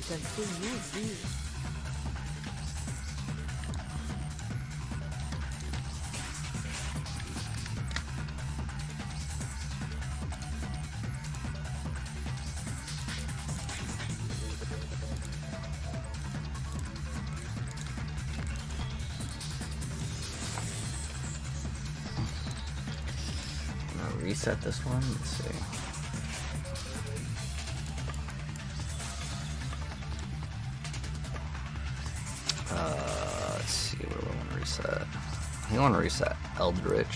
can still use these. Reset this one. Let's see. Let's see. What do I want to reset? I think I want to reset Eldritch.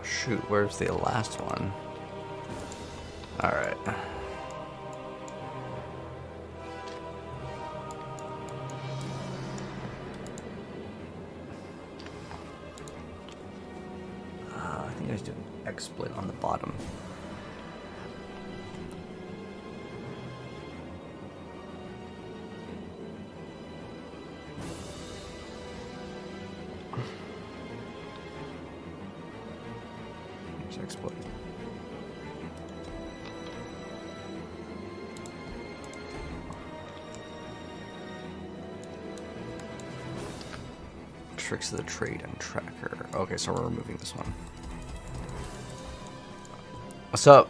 Shoot, where's the last one? Alright. I think I was doing XSplit on the bottom. Exploit. Tricks of the trade and tracker. Okay, so we're removing this one. What's up,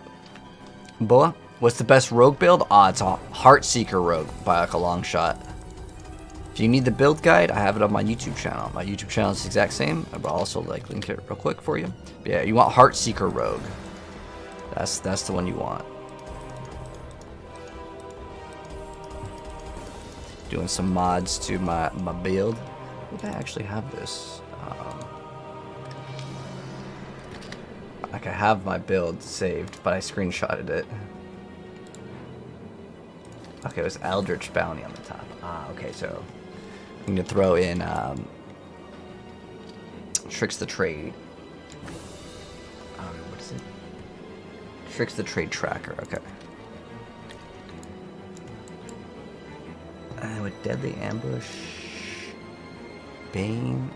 Boa? What's the best rogue build? It's a Heartseeker rogue by like a long shot. If you need the build guide, I have it on my YouTube channel. My YouTube channel is the exact same. I'll also like link it real quick for you. But yeah, you want Heartseeker rogue. That's the one you want. Doing some mods to my build. I think I actually have this. Like I have my build saved, but I screenshotted it. Okay, it was Eldritch Bounty on the top. Okay, so I'm gonna throw in Tricks the Trade. What is it? Tricks the Trade Tracker. Okay. With Deadly Ambush, Bane.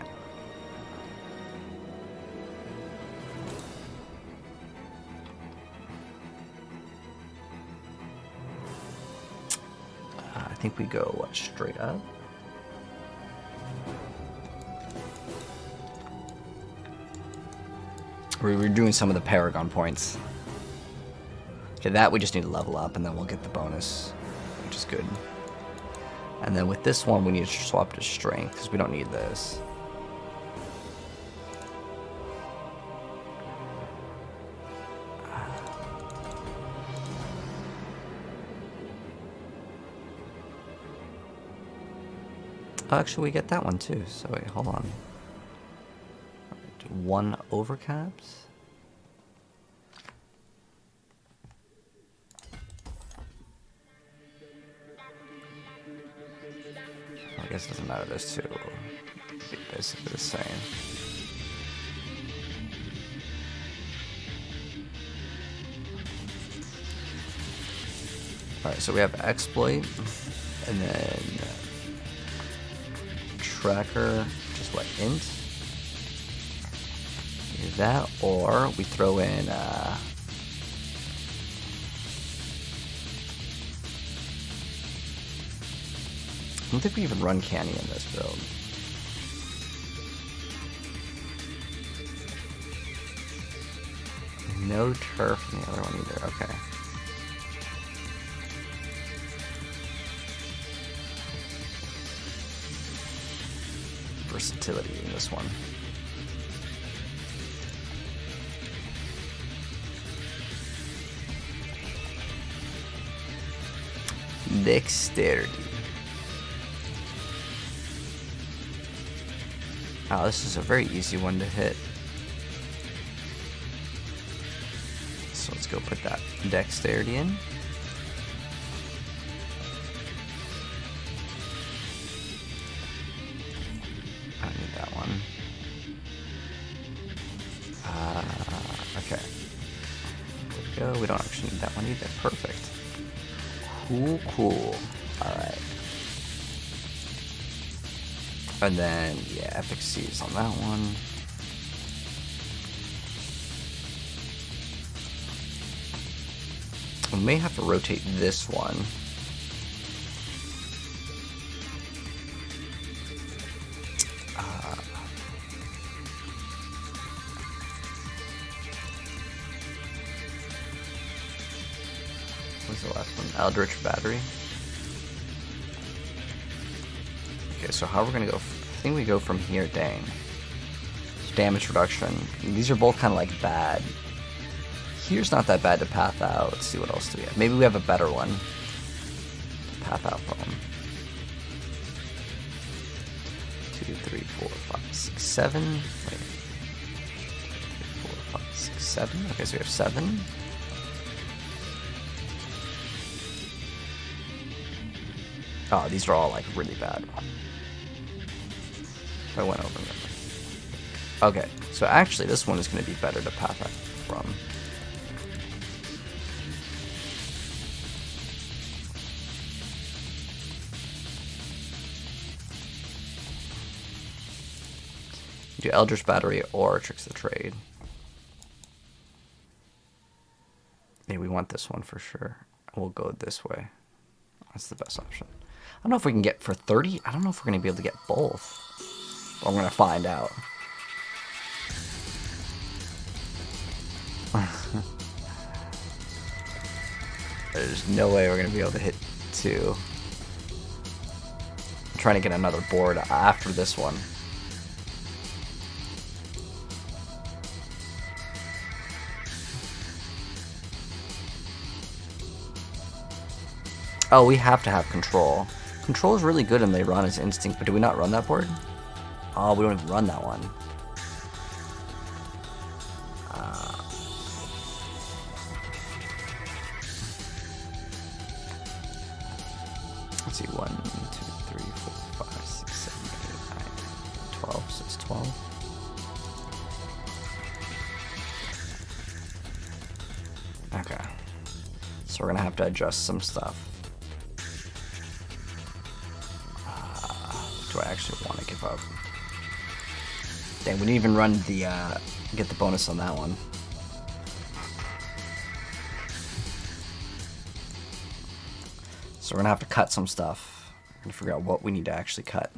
I think we go what, straight up. We're doing some of the Paragon points. Okay, that we just need to level up, and then we'll get the bonus, which is good. And then with this one, we need to swap to Strength, because we don't need this. Oh, actually, we get that one too. So wait, hold on. Right, 1 overcaps. I guess it doesn't matter. Those two will be basically the same. All right, so we have exploit, and then tracker, just what, int? Either that, or we throw in I don't think we even run canny in this build. No turf in the other one either, okay. Versatility in this one. Dexterity. Oh, this is a very easy one to hit. So let's go put that dexterity in. I don't need that one. Oh, we don't actually need that one either. Perfect. Cool, cool. Alright. And then, yeah, Epic Seas on that one. We may have to rotate this one. What's the last one? Eldritch Battery. Okay, so how we're gonna go? I think we go from here. Dang. Damage reduction. These are both kind of like bad. Here's not that bad to path out. Let's see what else do we have. Maybe we have a better one to path out from. 2, 3, 4, 5, 6, 7. Wait. 2, 3, 4, 5, 6, 7. Okay, so we have 7. Oh, these are all like really bad. I went over them. Okay, so actually this one is going to be better to path out from. Do Eldritch Battery or Tricks of the Trade. Yeah, we want this one for sure. We'll go this way. That's the best option. I don't know if we can get for 30. I don't know if we're going to be able to get both. But I'm going to find out. There's no way we're going to be able to hit 2. I'm trying to get another board after this one. Oh, we have to have control. Control is really good and they run as instinct, but do we not run that board? Oh, we don't even run that one. Let's see, 1, 2, 3, 4, 5, 6, 7, 8, 9, 12, so it's 12. Okay. So we're gonna have to adjust some stuff. Do I actually want to give up? Dang, we didn't even run the, get the bonus on that one. So we're gonna have to cut some stuff. We're gonna figure out what we need to actually cut.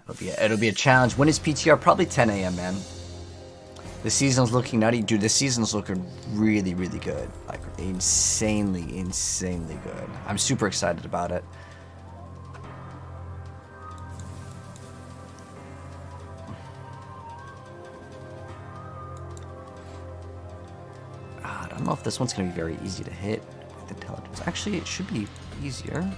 It'll be a challenge. When is PTR? Probably 10 a.m., man. The season's looking nutty. Dude, the season's looking really, really good. Like, insanely, insanely good. I'm super excited about it. I don't know if this one's going to be very easy to hit with intelligence. Actually, it should be easier.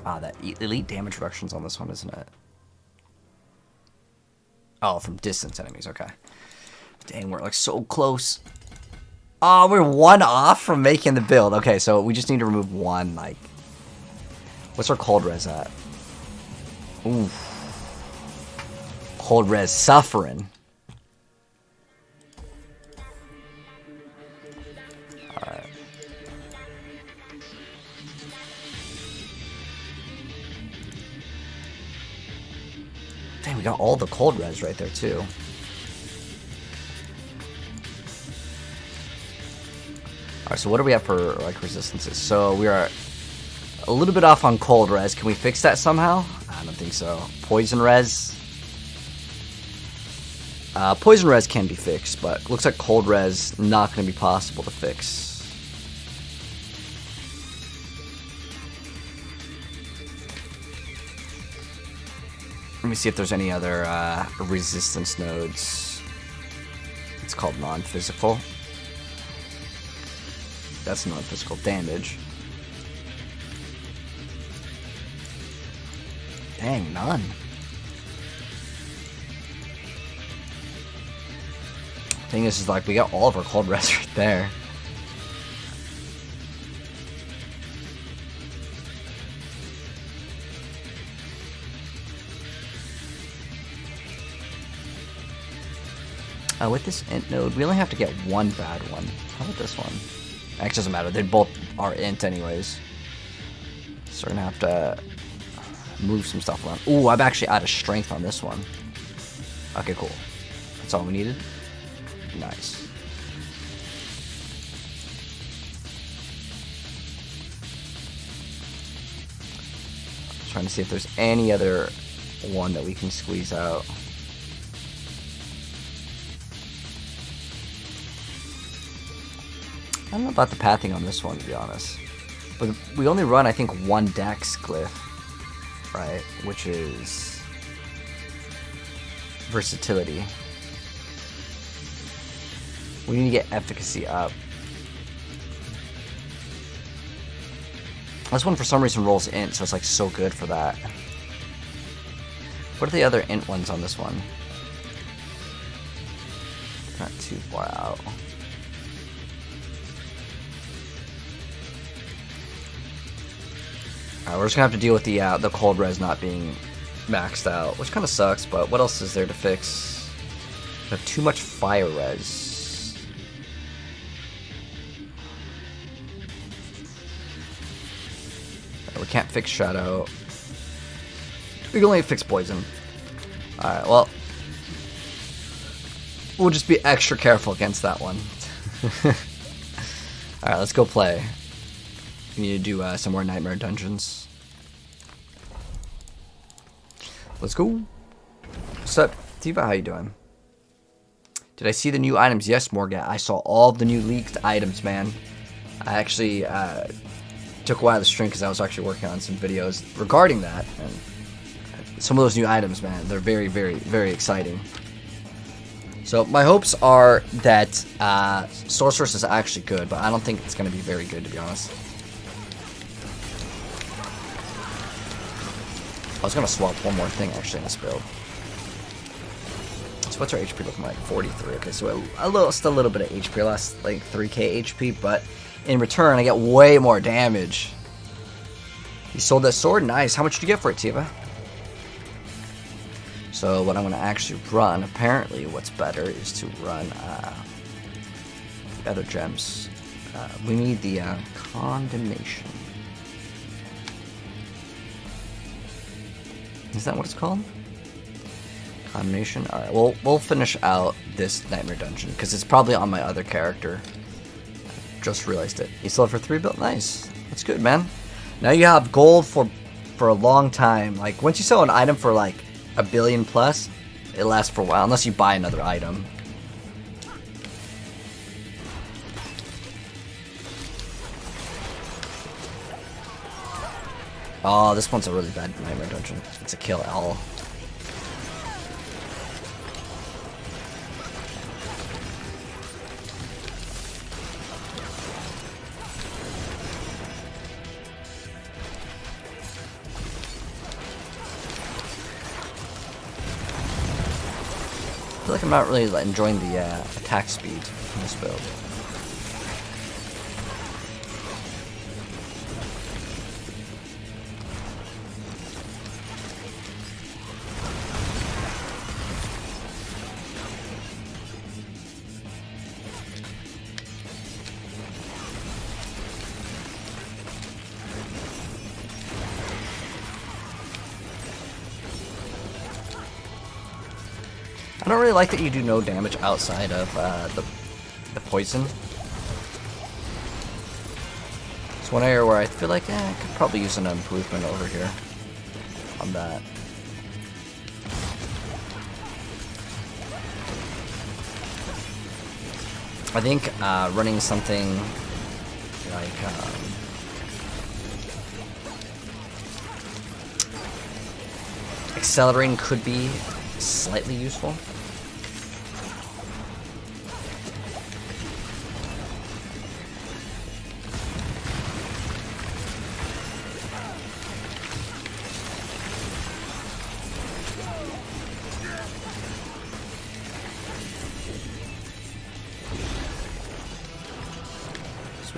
Ah, that elite damage reduction's on this one, isn't it? Oh, from distance enemies, okay. Dang, we're like so close. Oh, we're 1 off from making the build. Okay, so we just need to remove 1, like... What's our cold res at? Ooh. Cold res suffering. Alright. Dang, we got all the cold res right there, too. Alright, so what do we have for, like, resistances? So we are a little bit off on cold res. Can we fix that somehow? I don't think so. Poison res? Poison res can be fixed, but looks like cold res not going to be possible to fix. Let me see if there's any other resistance nodes. It's called non-physical. That's non-physical damage. Dang, none. thing is like we got all of our cold res right there. With this int node, we only have to get one bad one. How about this one? Actually, doesn't matter. They both are int anyways. So we're gonna have to move some stuff around. Ooh, I'm actually out of strength on this one. Okay, cool. That's all we needed. Nice. Trying to see if there's any other one that we can squeeze out. I don't know about the pathing on this one, to be honest. But we only run, I think, one dex glyph, right? Which is versatility. We need to get efficacy up. This one, for some reason, rolls int, so it's like so good for that. What are the other int ones on this one? Not too far out. Alright, we're just gonna have to deal with the cold res not being maxed out, which kind of sucks, but what else is there to fix? We have too much fire res. We can't fix shadow. We can only fix poison. Alright, well, we'll just be extra careful against that one. Alright, let's go play. We need to do some more nightmare dungeons. Let's go. What's up, Tiva? How you doing? Did I see the new items? Yes, Morgan. I saw all the new leaked items, man. I actually took a while to stream because I was actually working on some videos regarding that. And some of those new items, man, they're very, very, very exciting. So my hopes are that Sorceress is actually good, but I don't think it's going to be very good, to be honest. I was going to swap one more thing, actually, in this build. So what's our HP looking like? 43. Okay, so still a little bit of HP. I lost like 3k HP, but in return, I get way more damage. You sold that sword? Nice. How much did you get for it, Tiva? So what I'm going to actually run, apparently what's better is to run other gems. We need the condemnation. Is that what it's called? Condemnation? Alright, we'll finish out this nightmare dungeon, because it's probably on my other character. Just realized it. You still have for 3 build? Nice. That's good, man. Now you have gold for a long time. Like, once you sell an item for like a billion plus, it lasts for a while, unless you buy another item. Oh, this one's a really bad nightmare dungeon. It's a kill all. I feel like I'm not really enjoying the attack speed in this build. I don't really like that you do no damage outside of the poison. It's one area where I feel like I could probably use an improvement over here on that. I think running something like accelerating could be slightly useful.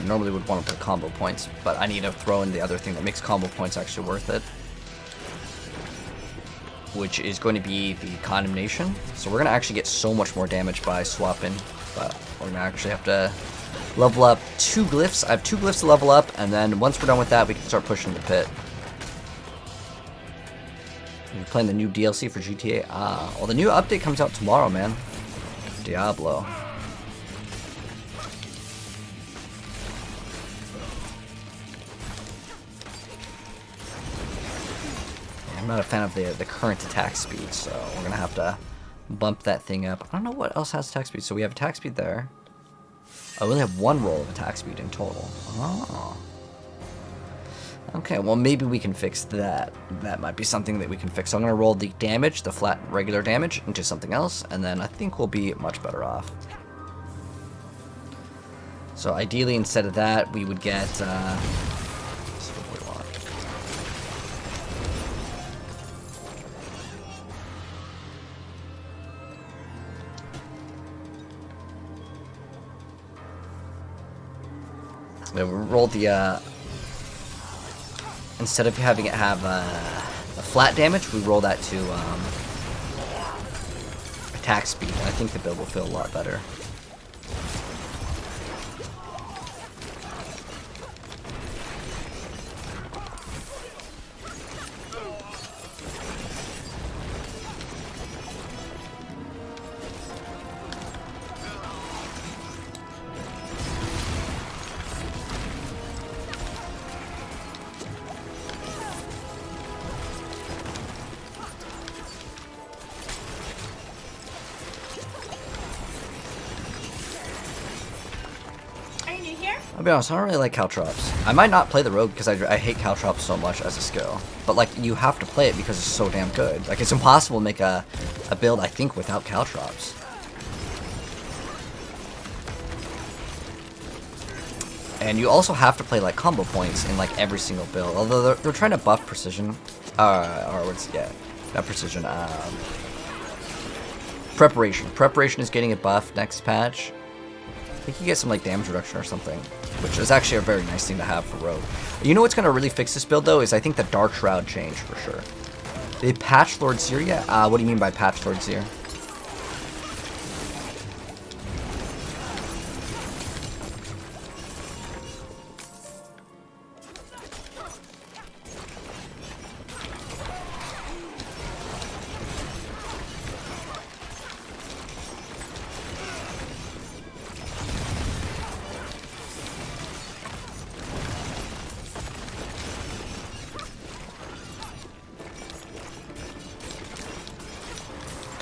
normally would want to put combo points, but I need to throw in the other thing that makes combo points actually worth it, which is going to be the condemnation. So we're going to actually get so much more damage by swapping, but we're going to actually have to level up 2 glyphs. I have 2 glyphs to level up, and then once we're done with that, we can start pushing the pit. We're playing the new DLC for GTA. Ah, well, the new update comes out tomorrow, man. Diablo. I'm not a fan of the current attack speed, so we're gonna have to bump that thing up. I don't know what else has attack speed. So we have attack speed there. I only have 1 roll of attack speed in total. Oh. Okay, well maybe we can fix that. That might be something that we can fix. So I'm gonna roll the damage, the flat regular damage, into something else, and then I think we'll be much better off. So ideally, instead of that, we would get. Let's see what we want. We rolled the. Instead of having it have a flat damage, we roll that to attack speed. I think the build will feel a lot better. I'll be honest, I don't really like caltrops. I might not play the rogue because I hate caltrops so much as a skill. But like, you have to play it because it's so damn good. Like, it's impossible to make a build, I think, without caltrops. And you also have to play like combo points in like every single build. Although they're trying to buff precision, or what's not precision. Preparation. Preparation is getting a buff next patch. I think you get some like damage reduction or something, which is actually a very nice thing to have for rogue. You know what's gonna really fix this build though is I think the Dark Shroud change for sure. They patched Lord Seer yet? What do you mean by patched Lord Seer?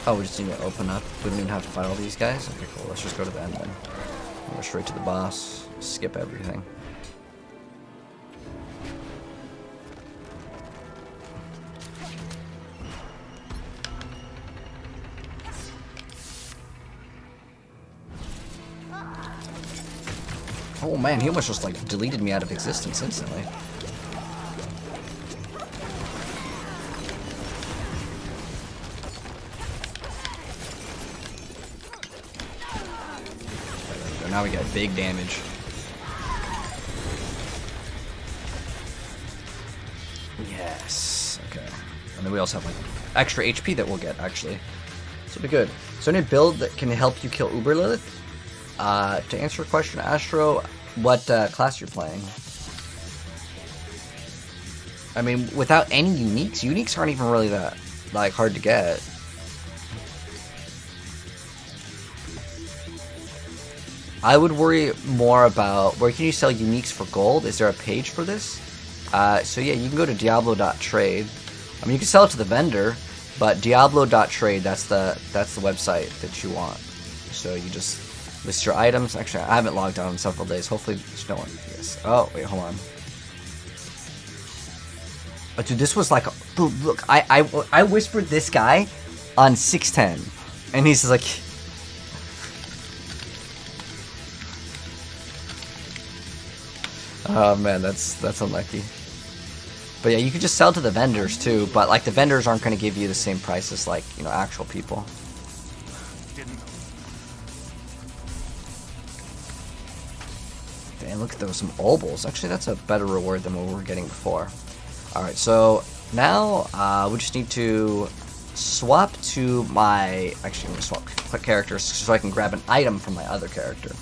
Oh, we just need to open up. We don't even have to fight all these guys? Okay, cool. Let's just go to the end then. Go straight to the boss. Skip everything. Oh man, he almost just like deleted me out of existence instantly. Now we got big damage. Yes. Okay. And then we also have like extra HP that we'll get actually. So it'll be good. So any build that can help you kill Uber Lilith? To answer your question, Astro, what class you're playing? I mean, without any uniques aren't even really that like hard to get. I would worry more about where can you sell uniques for gold? Is there a page for this? So yeah, you can go to diablo.trade. I mean, you can sell it to the vendor, but diablo.trade, that's the website that you want. So you just list your items. Actually, I haven't logged on in several days. Hopefully there's no one. Yes. Oh, wait, hold on. But dude, this was like, dude, look, I whispered this guy on 610, and he's just like, oh man, that's unlucky. But yeah, you could just sell to the vendors too, but like the vendors aren't going to give you the same price as like, you know, actual people. And look, there was some obols. Actually, that's a better reward than what we were getting before. Alright, so now we just need to swap to my... Actually, I'm going to swap characters so I can grab an item from my other character.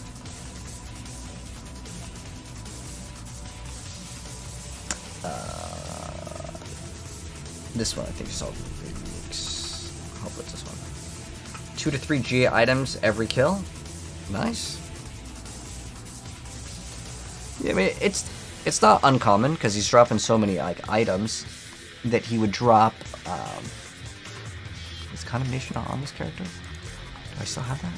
This one, I think, is all uniques. Hope it's this one. 2 to 3 GA items every kill. Nice. Yeah, I mean, it's not uncommon because he's dropping so many like items that he would drop. Is condemnation on this character? Do I still have that?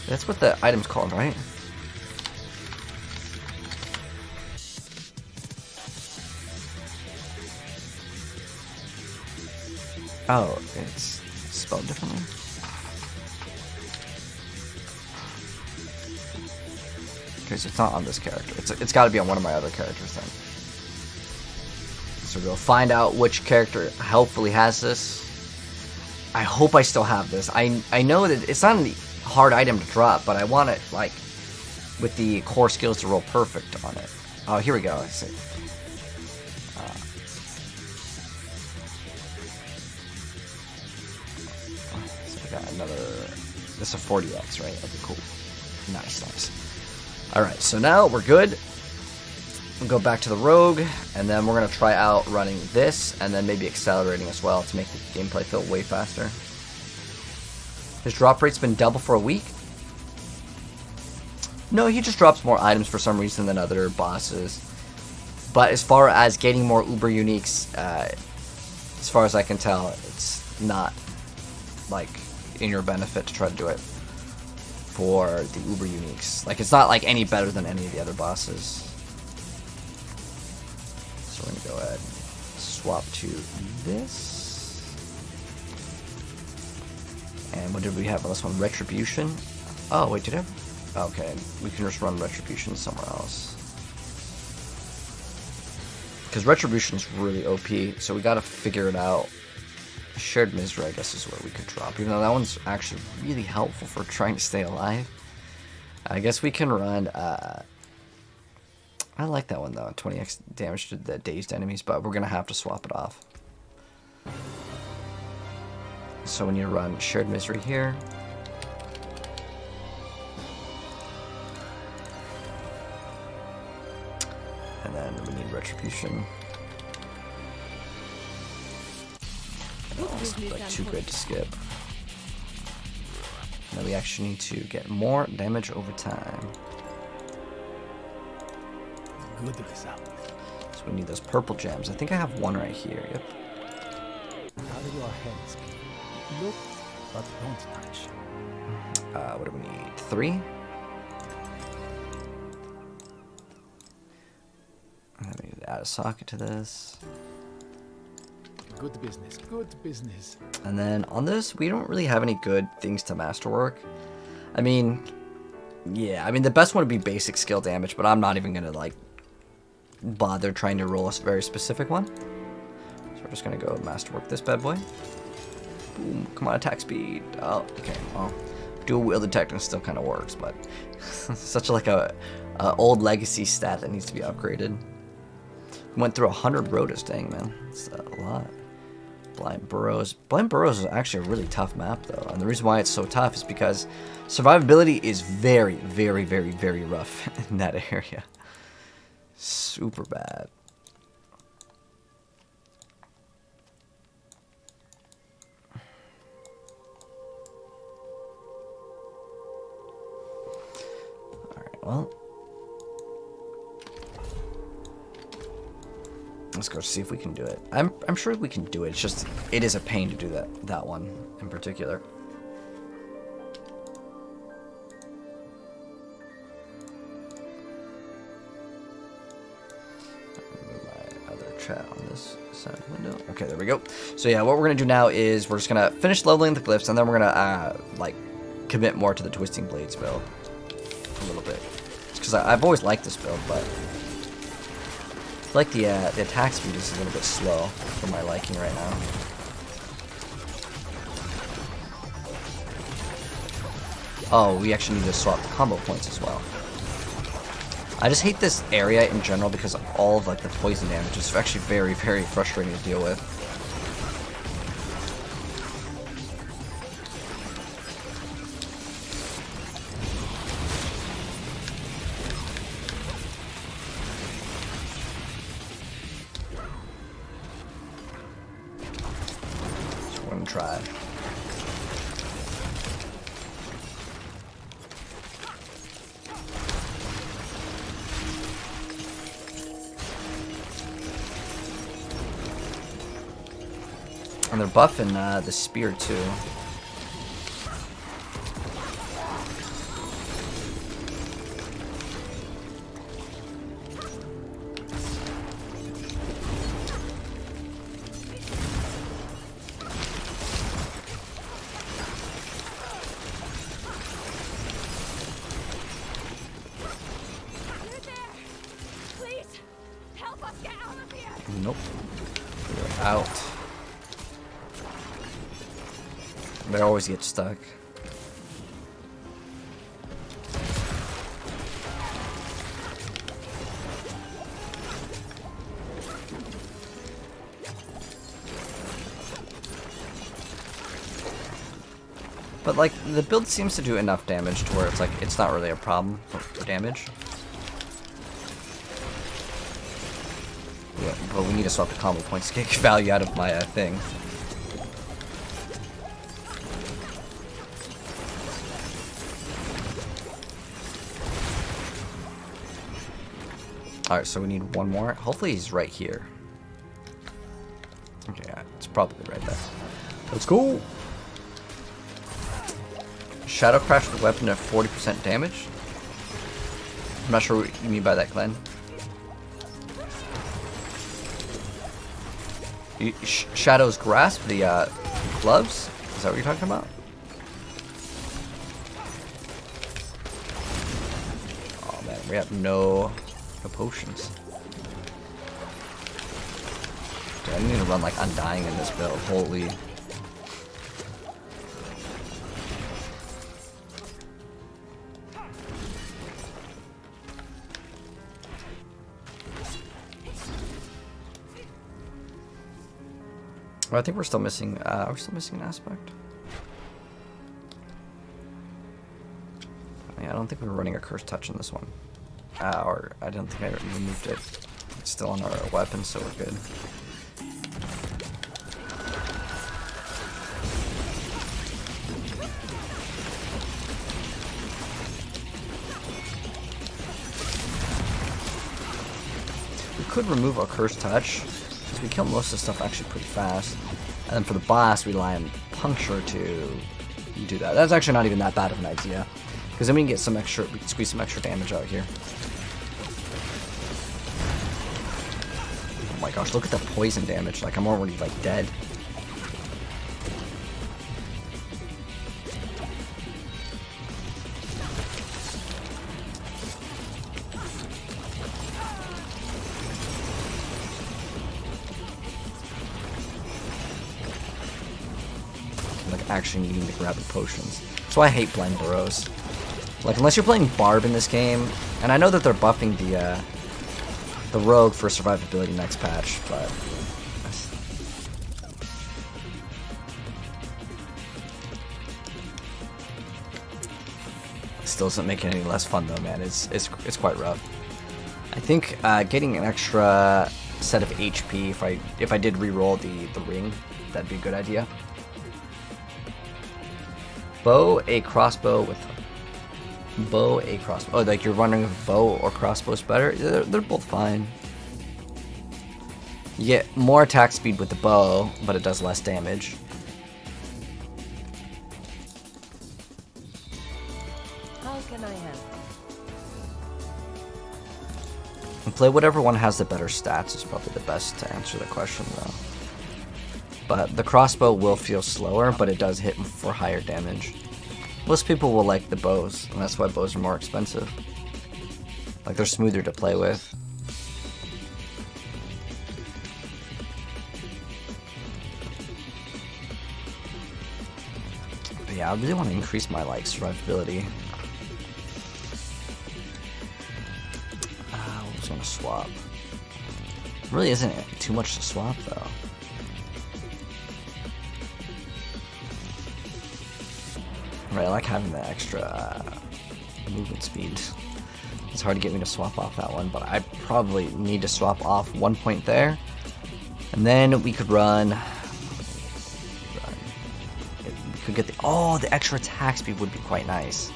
That's what the item's called, right? Oh, it's spelled differently. Okay, so it's not on this character. It's got to be on one of my other characters then. So we'll find out which character hopefully has this. I hope I still have this. I know that it's not a hard item to drop, but I want it like with the core skills to roll perfect on it. Oh, here we go. I see. Another, this is a 40x, right? Okay, cool. Nice. Alright, so now we're good. We'll go back to the rogue, and then we're going to try out running this, and then maybe accelerating as well to make the gameplay feel way faster. His drop rate's been double for a week? No, he just drops more items for some reason than other bosses. But as far as getting more uber uniques, as far as I can tell, it's not like in your benefit to try to do it for the uber uniques. Like, it's not like any better than any of the other bosses. So we're gonna go ahead and swap to this. And what did we have on this one? Retribution. Oh wait, did I? Okay, we can just run Retribution somewhere else. Because Retribution is really OP, so we gotta figure it out. Shared Misery, I guess, is where we could drop, even though that one's actually really helpful for trying to stay alive. I guess we can run, I like that one though, 20x damage to the dazed enemies, but we're gonna have to swap it off. So when you run Shared Misery here, and then we need Retribution. Oh, it's like too good to skip. Now we actually need to get more damage over time. Good result. So we need those purple gems. I think I have one right here. Yep. Your hands. Look, but don't touch. What do we need? 3. And then we need to add a socket to this. Good business, good business. And then on this, we don't really have any good things to masterwork. I mean, yeah, I mean, the best one would be basic skill damage, but I'm not even going to, like, bother trying to roll a very specific one. So we're just going to go masterwork this bad boy. Boom, come on, attack speed. Oh, okay, well, dual wield detecting still kind of works, but such like a old legacy stat that needs to be upgraded. We went through 100 rotas, dang, man. That's a lot. Blind Burrows. Blind Burrows is actually a really tough map, though. And the reason why it's so tough is because survivability is very, very, very, very rough in that area. Super bad. Alright, well. Let's go see if we can do it. I'm sure we can do it. It's just, it is a pain to do that one in particular. Move my other chat on this side window. Okay, there we go. So yeah, what we're gonna do now is we're just gonna finish leveling the glyphs, and then we're gonna like commit more to the Twisting Blades build a little bit. Because I've always liked this build, but like the attack speed is a little bit slow for my liking right now. Oh, we actually need to swap the combo points as well. I just hate this area in general because of all of like the poison damage. It's actually very, very frustrating to deal with. So we're gonna try. And they're buffing the spear too. Please, help us get out of here. Nope. We're out. They always get stuck. But like the build seems to do enough damage to where it's like it's not really a problem for damage. Yeah, but we need to swap the combo points to get value out of my thing. Alright, so we need one more. Hopefully he's right here. Okay, yeah, it's probably right there. Let's go! Shadow Crash with weapon at 40% damage? I'm not sure what you mean by that, Glenn. Shadow's Grasp, the gloves? Is that what you're talking about? Oh man, we have no potions. Dude, I need to run like Undying in this build. Holy. Well, I think we're still missing. Are we still missing an aspect? Yeah, I don't think we were running a Curse Touch in this one. Or I don't think I removed it. It's still on our weapon, so we're good. We could remove our Curse Touch, because we kill most of the stuff actually pretty fast. And then for the boss, we rely on Puncture to do that. That's actually not even that bad of an idea, because then we can get some extra, we can squeeze some extra damage out here. Oh my gosh, look at the poison damage. Like, I'm already, like, dead. Like, actually needing to grab the potions. That's why I hate Blend Burrows. Like, unless you're playing Barb in this game, and I know that they're buffing the Rogue for survivability next patch, but it still doesn't make it any less fun though, man. It's quite rough. I think getting an extra set of HP if I did re-roll the ring, that'd be a good idea. Bow, a crossbow with bow, a crossbow. Oh, like you're running with bow or crossbow's better? They're both fine. You get more attack speed with the bow, but it does less damage. How can I help? And play whatever one has the better stats is probably the best to answer the question though. But the crossbow will feel slower, but it does hit for higher damage. Most people will like the bows, and that's why bows are more expensive. Like, they're smoother to play with. But Yeah, I really want to increase my like survivability. I was gonna swap. Really isn't too much to swap though. Right, I like having the extra movement speed. It's hard to get me to swap off that one, but I probably need to swap off 1 point there. And then we could run. We could get the extra attack speed would be quite nice.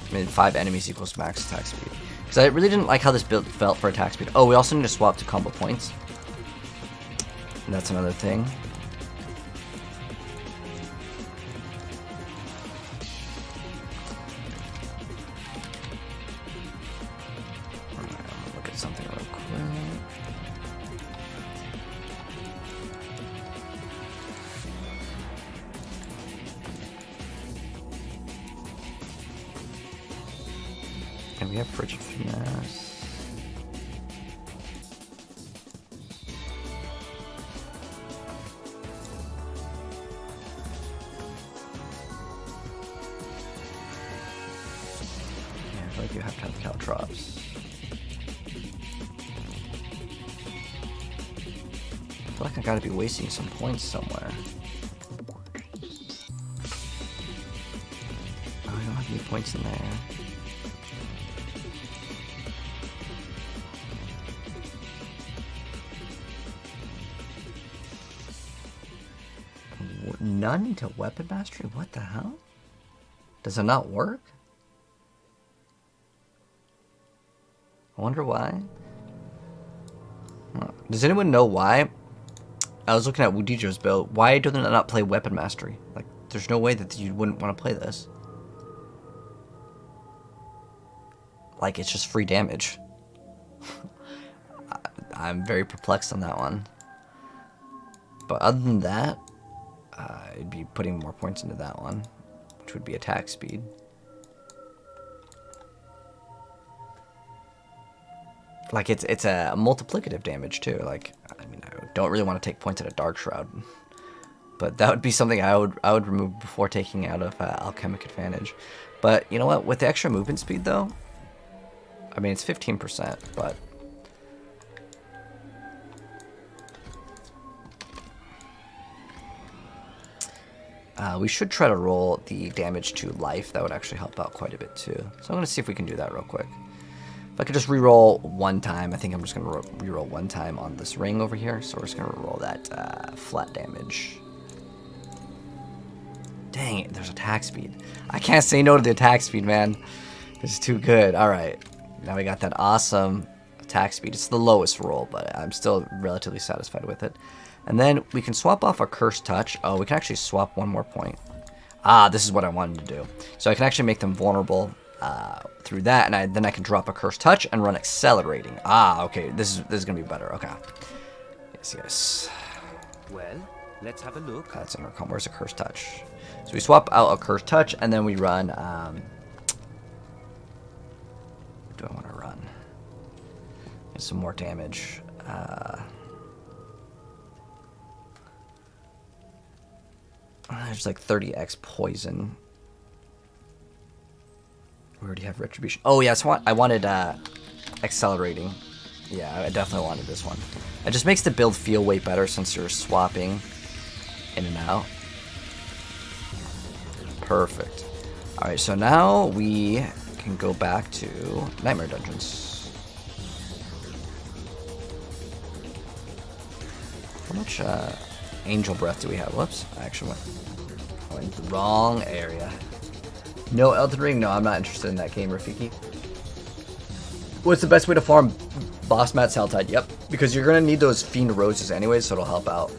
I mean, 5 enemies equals max attack speed. Because I really didn't like how this build felt for attack speed. Oh, we also need to swap to combo points. And that's another thing. Look at something real quick. And we have frigid finesse. I feel like you have to have caltrops. I feel like I gotta be wasting some points somewhere. Oh, I don't have any points in there. None into weapon mastery? What the hell? Does it not work? I wonder why. Does anyone know why? I was looking at Wudijo's build. Why do they not play weapon mastery? Like, there's no way that you wouldn't want to play this. Like, it's just free damage. I'm very perplexed on that one. But other than that, I'd be putting more points into that one, which would be attack speed. Like, it's a multiplicative damage too. Like, I mean, I don't really want to take points at a Dark Shroud, but that would be something I would remove before taking out of Alchemic Advantage. But you know what? With the extra movement speed though, I mean, it's 15%, but we should try to roll the damage to life. That would actually help out quite a bit too. So I'm going to see if we can do that real quick. If I could just reroll one time, I think I'm just going to reroll one time on this ring over here. So we're just going to roll that flat damage. Dang it, there's attack speed. I can't say no to the attack speed, man. This is too good. All right, now we got that awesome attack speed. It's the lowest roll, but I'm still relatively satisfied with it. And then we can swap off our Cursed Touch. Oh, we can actually swap one more point. Ah, this is what I wanted to do. So I can actually make them vulnerable through that, and then I can drop a Cursed Touch and run Accelerating. Ah, okay, this is gonna be better. Okay. Yes. Well, let's have a look. That's Intercom. Where's a Cursed Touch? So we swap out a Cursed Touch, and then we run. What do I want to run? Get some more damage. There's like 30x poison. We already have retribution. Oh yeah, so I wanted accelerating. Yeah, I definitely wanted this one. It just makes the build feel way better since you're swapping in and out. Perfect. All right, so now we can go back to Nightmare Dungeons. How much Angel Breath do we have? Whoops, I actually went the wrong area. No Elden Ring? No, I'm not interested in that game, Rafiki. What's the best way to farm Boss Mat Saltide? Yep, because you're gonna need those Fiend Roses anyways, so it'll help out.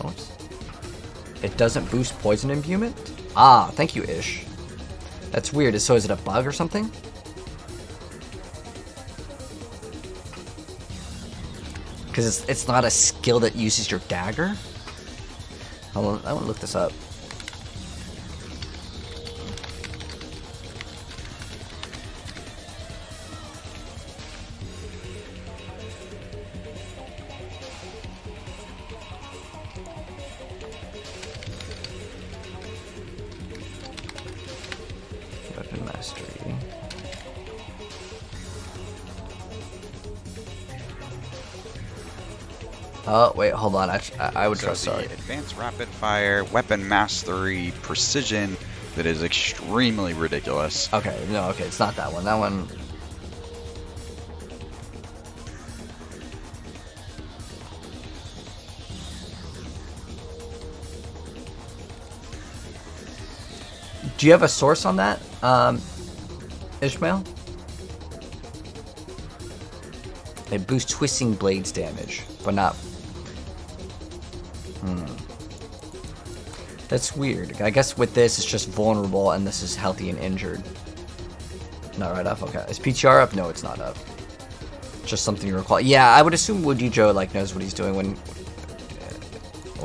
Oops. It doesn't boost poison imbuement? Ah, thank you, Ish. That's weird. So is it a bug or something? Because it's not a skill that uses your dagger? I want to look this up. mastery. Oh, wait, hold on. I would trust, sorry. Advanced rapid fire, weapon mastery, precision, that is extremely ridiculous. Okay, no, okay, it's not that one. That one... Do you have a source on that, Ishmael? It boosts twisting blades damage, but not... That's weird. I guess with this, it's just vulnerable, and this is healthy and injured. Not right up? Okay. Is PTR up? No, it's not up. Just something you recall. Yeah, I would assume Woody Joe, like, knows what he's doing when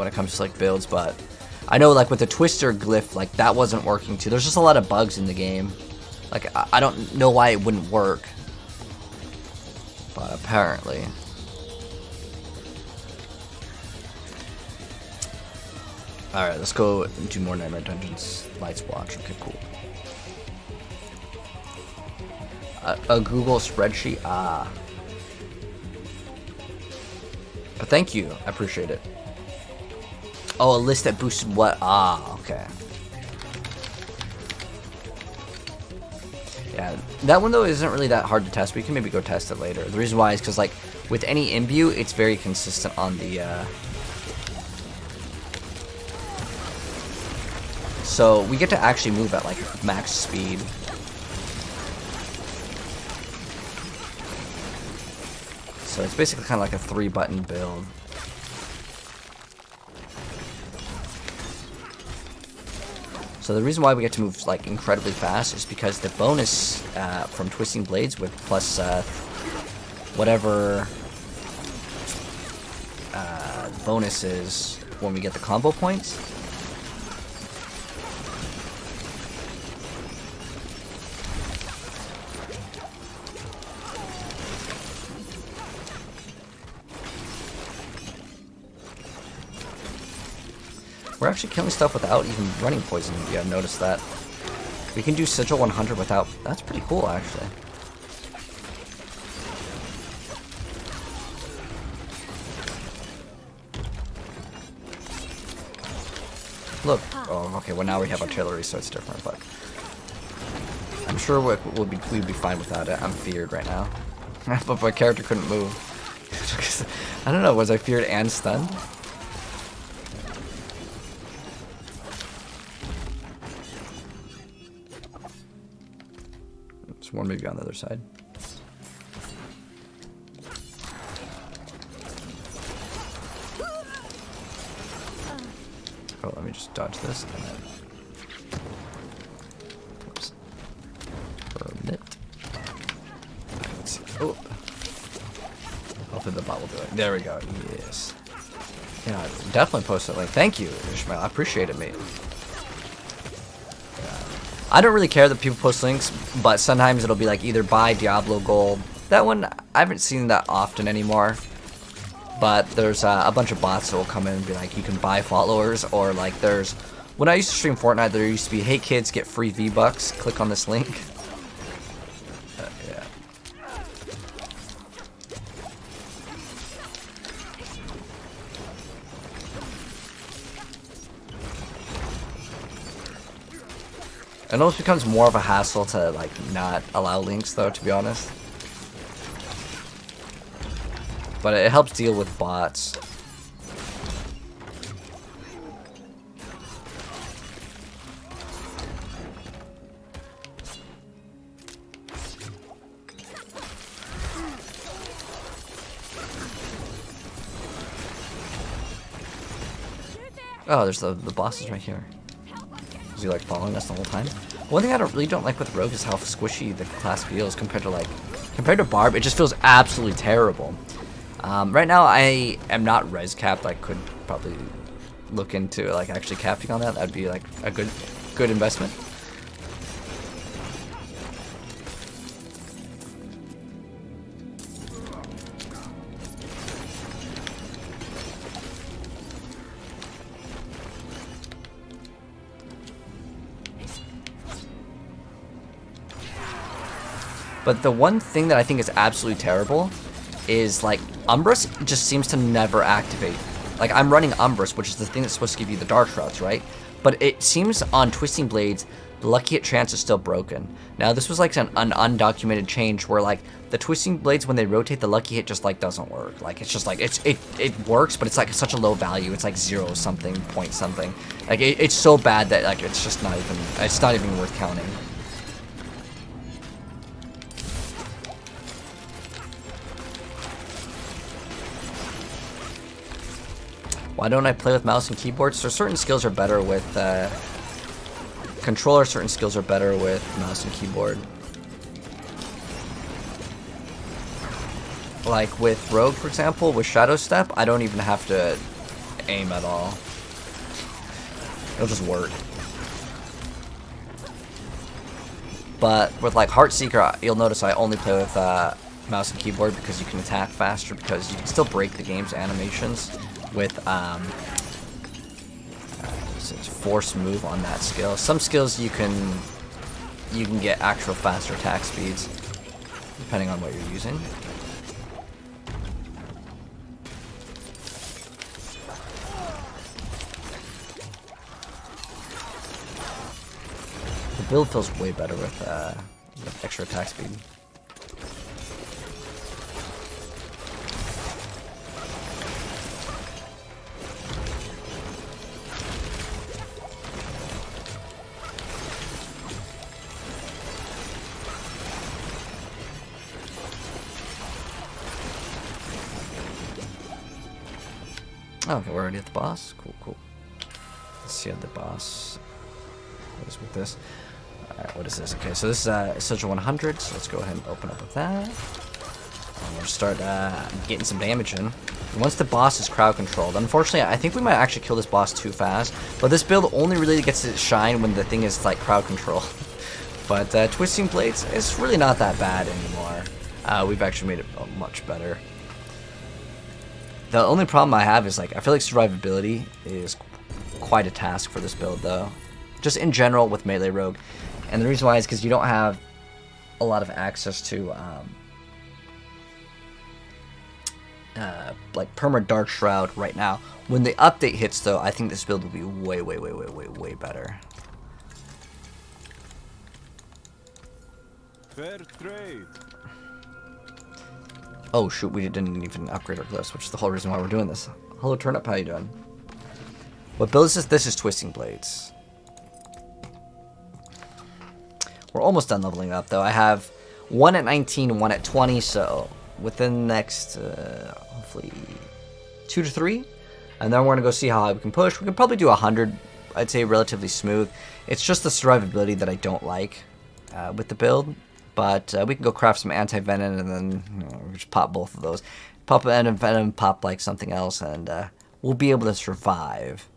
it comes to, like, builds, but... I know, like, with the Twister glyph, like, that wasn't working, too. There's just a lot of bugs in the game. Like, I don't know why it wouldn't work. But apparently... Alright, let's go do more Nightmare Dungeons. Lights Watch. Okay, cool. A Google spreadsheet? Ah. But thank you. I appreciate it. Oh, a list that boosted what? Ah, okay. Yeah, that one, though, isn't really that hard to test. We can maybe go test it later. The reason why is because, like, with any imbue, it's very consistent on the... So we get to actually move at, like, max speed. So it's basically kind of like a 3-button build. So the reason why we get to move, like, incredibly fast is because the bonus from Twisting Blades with plus whatever bonus is when we get the combo points. We're actually killing stuff without even running poison. Yeah, I've noticed that. We can do Sigil 100 without... That's pretty cool, actually. Look. Oh, okay, well now we have artillery, so it's different, but... I'm sure we'd be fine without it. I'm feared right now. But my character couldn't move. I don't know, was I feared and stunned? There's one maybe on the other side. Oh, let me just dodge this and then... Whoops. Permit. Let's see. Oh! Hopefully the bot will do it. There we go. Yes. Yeah, definitely post it. Like, thank you, Ishmael. I appreciate it, mate. I don't really care that people post links, but sometimes it'll be like either buy Diablo Gold. That one, I haven't seen that often anymore. But there's a bunch of bots that will come in and be like, you can buy followers, or like there's... When I used to stream Fortnite, there used to be, hey kids, get free V-Bucks, click on this link. Yeah. It almost becomes more of a hassle to, like, not allow links, though, to be honest. But it helps deal with bots. Oh, there's the bosses right here. Is he like following us the whole time? One thing I really don't like with Rogue is how squishy the class feels compared to Barb. It just feels absolutely terrible. Right now I am not res capped. I could probably look into like actually capping on that. That'd be like a good investment. But the one thing that I think is absolutely terrible is like Umbrus just seems to never activate. Like I'm running Umbrus, which is the thing that's supposed to give you the Dark Shrouds, right? But it seems on Twisting Blades, the Lucky Hit chance is still broken. Now this was like an undocumented change where like the Twisting Blades, when they rotate, the Lucky Hit just like doesn't work. Like it's just like it works, but it's like such a low value. It's like 0 something point something. Like it's so bad that like it's just not even worth counting. Why don't I play with mouse and keyboard? So certain skills are better with controller, certain skills are better with mouse and keyboard. Like with Rogue, for example, with Shadow Step, I don't even have to aim at all. It'll just work. But with like Heartseeker, you'll notice I only play with mouse and keyboard because you can attack faster, because you can still break the game's animations with force move on that skill. Some skills you can get actual faster attack speeds depending on what you're using. The build feels way better with extra attack speed. Okay, we're already at the boss. Cool, cool. Let's see how the boss goes with this. Alright, what is this? Okay, so this is Essential 100, so let's go ahead and open up with that. And we'll start getting some damage in. And once the boss is crowd controlled, unfortunately, I think we might actually kill this boss too fast, but this build only really gets its shine when the thing is like crowd control. But Twisting Blades, it's really not that bad anymore. We've actually made it much better. The only problem I have is like I feel like survivability is quite a task for this build though, just in general with melee rogue, and the reason why is because you don't have a lot of access to like perma dark shroud right now. When the update hits though, I think this build will be way better. Fair trade. Oh shoot, we didn't even upgrade our glyphs, which is the whole reason why we're doing this. Hello Turnip, how you doing? What build is this? This is Twisting Blades. We're almost done leveling up though. I have one at 19, one at 20, so within the next hopefully 2 to 3, and then we're gonna go see how high we can push. We can probably do 100, I'd say relatively smooth. It's just the survivability that I don't like with the build. But we can go craft some anti-venom and then just pop both of those. Pop anti-venom, pop like something else, and we'll be able to survive.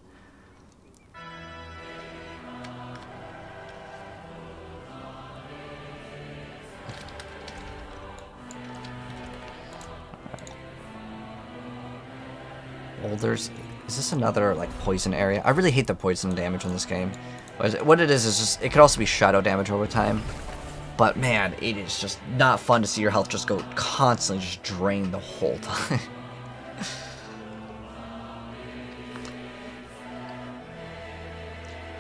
Boulders. Is this another like poison area? I really hate the poison damage in this game. What it is just, it could also be shadow damage over time. But man, it is just not fun to see your health just go constantly just drain the whole time.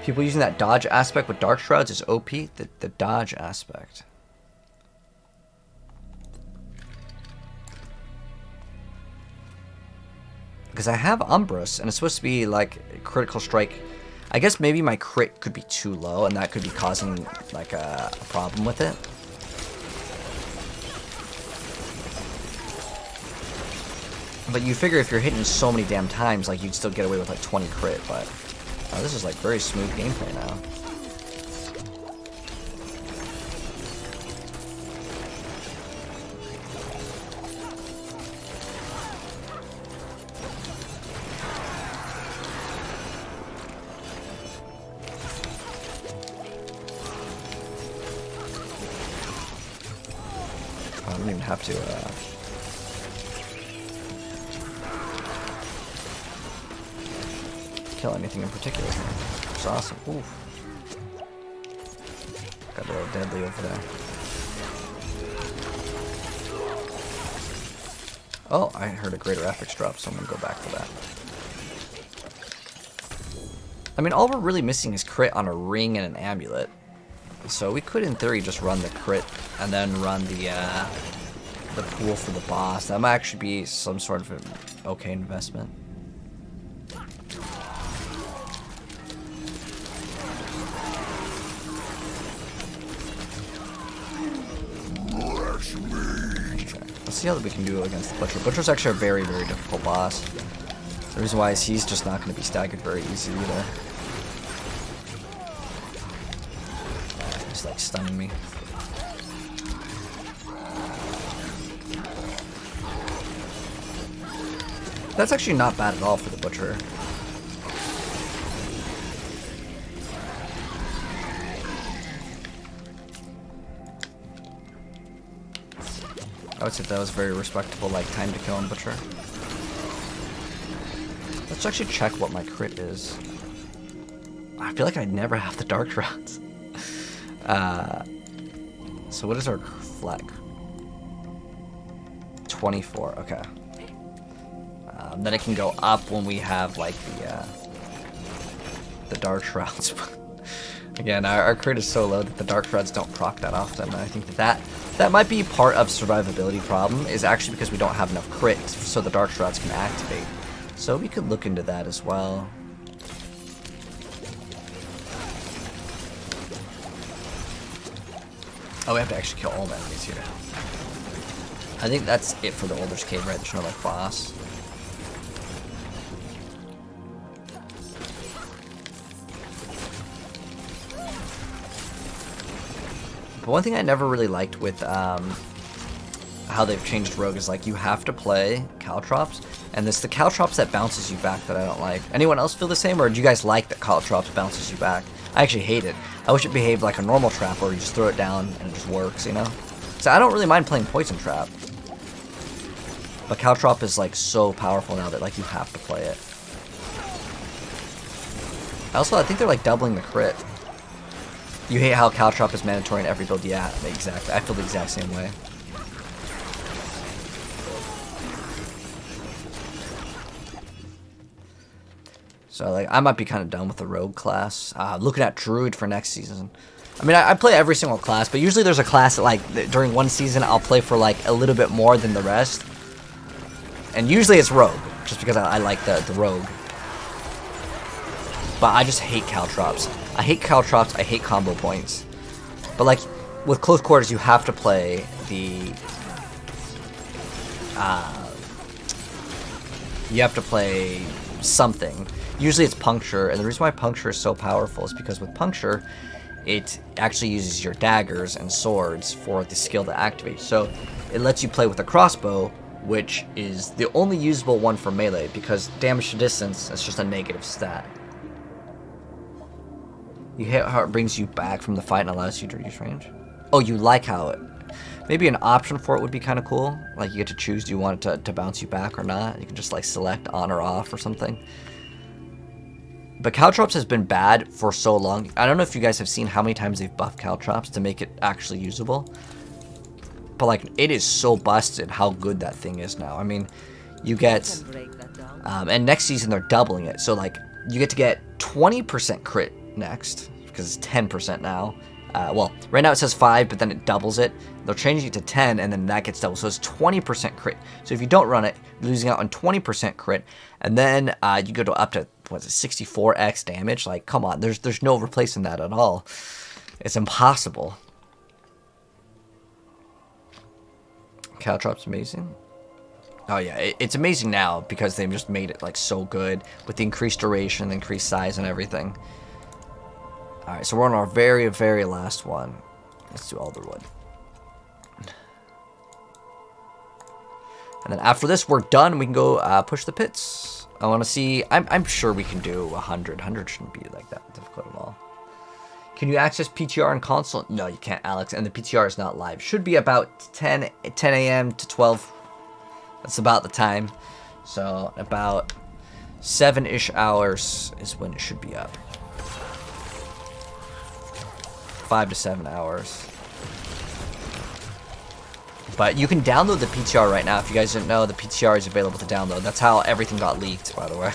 People using that dodge aspect with Dark Shrouds is OP, the dodge aspect. Because I have Umbrus, and it's supposed to be like critical strike. I guess maybe my crit could be too low, and that could be causing like a problem with it. But you figure if you're hitting so many damn times, like you'd still get away with like 20 crit. But this is like very smooth gameplay now. I don't even have to kill anything in particular here. It's awesome. Oof. Got a little deadly over there. Oh, I heard a greater ethics drop, so I'm gonna go back for that. I mean, all we're really missing is crit on a ring and an amulet. So we could, in theory, just run the crit and then run the pool for the boss. That might actually be some sort of an okay investment. Let's see how we can do against the Butcher. Butcher's actually a very, very difficult boss. The reason why is he's just not going to be staggered very easy either. He's like stunning me. That's actually not bad at all for the Butcher. I would say that was very respectable, like, time to kill on Butcher. Let's actually check what my crit is. I feel like I never have the Dark Shrouds. So what is our flag? 24, okay. Then it can go up when we have, like, the Dark Shrouds. Again, our crit is so low that the Dark Shrouds don't proc that often. And I think that might be part of survivability problem, is actually because we don't have enough crit, so the Dark Shrouds can activate. So we could look into that as well. Oh, we have to actually kill all the enemies here. I think that's it for the Older's Cave, right? There's no, like, boss. But one thing I never really liked with how they've changed Rogue is, like, you have to play Caltrops, and it's the Caltrops that bounces you back that I don't like. Anyone else feel the same, or do you guys like that Caltrops bounces you back? I actually hate it. I wish it behaved like a normal trap where you just throw it down and it just works, you know? So I don't really mind playing Poison Trap. But Caltrop is, like, so powerful now that, like, you have to play it. Also, I think they're, like, doubling the crit. You hate how Caltrop is mandatory in every build. Yeah, exactly. I feel the exact same way. So, like, I might be kind of done with the Rogue class. Looking at Druid for next season. I mean, I play every single class, but usually there's a class that, like, during one season I'll play for, like, a little bit more than the rest. And usually it's Rogue, just because I like the Rogue. But I just hate Caltrops. I hate Caltrops, I hate combo points. But, like, with close quarters, you have to play the... you have to play something. Usually it's Puncture, and the reason why Puncture is so powerful is because with Puncture, it actually uses your daggers and swords for the skill to activate. So it lets you play with a crossbow, which is the only usable one for melee, because damage to distance is just a negative stat. You hate how it brings you back from the fight and allows you to reduce range? Oh, you like how it... Maybe an option for it would be kind of cool. Like, you get to choose, do you want it to bounce you back or not? You can just, like, select on or off or something. But Caltrops has been bad for so long. I don't know if you guys have seen how many times they've buffed Caltrops to make it actually usable. But, like, it is so busted how good that thing is now. I mean, you get... and next season they're doubling it. So, like, you get to get 20% crit next, because it's 10% now. Well, right now it says 5, but then it doubles it. They're changing it to 10, and then that gets doubled. So it's 20% crit. So if you don't run it, you're losing out on 20% crit. And then you go to up to, what is it, 64x damage? Like, come on, there's no replacing that at all. It's impossible. Caltrop's amazing. Oh yeah, it's amazing now because they've just made it, like, so good with the increased duration, the increased size, and everything. Alright, so we're on our very, very last one. Let's do Alderwood. And then after this, we're done. We can go push the pits. I want to see... I'm sure we can do 100. 100 shouldn't be, like, that difficult at all. Can you access PTR on console? No, you can't, Alex. And the PTR is not live. Should be about 10 a.m. to 12. That's about the time. So, about 7-ish hours is when it should be up. 5 to 7 hours. But you can download the PTR right now. If you guys didn't know, the PTR is available to download. That's how everything got leaked, by the way.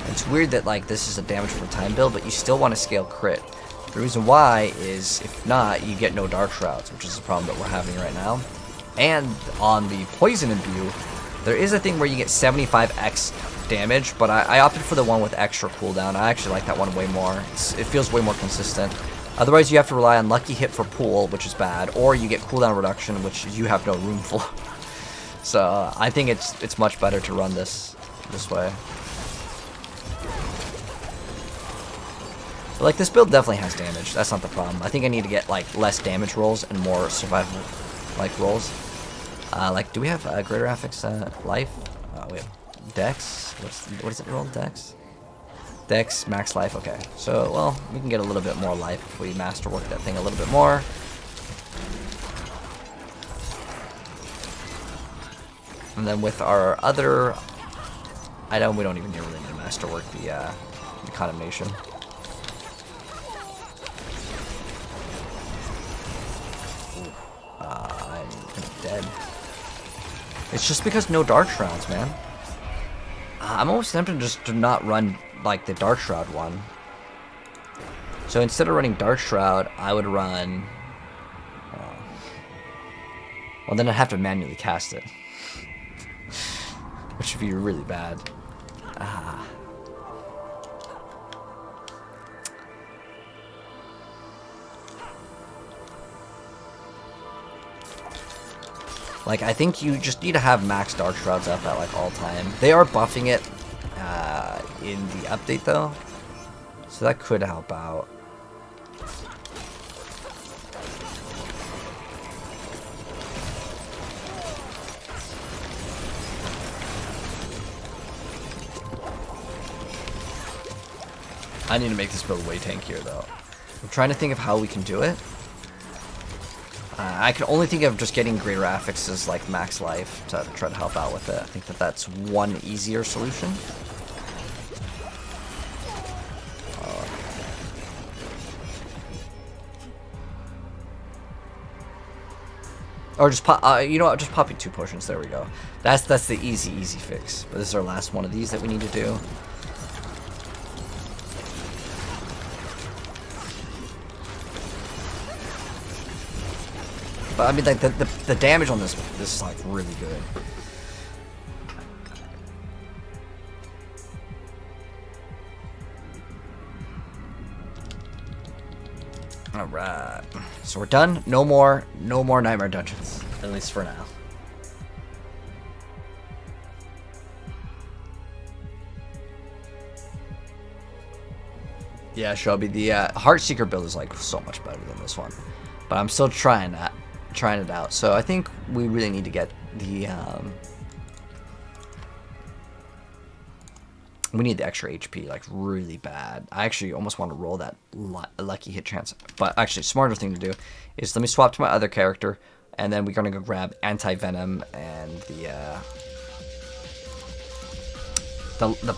It's weird that like this is a damage for time build, but you still want to scale crit. The reason why is if not, you get no Dark Shrouds, which is the problem that we're having right now. And on the poison imbue, there is a thing where you get 75x damage, but I opted for the one with extra cooldown. I actually like that one way more. It feels way more consistent. Otherwise, you have to rely on lucky hit for pool, which is bad, or you get cooldown reduction, which you have no room for. So I think it's much better to run this way. But like this build definitely has damage. That's not the problem. I think I need to get like less damage rolls and more survival like rolls. Like, do we have greater affix life? We have dex. What is it rolled? Dex. Dex max life. Okay. So well, we can get a little bit more life if we masterwork that thing a little bit more. And then with our other item, we don't even really need to masterwork the condemnation. I'm dead. It's just because no Dark Shrouds, man. I'm almost tempted just to not run like the Dark Shroud one. So instead of running Dark Shroud, I would run. Well, then I'd have to manually cast it, which would be really bad. Like, I think you just need to have max Dark Shrouds up at, like, all time. They are buffing it in the update, though. So that could help out. I need to make this build way tankier, though. I'm trying to think of how we can do it. I can only think of just getting greater affixes like max life to try to help out with it. I think that that's one easier solution. Or just pop, you know what? Just popping 2 potions. There we go. That's the easy fix. But this is our last one of these that we need to do. But I mean, like the damage on this is like really good. All right, so we're done. No more nightmare dungeons, at least for now. Yeah, Shelby, the Heartseeker build is like so much better than this one, but I'm still trying it out. So I think we really need to get the we need the extra HP like really bad. I actually almost want to roll that lucky hit chance, but actually smarter thing to do is let me swap to my other character, and then we're gonna go grab anti-venom and the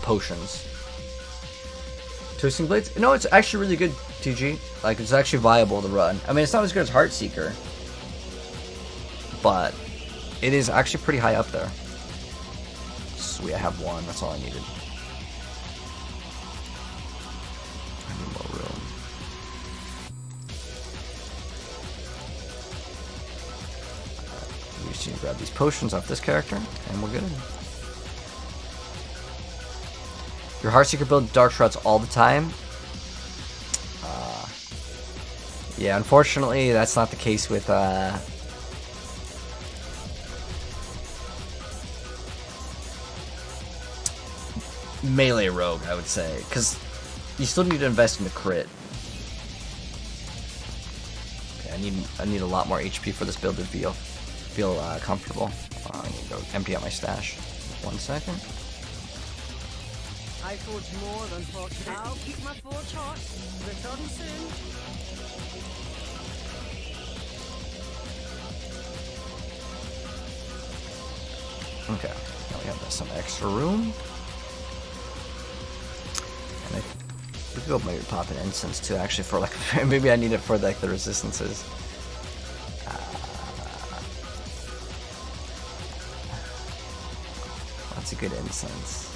potions. Twisting Blades? No, it's actually really good, TG. Like, it's actually viable to run. I mean, it's not as good as Heartseeker, but it is actually pretty high up there. Sweet, I have one. That's all I needed. I need more room. We just need to grab these potions off this character, and we're good. Your Heartseeker build Dark Shrouds all the time? Yeah, unfortunately, that's not the case with melee rogue, I would say, because you still need to invest in the crit. Okay, I need a lot more HP for this build to feel comfortable. I need to go empty out my stash. 1 second. I forge more than fortune. I'll keep my forge hot. Return soon. Okay, now we have some extra room. And we could go maybe pop an incense too, actually, for like, maybe I need it for like the resistances. That's a good incense.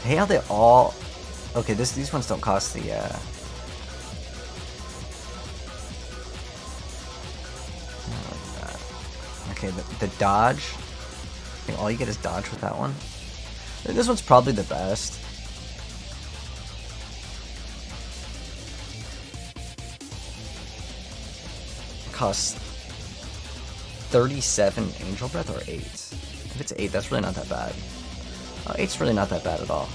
Hey, how they all... Okay, these ones don't cost the... Okay, the dodge. I think all you get is dodge with that one. This one's probably the best. It costs 37 angel breath or 8. If it's 8, that's really not that bad. 8's really not that bad at all.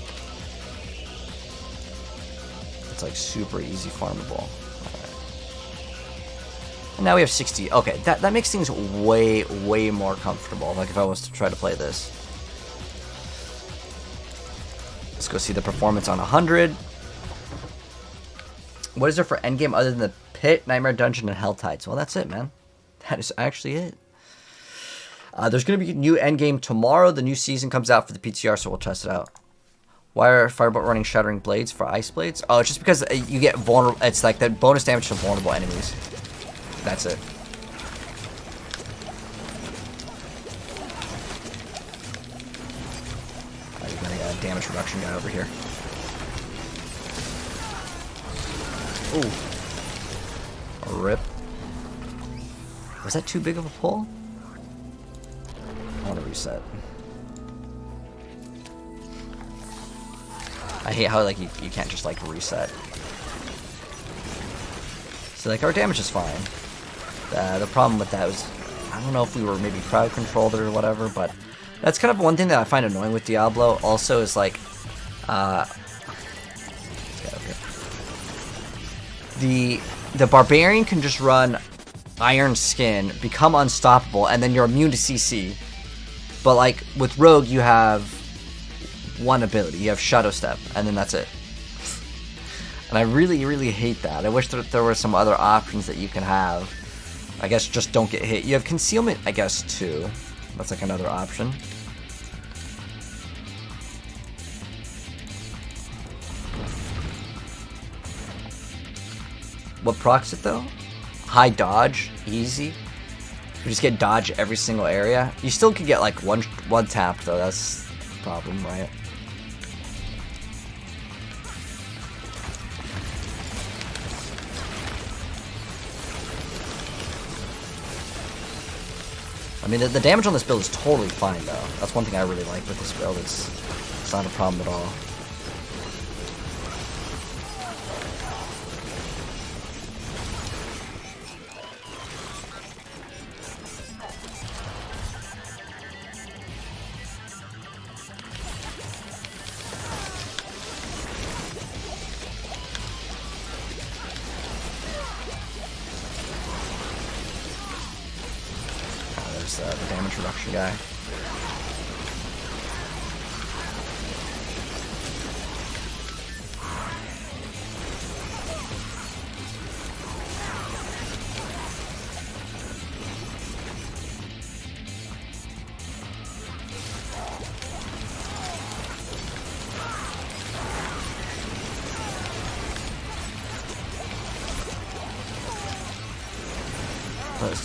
It's like super easy farmable. Alright. And now we have 60. Okay, that makes things way more comfortable. Like if I was to try to play this. Let's go see the performance on 100. What is there for endgame other than the pit, nightmare dungeon, and hell tides? Well, that's it, man. That is actually it. There's going to be a new endgame tomorrow. The new season comes out for the PTR, so we'll test it out. Why are Firebolt running Shattering Blades for Ice Blades? Oh, it's just because you get vulnerable. It's like the bonus damage to vulnerable enemies. That's it. You got a damage reduction guy over here. Ooh. A rip. Was that too big of a pull? I want to reset. I hate how like you can't just like reset. So like our damage is fine. The problem with that was I don't know if we were maybe crowd controlled or whatever, but that's kind of one thing that I find annoying with Diablo. Also is like the barbarian can just run Iron Skin, become unstoppable, and then you're immune to CC. But like with Rogue, you have one ability. You have Shadow Step, and then that's it. And I really hate that. I wish that there were some other options that you can have. I guess just don't get hit. You have Concealment, I guess, too. That's like another option. What procs it though? High dodge, easy. You just get dodge every single area. You still could get like one tap though. That's the problem, right? I mean, the damage on this build is totally fine though. That's one thing I really like with this build. It's not a problem at all. The damage reduction guy.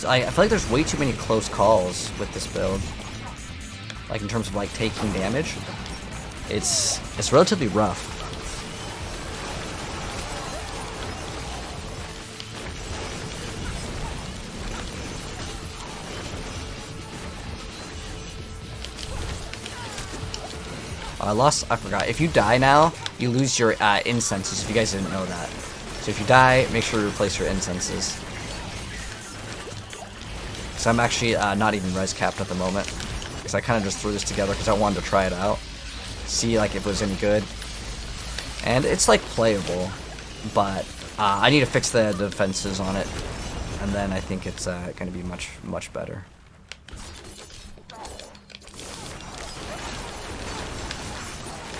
I feel like there's way too many close calls with this build. Like in terms of like taking damage, it's relatively rough. I forgot. If you die now, you lose your incenses. If you guys didn't know that, so if you die, make sure you replace your incenses. So I'm actually not even res capped at the moment, because I kind of just threw this together because I wanted to try it out, see like if it was any good, and it's like playable, but I need to fix the defenses on it, and then I think it's going to be much better.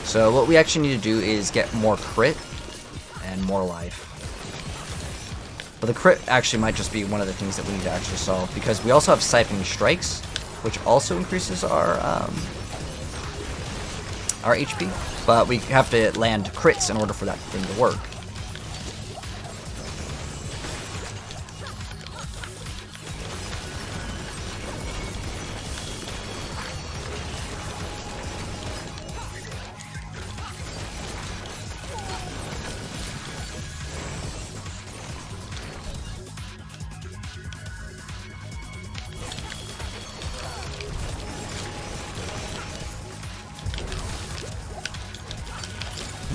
So what we actually need to do is get more crit and more life. But the crit actually might just be one of the things that we need to actually solve, because we also have siphoning strikes, which also increases our HP. But we have to land crits in order for that thing to work.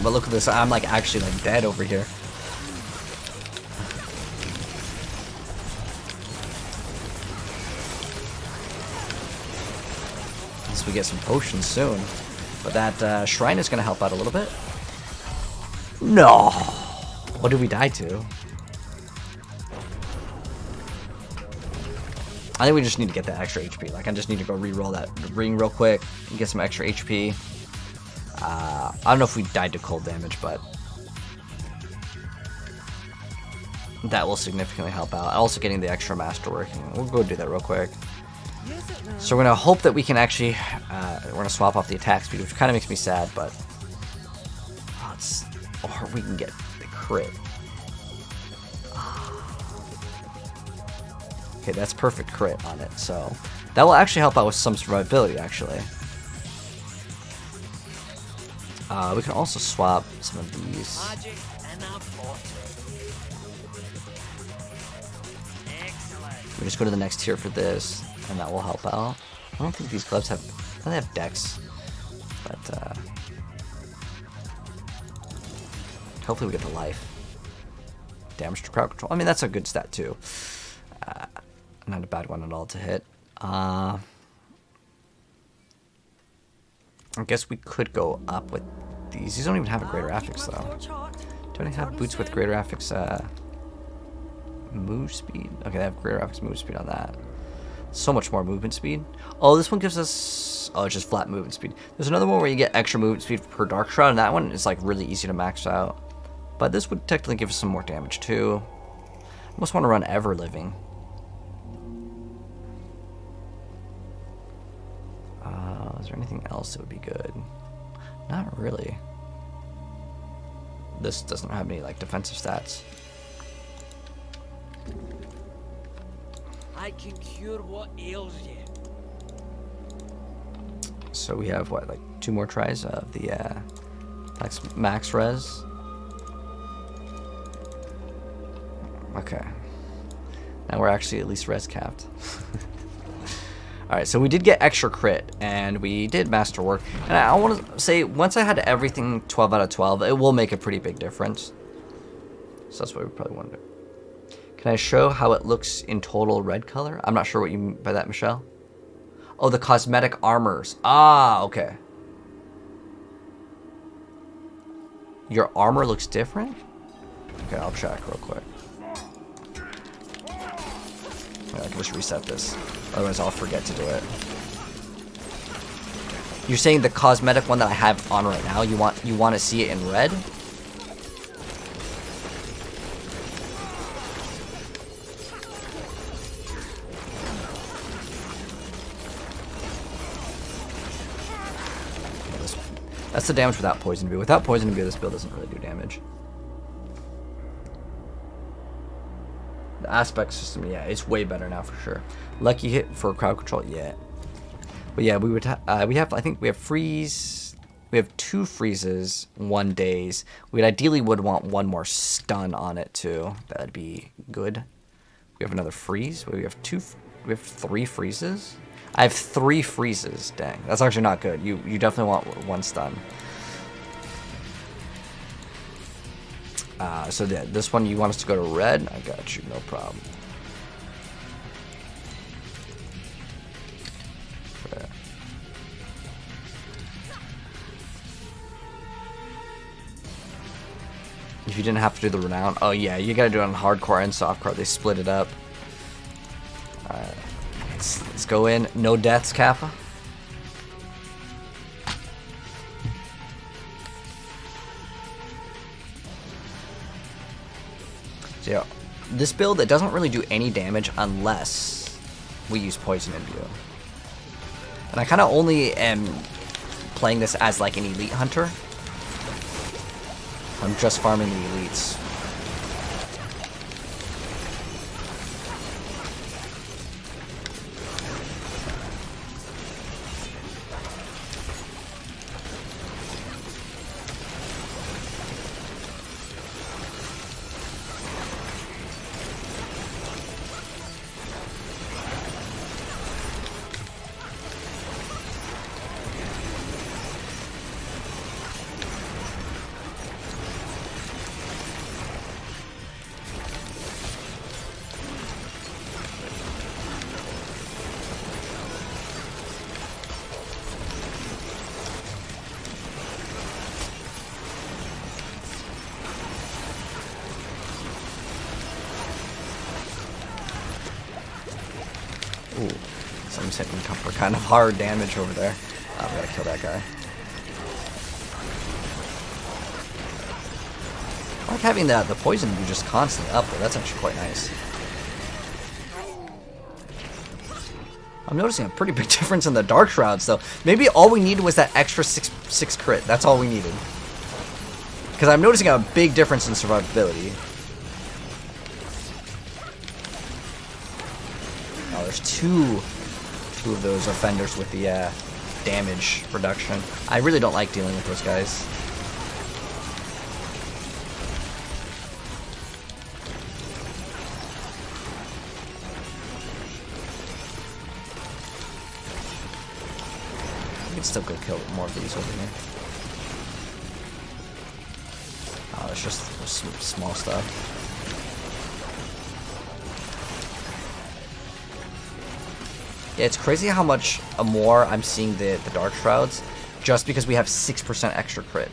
But look at this, I'm like actually like dead over here. Unless we get some potions soon. But that shrine is going to help out a little bit. No! What did we die to? I think we just need to get that extra HP. Like, I just need to go re-roll that ring real quick and get some extra HP. I don't know if we died to cold damage, but that will significantly help out. Also getting the extra masterworking. We'll go do that real quick. So we're going to hope that we can actually, we're going to swap off the attack speed, which kind of makes me sad, but or we can get the crit. Okay, that's perfect crit on it, so that will actually help out with some survivability, actually. We can also swap some of these. We just go to the next tier for this, and that will help out. I don't think these gloves have, they have dex, but hopefully we get the life. Damage to crowd control. I mean, that's a good stat too. Not a bad one at all to hit. I guess we could go up with these. These don't even have a greater affix though. Don't they have boots with greater affix move speed? Okay, they have greater affix move speed on that. So much more movement speed. Oh, this one gives us, oh, it's just flat movement speed. There's another one where you get extra movement speed per dark shroud, and that one is like really easy to max out. But this would technically give us some more damage too. I almost want to run ever living. Is there anything else that would be good? Not really. This doesn't have any like defensive stats. I can cure what ails you. So we have what, like 2 more tries of the max res. Okay. Now we're actually at least res capped. Alright, so we did get extra crit, and we did masterwork. And I want to say, once I had everything 12 out of 12, it will make a pretty big difference. So that's what we probably want to do. Can I show how it looks in total red color? I'm not sure what you mean by that, Michelle. Oh, the cosmetic armors. Ah, okay. Your armor looks different? Okay, I'll check real quick. I can just reset this. Otherwise, I'll forget to do it. You're saying the cosmetic one that I have on right now, you want to see it in red? That's the damage without Poison Imbued. Without Poison Imbued, this build doesn't really do damage. The aspect system, yeah, it's way better now for sure. Lucky hit for crowd control, yeah. But yeah, we have, I think we have freeze. We have 2 freezes, 1 daze. We ideally would want 1 more stun on it too. That'd be good. We have another freeze. We have 3 freezes. I have 3 freezes. Dang, that's actually not good. You definitely want 1 stun. So this one, you want us to go to red? I got you, no problem. Okay. If you didn't have to do the renown, oh yeah, you gotta do it on hardcore and softcore. They split it up. Alright, let's go in. No deaths, Kappa. Yeah, this build, it doesn't really do any damage unless we use poison imbue. And I kind of only am playing this as like an elite hunter. I'm just farming the elites. Ooh, someone's hitting for kind of hard damage over there. I'm gonna kill that guy. I like having the poison be just constantly up there. That's actually quite nice. I'm noticing a pretty big difference in the Dark Shrouds, though. Maybe all we needed was that extra 6 crit. That's all we needed. Because I'm noticing a big difference in survivability. Oh, there's two of those offenders with the damage reduction. I really don't like dealing with those guys. I can still go kill more of these over here. Oh, it's just some small stuff. Yeah, it's crazy how much more I'm seeing the Dark Shrouds just because we have 6% extra crit.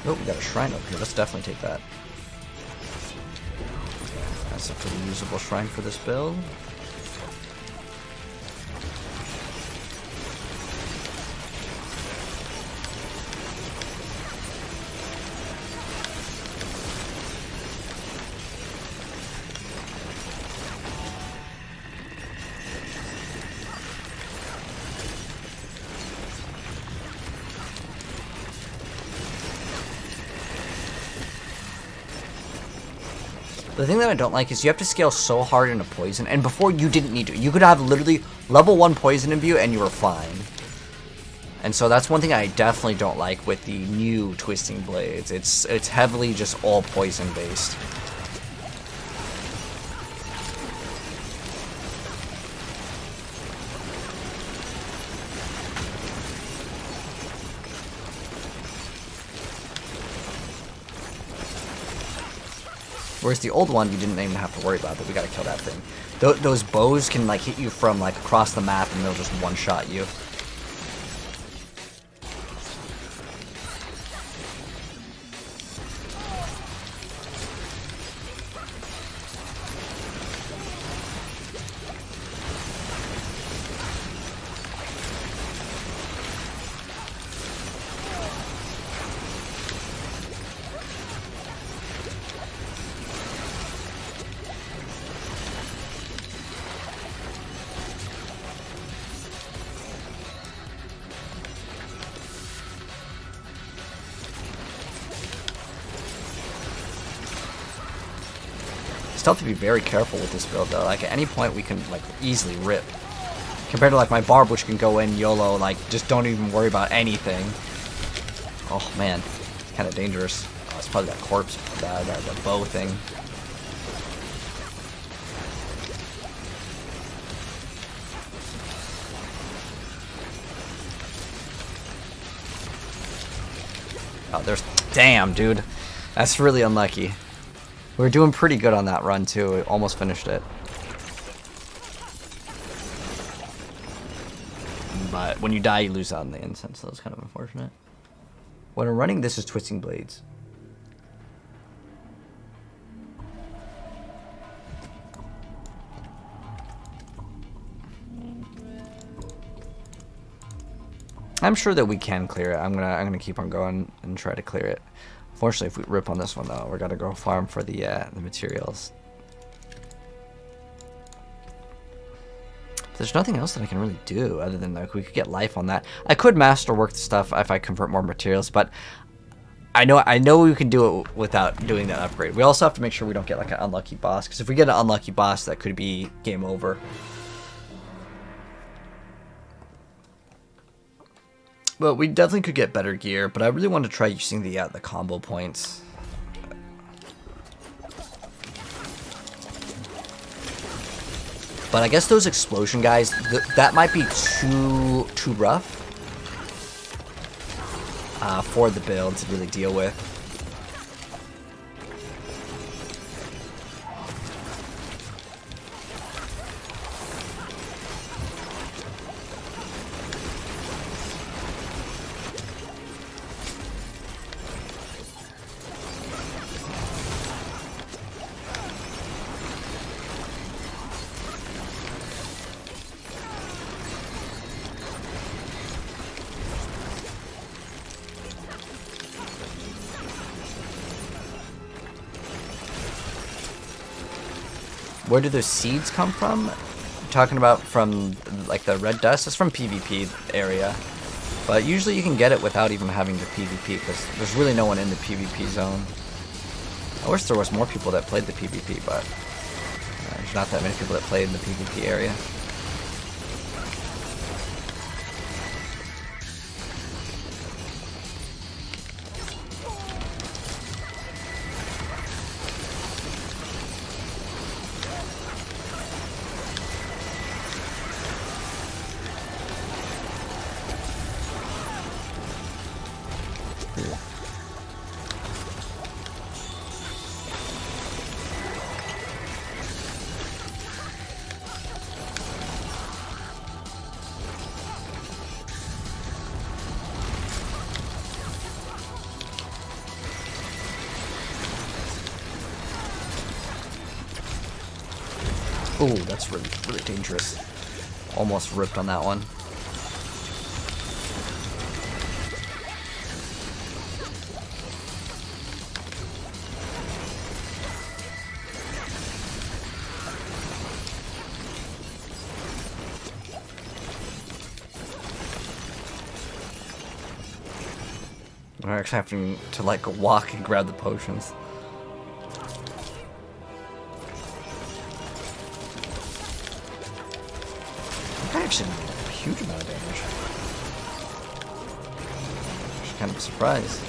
Oh, we got a shrine up here. Let's definitely take that. That's a pretty usable shrine for this build. The thing that I don't like is you have to scale so hard into poison, and before you didn't need to. You could have literally level 1 poison imbue and you were fine. And so that's one thing I definitely don't like with the new Twisting Blades. It's heavily just all poison based. Whereas the old one, you didn't even have to worry about that. We gotta kill that thing. Those bows can like hit you from like across the map, and they'll just one-shot you. Still have to be very careful with this build though. Like at any point we can like easily rip. Compared to like my barb, which can go in YOLO, like just don't even worry about anything. Oh man, it's kind of dangerous. Oh, it's probably that corpse, the bow thing. Oh, damn, dude. That's really unlucky. We're doing pretty good on that run too. We almost finished it. But when you die, you lose out on the incense, so it's kind of unfortunate. When I'm running, this is Twisting Blades. I'm sure that we can clear it. I'm gonna keep on going and try to clear it. Unfortunately, if we rip on this one though, we're gonna go farm for the materials. There's nothing else that I can really do other than like we could get life on that. I could masterwork the stuff if I convert more materials, but I know we can do it without doing that upgrade. We also have to make sure we don't get like an unlucky boss, because if we get an unlucky boss, that could be game over. But we definitely could get better gear, but I really want to try using the combo points. But I guess those explosion guys, that might be too rough for the build to really deal with. Where do those seeds come from? You're talking about from like the red dust? It's from PvP area. But usually you can get it without even having the PvP, because there's really no one in the PvP zone. I wish there was more people that played the PvP, but there's not that many people that played in the PvP area. Ooh, that's really, really dangerous. Almost ripped on that one. We're actually having to like walk and grab the potions. Actually, a huge amount of damage. Just kind of a surprise.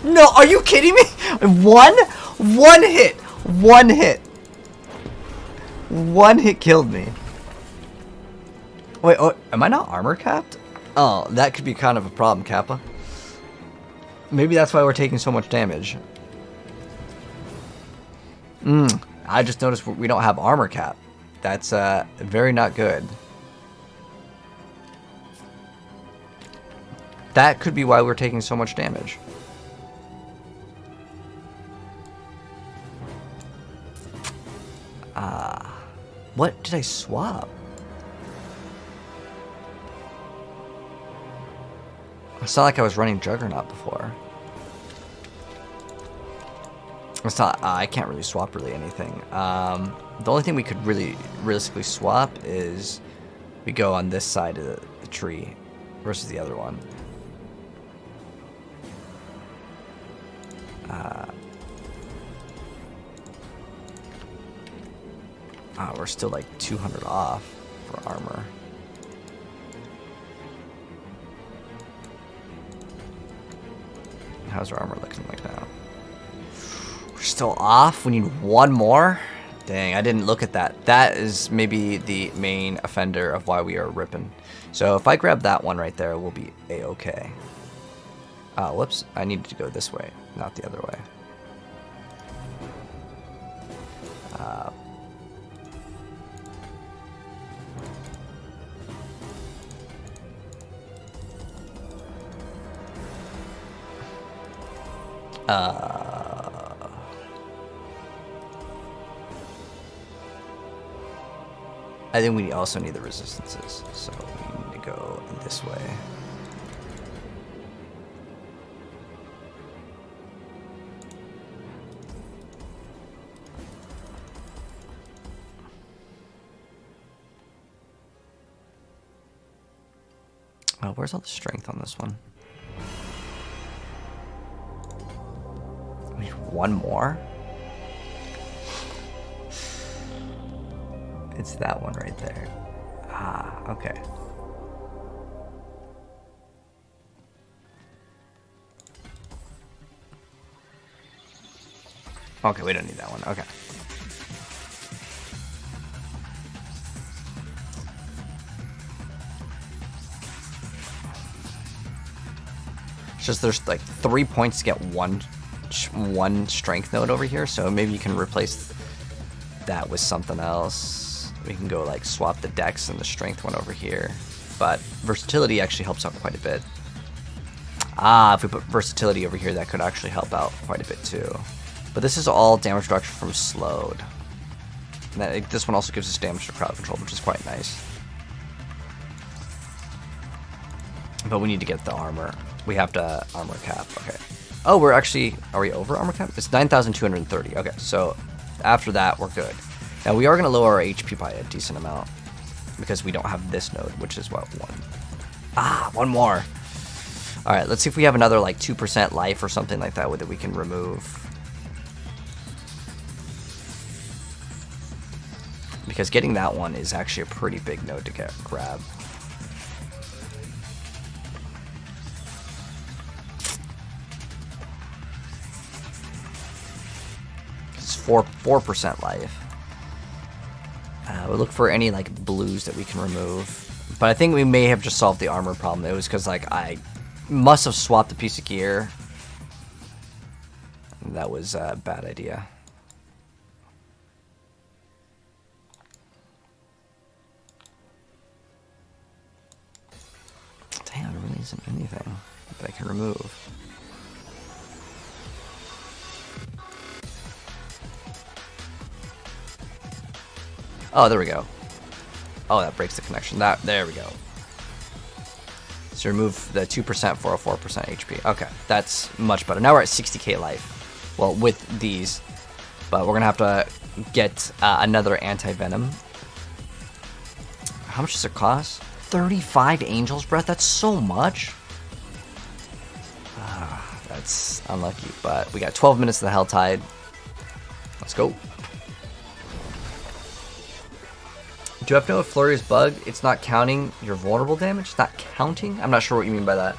No, are you kidding me? One hit. One hit killed me. Wait, oh, am I not armor capped? Oh, that could be kind of a problem, Kappa. Maybe that's why we're taking so much damage. I just noticed we don't have armor cap. That's very not good. That could be why we're taking so much damage. What did I swap? It's not like I was running Juggernaut before. It's not. I can't really swap really anything. The only thing we could really realistically swap is we go on this side of the tree versus the other one. We're still like 200 off for armor. How's our armor looking like now? We're still off. We need one more. Dang, I didn't look at that. That is maybe the main offender of why we are ripping. So if I grab that one right there, we'll be a-okay. Whoops. I needed to go this way, not the other way. I think we also need the resistances, so we need to go this way. Oh, where's all the strength on this one? We need one more? It's that one right there. Ah, okay. Okay, we don't need that one. Okay. It's just there's like 3 points to get one strength node over here, so maybe you can replace that with something else. We can go like swap the dex and the strength one over here, but versatility actually helps out quite a bit. If we put versatility over here, that could actually help out quite a bit too. But this is all damage reduction from slowed. And this one also gives us damage to crowd control, which is quite nice. But we need to get the armor. We have to armor cap. Okay. Oh, are we over armor cap? It's 9,230. Okay, so after that, we're good. Now we are going to lower our HP by a decent amount because we don't have this node, which is what, one more. All right, let's see if we have another like 2% life or something like that that we can remove. Because getting that one is actually a pretty big node to grab. It's 4% life. We'll look for any like blues that we can remove. But I think we may have just solved the armor problem. It was because like I must have swapped a piece of gear. That was a bad idea. Damn, there really isn't anything that I can remove. Oh, there we go. Oh, that breaks the connection. There we go. So remove the 2% for a 4% HP. Okay, that's much better. Now we're at 60k life. Well, with these. But we're going to have to get another anti-venom. How much does it cost? 35 Angel's Breath? That's so much. That's unlucky. But we got 12 minutes of the Helltide. Let's go. Do you have to know if Flurry is bugged? It's not counting your vulnerable damage? It's not counting? I'm not sure what you mean by that.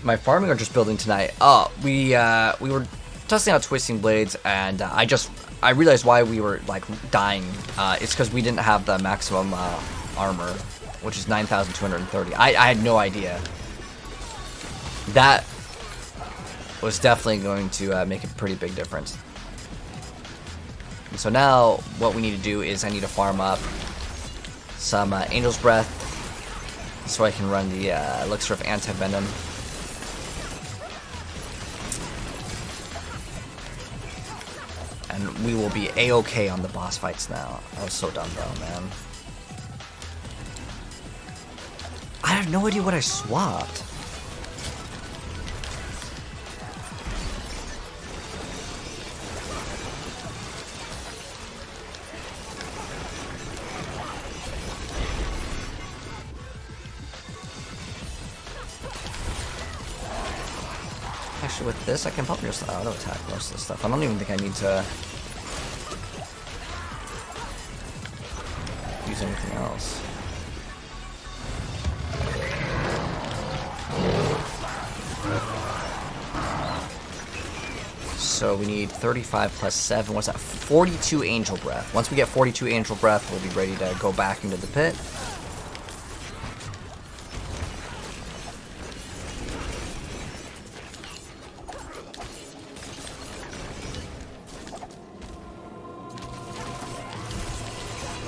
My farming or just building tonight? Oh, we were testing out Twisting Blades, and I realized why we were like dying. It's because we didn't have the maximum armor, which is 9,230. I had no idea. That was definitely going to make a pretty big difference. And so now what we need to do is I need to farm up some Angel's Breath so I can run the Elixir of Anti-Venom. And we will be a-okay on the boss fights now. I was so dumb though, man. I have no idea what I swapped. Actually, with this, I can probably just auto-attack most of the stuff. I don't even think I need to use anything else. So we need 35 plus 7. What's that? 42 Angel Breath. Once we get 42 Angel Breath, we'll be ready to go back into the pit.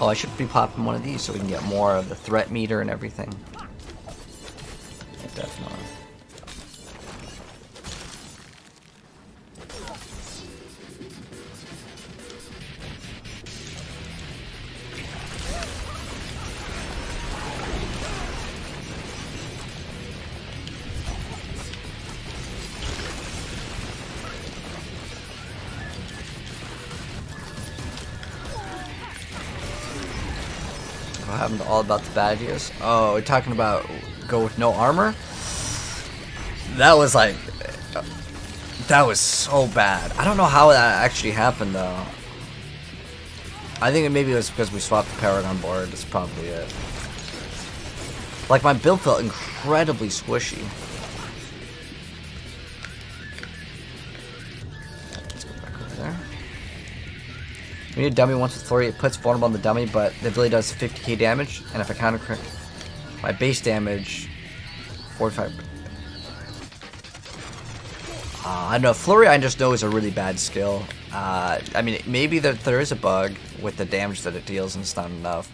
Oh, I should be popping one of these so we can get more of the threat meter and everything. Yeah, definitely. What happened to all about the bad ideas? Oh, we're talking about go with no armor? That was like... That was so bad. I don't know how that actually happened, though. I think maybe it was because we swapped the Paragon board. That's probably it. Like, my build felt incredibly squishy. Let's go back over there. We need a dummy once with flurry. It puts vulnerable on the dummy, but the ability does 50k damage. And if I counter crit, my base damage 45. I don't know. Flurry, I just know is a really bad skill. I mean, maybe there is a bug with the damage that it deals, and it's not enough.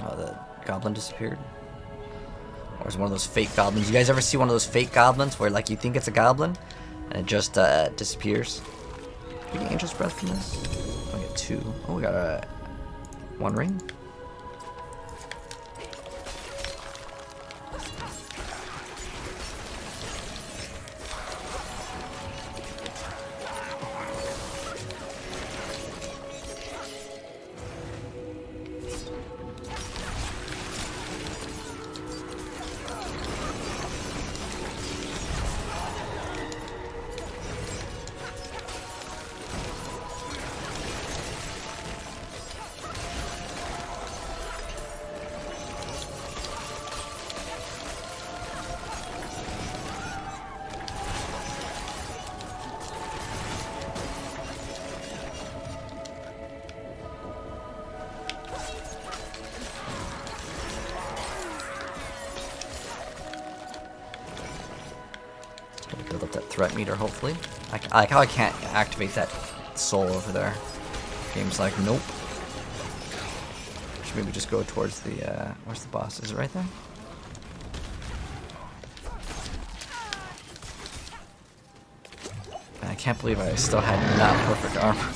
Oh, the goblin disappeared. Or is it one of those fake goblins? You guys ever see one of those fake goblins where like you think it's a goblin and it just disappears? We get Angel's Breath from this? I get 2. Oh, we got a 1 ring. Build up that threat meter, hopefully. I like how I can't activate that soul over there. Game's like, nope. Should maybe just go towards the, where's the boss? Is it right there? I can't believe I still had not perfect armor.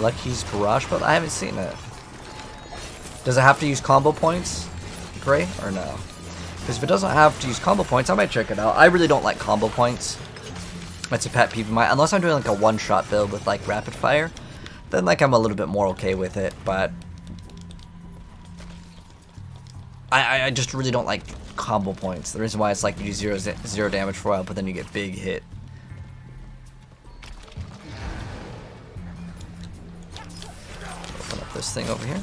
Lucky's Barrage Build? I haven't seen it. Does it have to use combo points, Gray, or no? Because if it doesn't have to use combo points, I might check it out. I really don't like combo points. That's a pet peeve of mine. Unless I'm doing like a one-shot build with like rapid fire, then like I'm a little bit more okay with it. But I just really don't like combo points. The reason why it's like you do zero damage for a while, but then you get big hit. Open up this thing over here.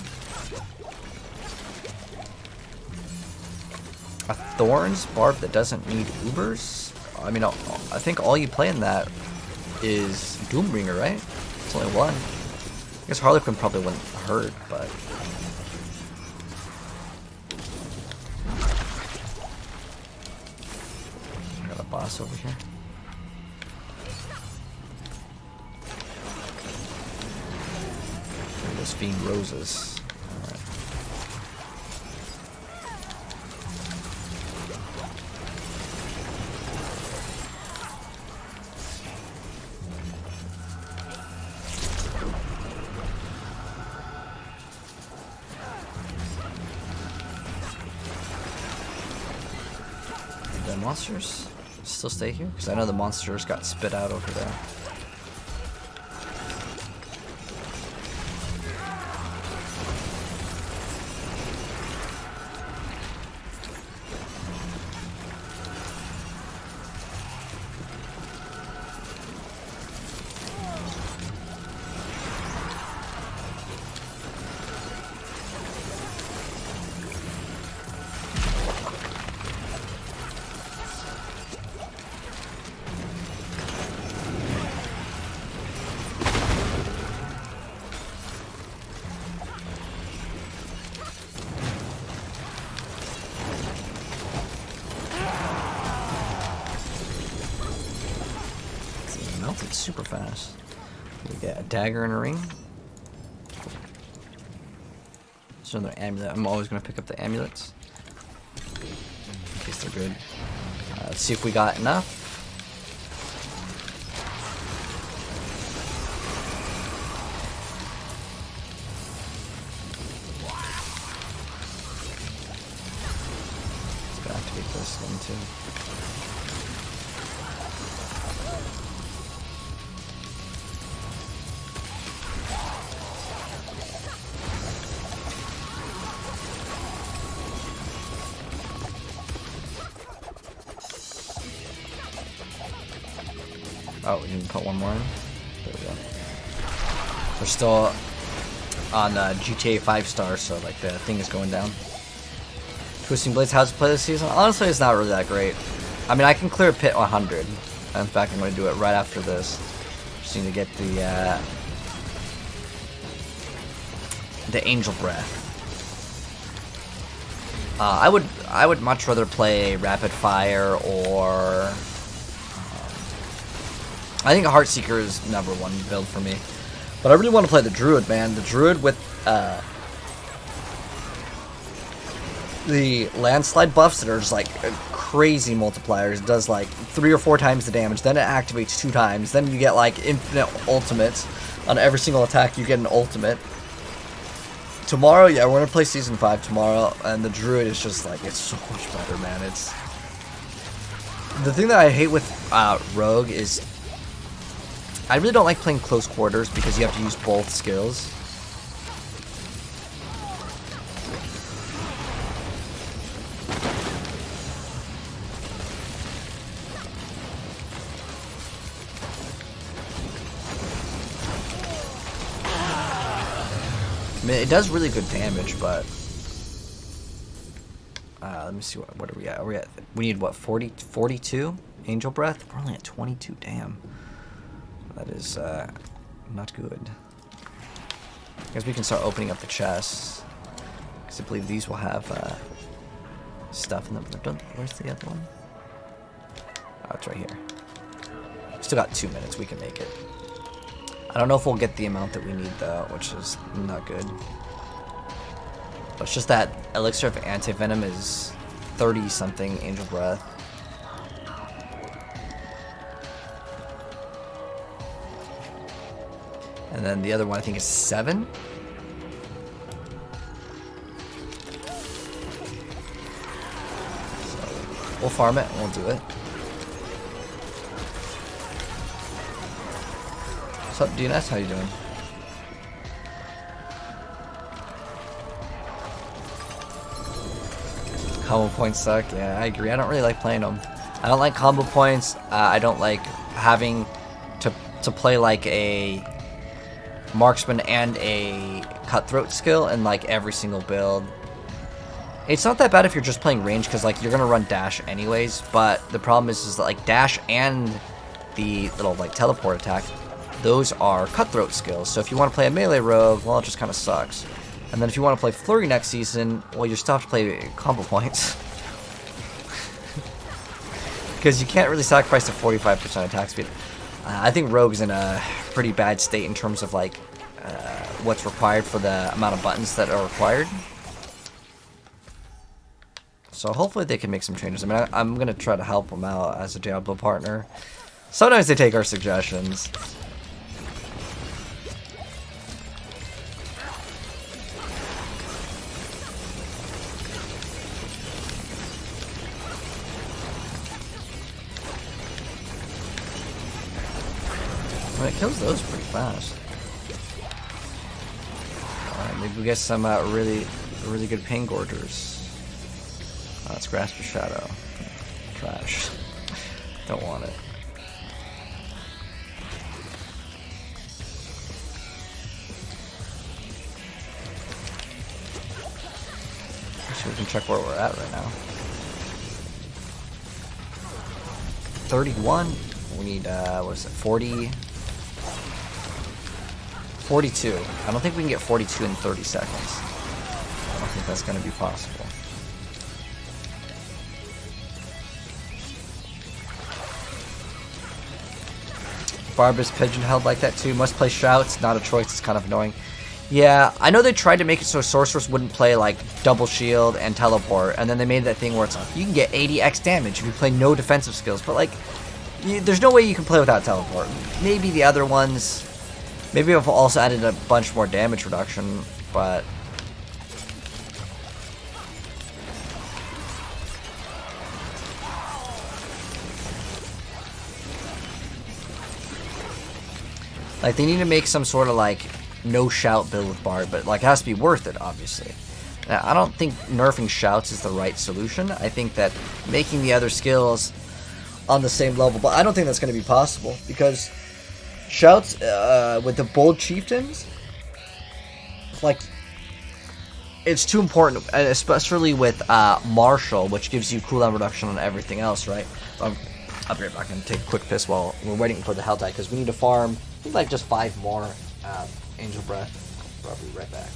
A Thorns Barb that doesn't need Ubers? I mean, I think all you play in that is Doombringer, right? It's only one. I guess Harlequin probably wouldn't hurt, but... I got a boss over here. Those Fiend Roses. Monsters still stay here? Because I know the monsters got spit out over there. super fast. We get a dagger and a ring. There's another amulet. I'm always gonna pick up the amulets in case they're good. Let's see if we got enough. Let's activate this one too. Oh, we didn't put one more in? There we go. We're still on GTA 5 star, so like the thing is going down. Twisting Blades, how's it play this season? Honestly, it's not really that great. I mean, I can clear pit 100. In fact, I'm going to do it right after this. Just need to get the Angel Breath. I would much rather play Rapid Fire or I think a Heartseeker is #1 build for me. But I really want to play the Druid, man. The Druid with the Landslide buffs that are just like crazy multipliers. It does like 3 or 4 times the damage. Then it activates 2 times. Then you get like infinite ultimates. On every single attack you get an ultimate. Tomorrow, yeah, we're going to play Season 5 tomorrow. And the Druid is just like, it's so much better, man. It's the thing that I hate with Rogue is I really don't like playing close quarters because you have to use both skills. I mean, it does really good damage, but let me see what are we at? We need what, 42 Angel Breath? We're only at 22. Damn. That is not good. I guess we can start opening up the chests. Because I believe these will have stuff in them. Where's the other one? Oh, it's right here. Still got 2 minutes. We can make it. I don't know if we'll get the amount that we need though, which is not good. But it's just that Elixir of Anti-Venom is 30 something Angel Breath. And then the other one I think is 7. So we'll farm it and we'll do it. What's up, DNS? How you doing? Combo points suck. Yeah, I agree. I don't really like playing them. I don't like combo points. I don't like having to play like a marksman and a cutthroat skill in like every single build. It's not that bad if you're just playing range because like you're gonna run dash anyways, but the problem is that like dash and the little like teleport attack, those are cutthroat skills. So if you want to play a melee rogue, well, it just kind of sucks. And then if you want to play flurry next season, well, you're still have to play combo points because you can't really sacrifice the 45% attack speed. I think Rogue's in a pretty bad state in terms of like what's required for the amount of buttons that are required. So hopefully they can make some changes. I mean, I'm going to try to help them out as a Diablo partner. Sometimes they take our suggestions. It kills those pretty fast. Alright, maybe we get some really good pain gorgers. Let's grasp a shadow. Trash. Don't want it. Actually, we can check where we're at right now. 31. We need, what is it, 40? 42. I don't think we can get 42 in 30 seconds. I don't think that's going to be possible. Barb is pigeon-held like that too. Must play Shouts, not a choice, it's kind of annoying. Yeah, I know they tried to make it so Sorceress wouldn't play like double shield and teleport, and then they made that thing where it's like, you can get 80x damage if you play no defensive skills, but like, there's no way you can play without teleport. Maybe the other ones, maybe I've also added a bunch more damage reduction, but... like, they need to make some sort of, like, no shout build with Bard, but, like, it has to be worth it, obviously. Now, I don't think nerfing shouts is the right solution. I think that making the other skills on the same level, but I don't think that's going to be possible, because shouts, with the bold chieftains, like, it's too important, especially with, Marshall, which gives you cooldown reduction on everything else, right? I'll be right back and take a quick piss while we're waiting for the Hell Tide, because we need to farm, I think, like, just 5 more, Angel Breath. I'll be right back.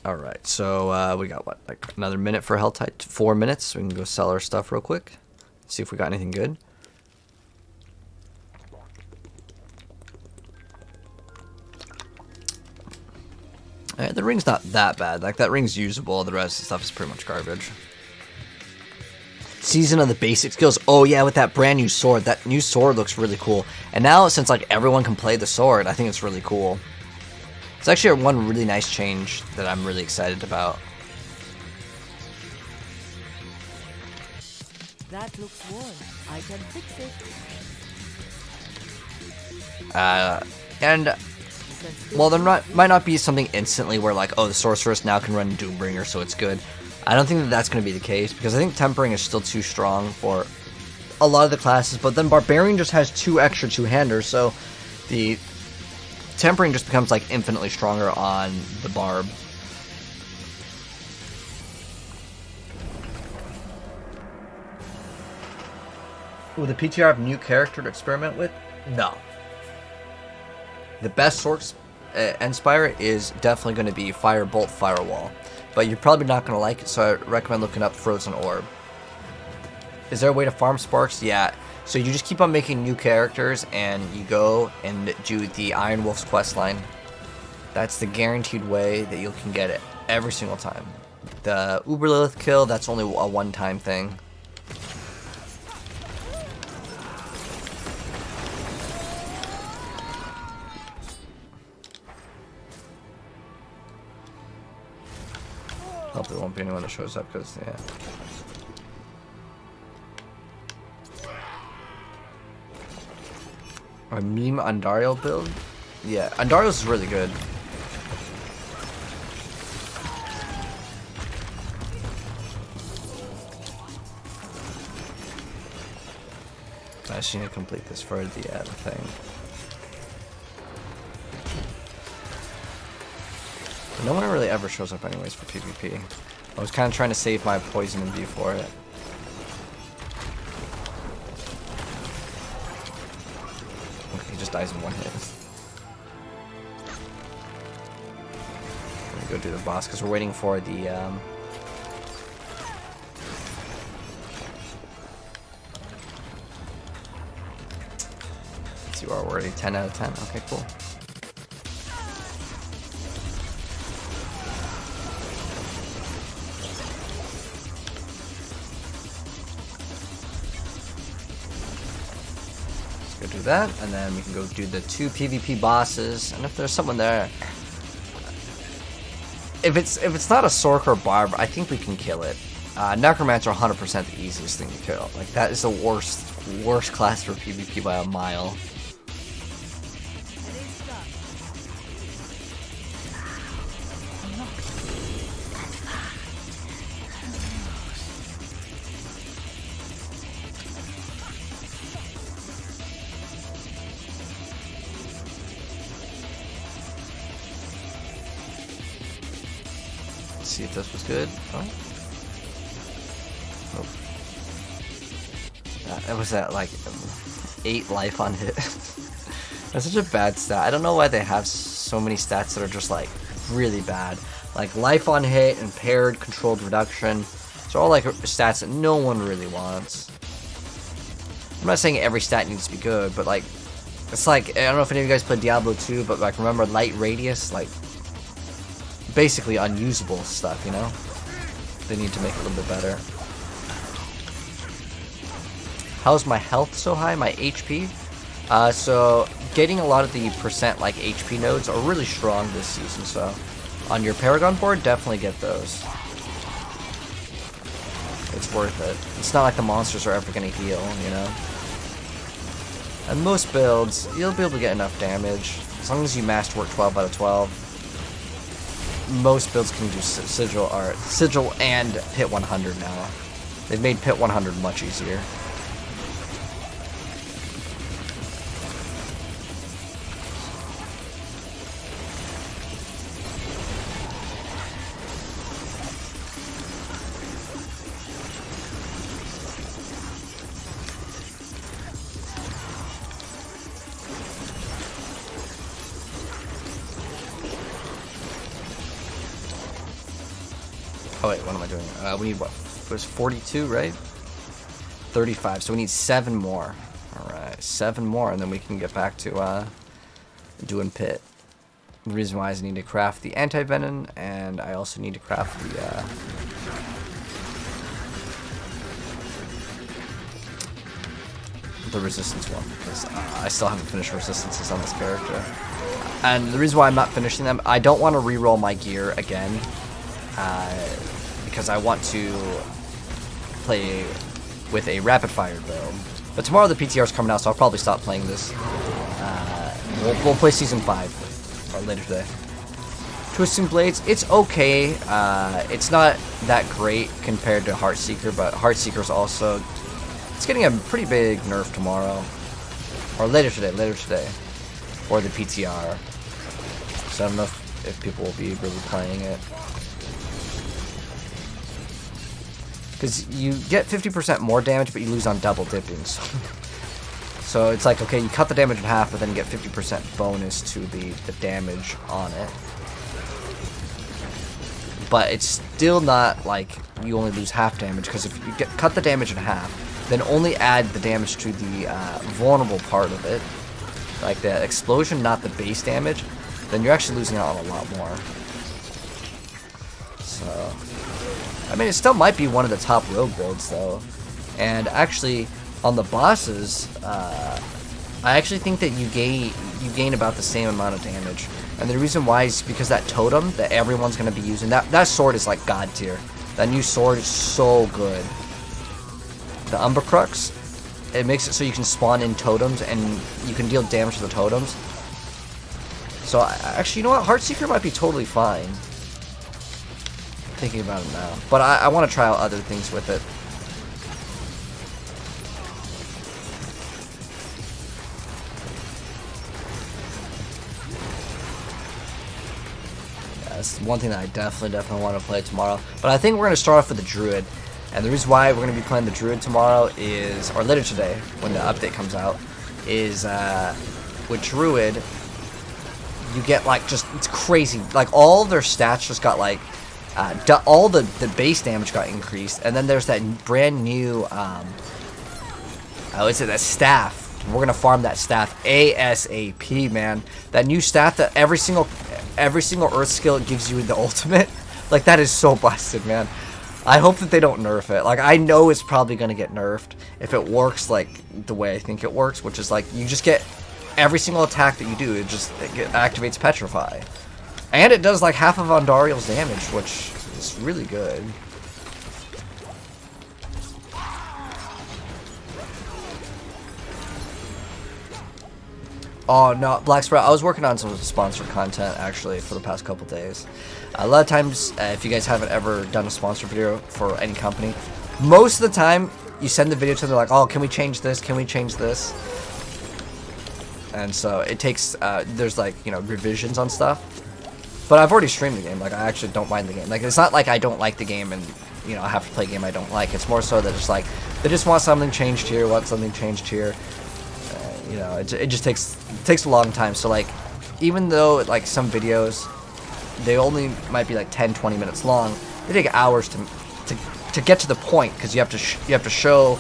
Alright, so we got what, like another minute for Hell Tide? 4 minutes, so we can go sell our stuff real quick. See if we got anything good. Alright, the ring's not that bad. Like, that ring's usable, the rest of the stuff is pretty much garbage. Season of the basic skills. Oh yeah, with that brand new sword. That new sword looks really cool. And now, since like everyone can play the sword, I think it's really cool. It's actually one really nice change that I'm really excited about. That looks worn. I can fix it. And well, there might not be something instantly where like, oh, the sorceress now can run Doombringer, so it's good. I don't think that that's going to be the case, because I think Tempering is still too strong for a lot of the classes, but then Barbarian just has 2 extra two-handers, so the Tempering just becomes like infinitely stronger on the Barb. Will the PTR have new character to experiment with? No. The best sorc Inspire is definitely going to be Firebolt Firewall, but you're probably not going to like it, so I recommend looking up Frozen Orb. Is there a way to farm sparks? Yeah. So you just keep on making new characters, and you go and do the Iron Wolf's questline. That's the guaranteed way that you can get it every single time. The Uber Lilith kill, that's only a one-time thing. Hope there won't be anyone that shows up, because, yeah. A meme Undario build? Yeah, Undario's is really good. I just need to complete this for the thing. No one really ever shows up anyways for PvP. I was kind of trying to save my poison and view for it. Okay, he just dies in 1 hit. Let me go do the boss, because we're waiting for the let's see where we're already 10 out of 10. Okay, cool. Do that, and then we can go do the 2 PvP bosses, and if there's someone there, if it's not a sorc or barb, I think we can kill it. Necromancer 100% the easiest thing to kill. Like, that is the worst class for PvP by a mile. See if this was good. Oh. Nope. That was that like 8 life on hit. That's such a bad stat. I don't know why they have so many stats that are just like really bad. Like life on hit, impaired, controlled reduction. They're all like stats that no one really wants. I'm not saying every stat needs to be good, but like it's like, I don't know if any of you guys played Diablo 2, but like remember light radius, like basically unusable stuff, you know? They need to make it a little bit better. How's my health so high? My HP? So getting a lot of the percent like HP nodes are really strong this season, so on your Paragon board, definitely get those. It's worth it. It's not like the monsters are ever gonna heal, you know? And most builds, you'll be able to get enough damage. As long as you masterwork 12 out of 12. Most builds can do sigil and pit 100 now. They've made pit 100 much easier. Oh wait, what am I doing? We need what? It was 42, right? 35, so we need 7 more. Alright, 7 more, and then we can get back to doing pit. The reason why is I need to craft the anti-venom, and I also need to craft the resistance one, because I still haven't finished resistances on this character. And the reason why I'm not finishing them, I don't want to reroll my gear again. Because I want to play with a rapid fire build. But tomorrow the PTR is coming out, so I'll probably stop playing this. We'll play Season 5, or later today. Twisting Blades, it's okay. It's not that great compared to Heartseeker, but Heartseeker's also... It's getting a pretty big nerf tomorrow. Or later today. For the PTR. So I don't know if people will be really playing it. Because you get 50% more damage, but you lose on double dipping. So it's like, okay, you cut the damage in half, but then you get 50% bonus to the damage on it. But it's still not like you only lose half damage, because if you cut the damage in half, then only add the damage to the vulnerable part of it, like the explosion, not the base damage, then you're actually losing out on a lot more. So... I mean, it still might be one of the top rogue builds, though. And actually, on the bosses, I actually think that you gain about the same amount of damage. And the reason why is because that totem that everyone's going to be using, that sword is like god tier. That new sword is so good. The Umber Crux, it makes it so you can spawn in totems and you can deal damage to the totems. So, actually, you know what? Heartseeker might be totally fine. Thinking about it now, but I want to try out other things with it. Yeah, that's one thing that I definitely want to play tomorrow. But I think we're going to start off with the Druid, and the reason why we're going to be playing the Druid tomorrow is, or later today when the update comes out, is with Druid you get like just, it's crazy, like all their stats just got like all the base damage got increased, and then there's that brand new that staff. We're gonna farm that staff ASAP, man. That new staff that every single earth skill gives you the ultimate. Like, that is so busted, man. I hope that they don't nerf it. Like, I know it's probably gonna get nerfed if it works like the way I think it works, which is like you just get every single attack that you do, it activates Petrify. And it does like half of Andariel's damage, which is really good. Oh no, Black Sprout. I was working on some sponsored content actually for the past couple days. A lot of times, if you guys haven't ever done a sponsored video for any company, most of the time you send the video to them, they're like, oh, can we change this? Can we change this? And so it takes, there's like, you know, revisions on stuff. But I've already streamed the game. Like, I actually don't mind the game. Like, it's not like I don't like the game and, you know, I have to play a game I don't like. It's more so that it's like, they just want something changed here, want something changed here. You know, it just takes a long time. So, like, even though, like, some videos, they only might be, like, 10, 20 minutes long, they take hours to get to the point, because you have to show,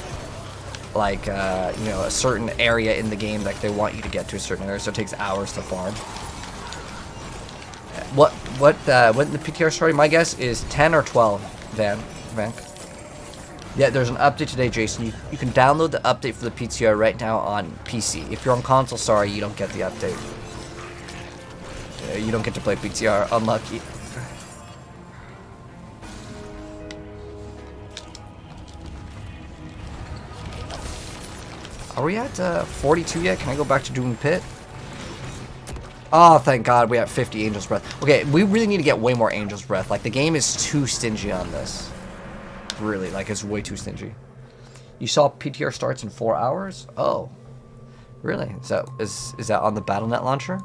like, you know, a certain area in the game that they want you to get to a certain area, so it takes hours to farm. What in the PTR story? My guess is 10 or 12. Vank. Yeah, there's an update today, Jason. You can download the update for the PTR right now on PC. If you're on console, sorry, you don't get the update. You don't get to play PTR. Unlucky. Are we at 42 yet? Can I go back to doing pit? Oh, thank God, we have 50 Angel's Breath. Okay, we really need to get way more Angel's Breath. Like, the game is too stingy on this. Really, like, it's way too stingy. You saw PTR starts in 4 hours? Oh. Really? Is that on the BattleNet launcher?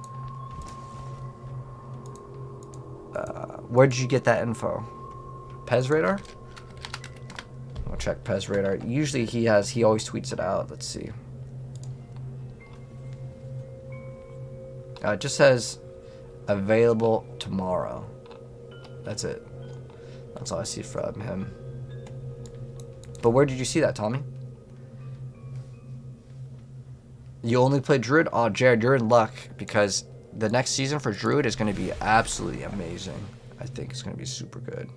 Where did you get that info? Pez Radar? I'll check Pez Radar. Usually he always tweets it out. Let's see. It just says available tomorrow. That's it. That's all I see from him. But where did you see that, Tommy? You only play Druid? Oh, Jared, you're in luck, because the next season for Druid is going to be absolutely amazing. I think it's going to be super good.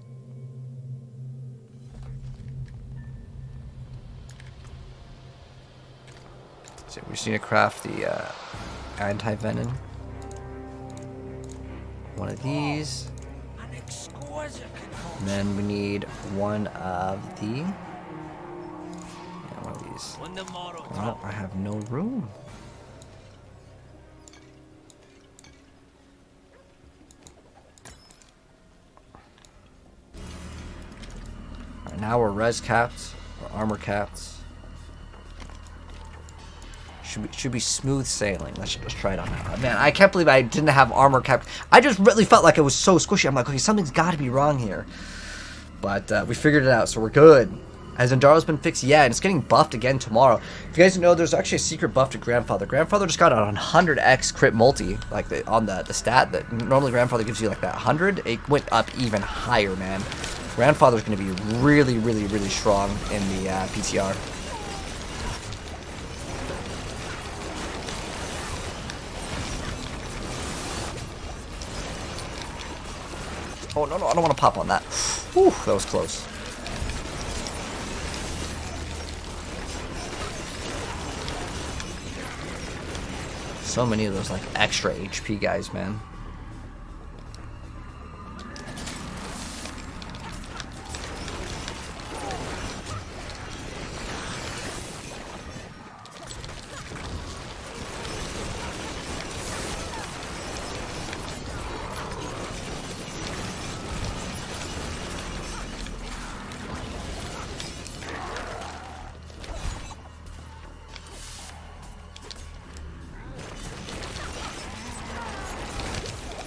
So we just need to craft the anti-venom. One of these. And then we need one of the... Yeah, one of these. Oh, I have no room. Alright, now we're res capped, or armor capped. Should be smooth sailing. Let's try it on now. Man, I can't believe I didn't have armor cap. I just really felt like it was so squishy. I'm like, okay, something's got to be wrong here. But we figured it out, so we're good. Has Endaro's been fixed? Yeah, and it's getting buffed again tomorrow. If you guys know, there's actually a secret buff to Grandfather. Grandfather just got a 100x crit multi, like on the stat that normally Grandfather gives you like that 100. It went up even higher, man. Grandfather's going to be really, really, really strong in the PTR. Oh, no, I don't want to pop on that. Whew, that was close. So many of those, like, extra HP guys, man.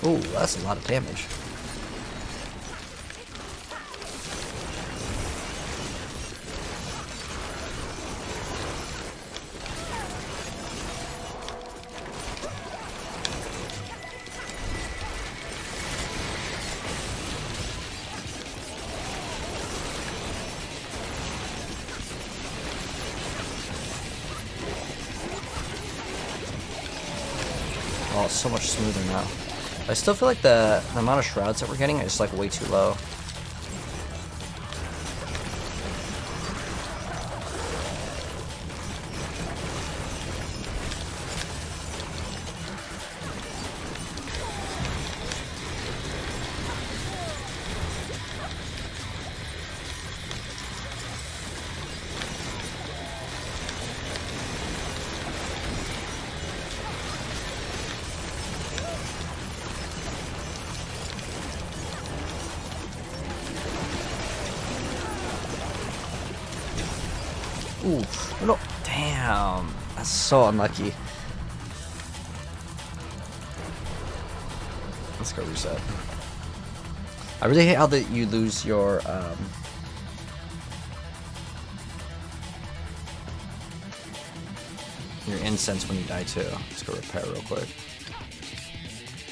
Ooh, that's a lot of damage. Oh, it's so much smoother now. I still feel like the amount of shrouds that we're getting is like way too low. Ooh, no, damn, that's so unlucky. Let's go reset. I really hate how that you lose your incense when you die too. Let's go repair real quick.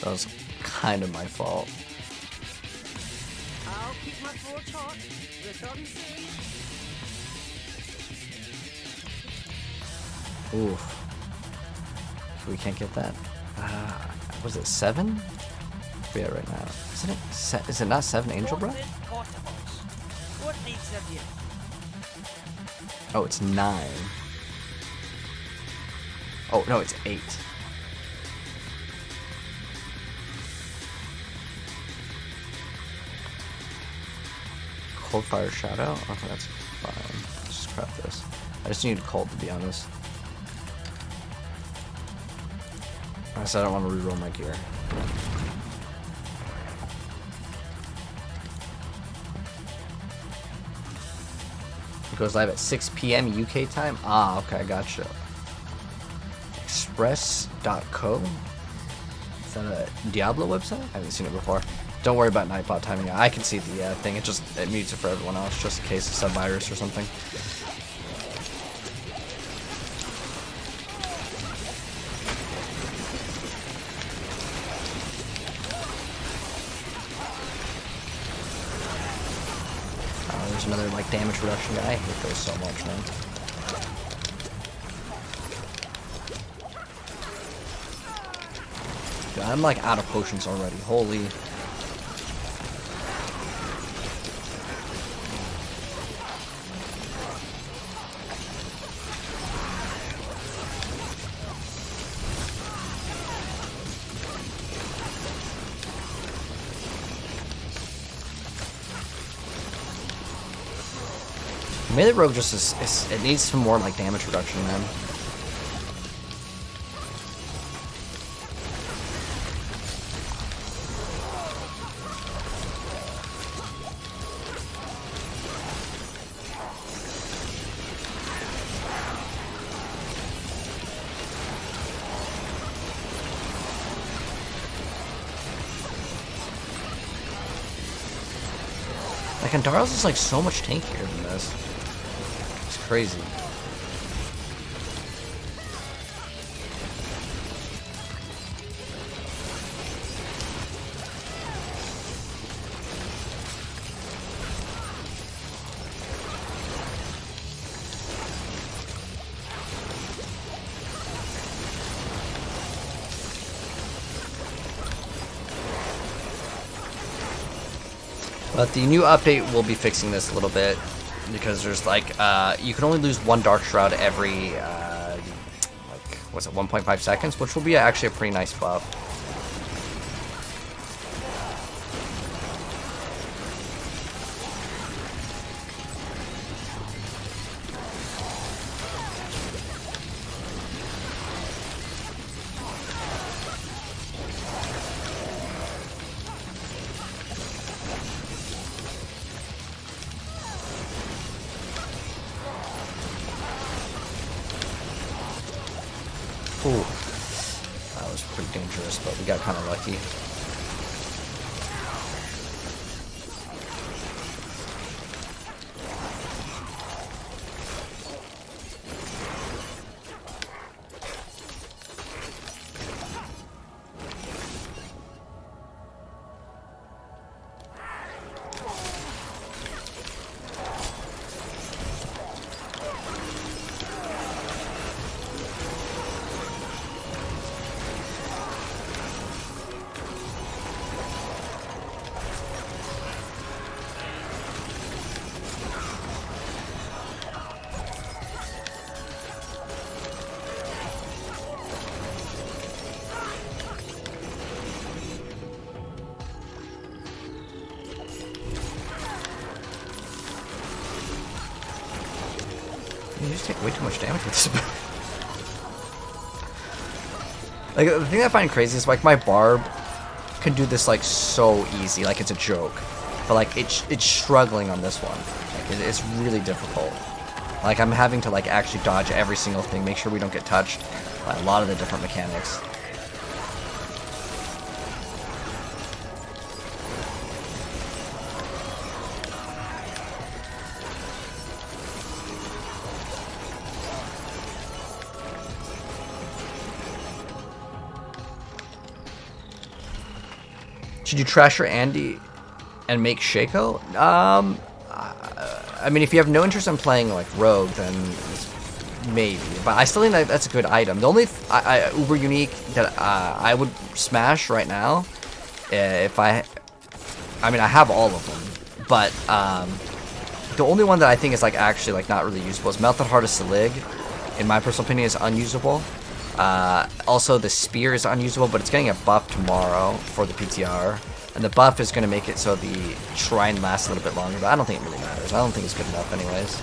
That was kind of my fault. I'll keep my torch hot. The sun sings. Ooh. We can't get that. Was it 7? Yeah, right now. Isn't it? Is it not 7 Angel Breath? What needs of you? Oh, it's 9. Oh, no, it's 8. Cold Fire Shadow? Okay, that's fine. Let's just craft this. I just need cold, to be honest. I said I don't want to reroll my gear. It goes live at 6 p.m. UK time? Ah, okay, gotcha. Express.co? Is that a Diablo website? I haven't seen it before. Don't worry about Nightbot timing. I can see the thing. It mutes it for everyone else, just in case of some virus or something. There's another like damage reduction guy. I hate those so much, man. Dude, I'm like out of potions already. Holy. Melee Rogue just it needs some more like damage reduction, man. Like Andaros is like so much tankier than this. Crazy. But the new update will be fixing this a little bit. Because there's like, you can only lose 1 Dark Shroud every, like, what's it, 1.5 seconds? Which will be actually a pretty nice buff. Ooh, that was pretty dangerous, but we got kind of lucky. You just take way too much damage with this. Like, the thing I find crazy is, like, my barb can do this, like, so easy. Like, it's a joke. But, like, it's struggling on this one. Like, it's really difficult. Like, I'm having to, like, actually dodge every single thing, make sure we don't get touched by a lot of the different mechanics. Should you trash your Andy and make Shaco? I mean, if you have no interest in playing like Rogue, then maybe. But I still think that that's a good item. The only uber unique that I would smash right now, if I mean, I have all of them, but the only one that I think is like actually like not really usable is Melted Heart of Selig. In my personal opinion, is unusable. Also, the spear is unusable, but it's getting a buff tomorrow for the PTR. And the buff is going to make it so the shrine lasts a little bit longer, but I don't think it really matters. I don't think it's good enough anyways.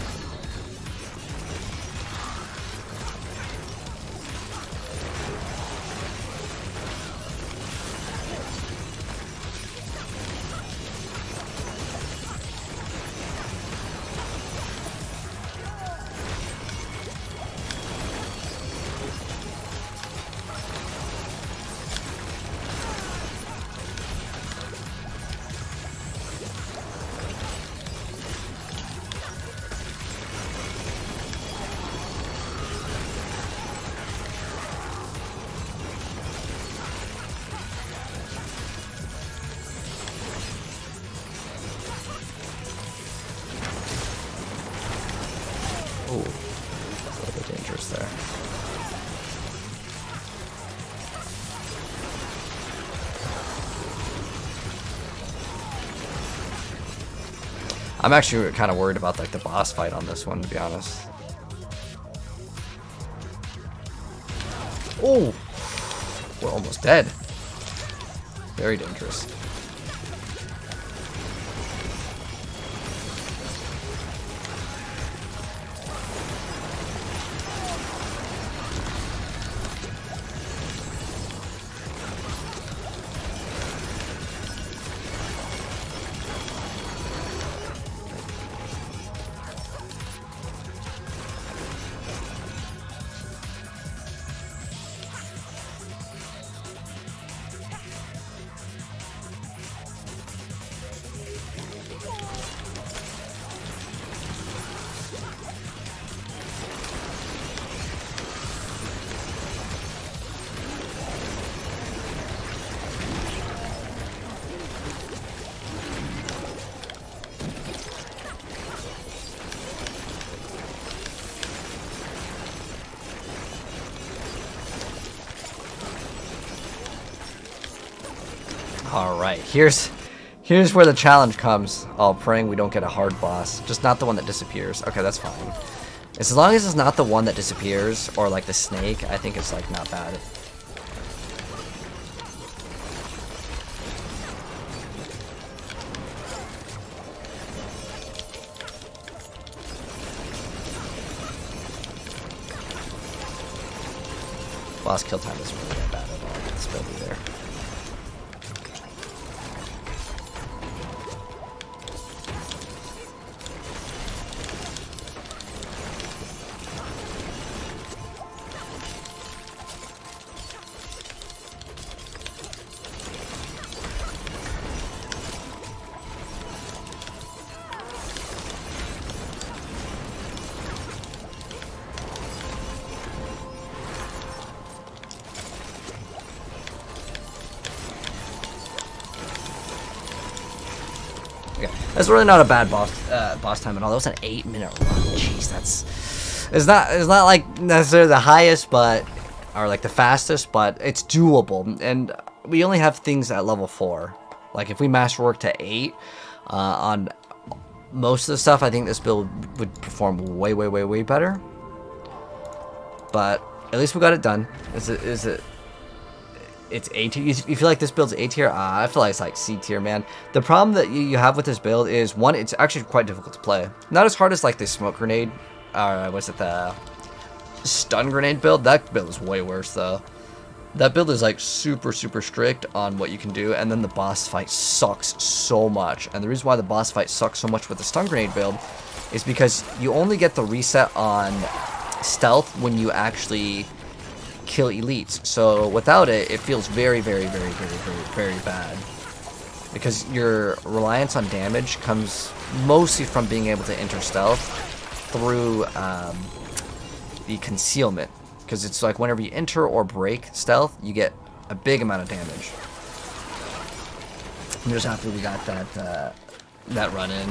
Ooh, that's a little bit dangerous there. I'm actually kind of worried about like the boss fight on this one, to be honest. Oh, we're almost dead. Very dangerous. Alright, here's where the challenge comes. Oh, praying we don't get a hard boss. Just not the one that disappears. Okay, that's fine. As long as it's not the one that disappears, or like the snake, I think it's like not bad. Boss kill time isn't really that bad at all. It's probably there. That's really not a bad boss time at all. That was an 8-minute run. Jeez, it's not like necessarily the highest, but or like the fastest, but it's doable. And we only have things at level 4. Like if we masterwork to 8 on most of the stuff, I think this build would perform way better. But at least we got it done. It's A tier. You feel like this build's A tier? I feel like it's like C tier, man. The problem that you have with this build is, one, it's actually quite difficult to play. Not as hard as like the smoke grenade, was it the stun grenade build? That build is way worse though. That build is like super strict on what you can do, and then the boss fight sucks so much. And the reason why the boss fight sucks so much with the stun grenade build is because you only get the reset on stealth when you actually kill elites. So without it, it feels very, very, very, very, very, very bad. Because your reliance on damage comes mostly from being able to enter stealth through the concealment. Because it's like whenever you enter or break stealth, you get a big amount of damage. I'm just happy we got that run in.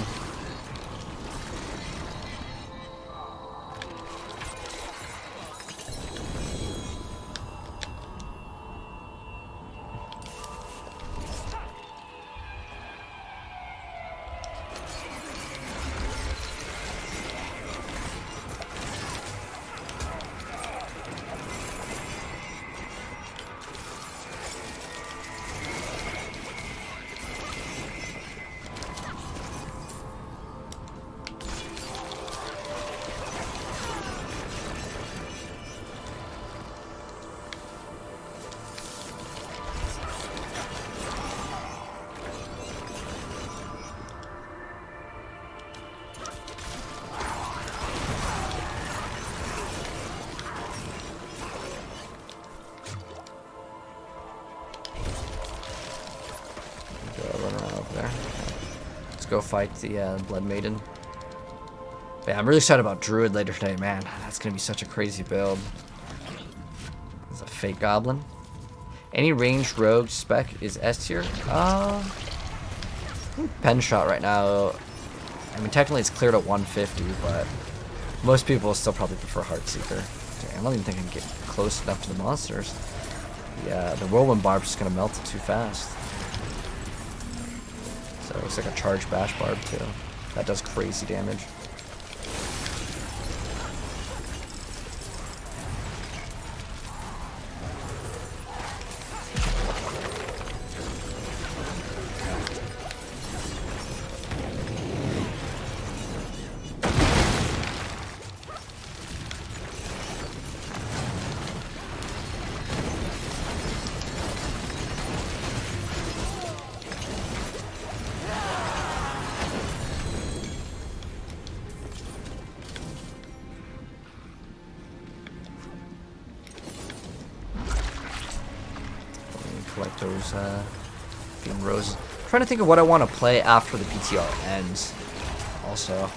Go fight the Blood Maiden. Yeah, I'm really excited about Druid later today, man. That's gonna be such a crazy build. It's a fake goblin. Any ranged rogue spec is S tier. Pen shot right now. I mean, technically it's cleared at 150, but most people still probably prefer Heartseeker. Dang, I don't even think I can get close enough to the monsters. Yeah, the whirlwind barb's just gonna melt it too fast. So it looks like a charged bash barb too. That does crazy damage. Collect those green roses. I'm trying to think of what I want to play after the PTR ends. Also,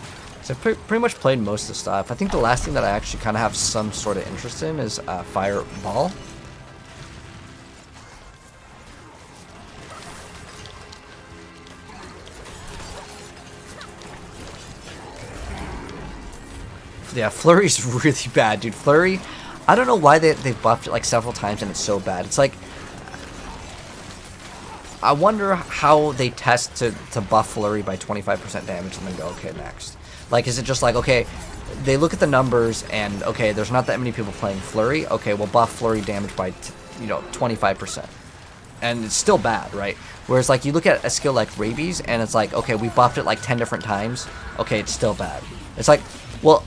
so I've pretty much played most of the stuff. I think the last thing that I actually kind of have some sort of interest in is Fireball. Yeah, Flurry's really bad, dude. Flurry, I don't know why they've buffed it like several times and it's so bad. It's like, I wonder how they test to buff Flurry by 25% damage and then go, okay, next. Like, is it just like, okay, they look at the numbers and, okay, there's not that many people playing Flurry. Okay, we'll buff Flurry damage by, 25%. And it's still bad, right? Whereas, like, you look at a skill like Rabies and it's like, okay, we buffed it like 10 different times. Okay, it's still bad. It's like, well,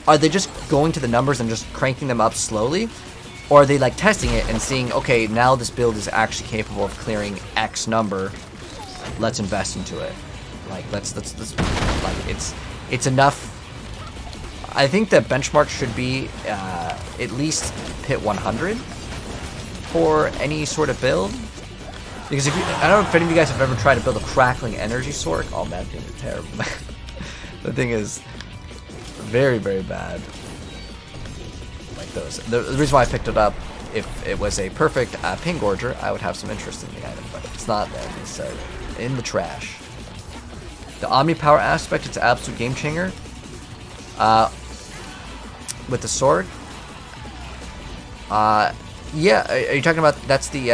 are they just going to the numbers and just cranking them up slowly? Or are they like testing it and seeing, okay, now this build is actually capable of clearing X number. Let's invest into it. Like let's like it's enough. I think the benchmark should be at least hit 100 for any sort of build. Because if you, I don't know if any of you guys have ever tried to build a crackling energy sorc. Oh man, that thing is terrible. The thing is very, very bad. Those. The reason why I picked it up, if it was a perfect pin gorger, I would have some interest in the item, but it's not there. It's in the trash. The Omni power aspect, it's an absolute game changer. With the sword, yeah. Are you talking about? That's the.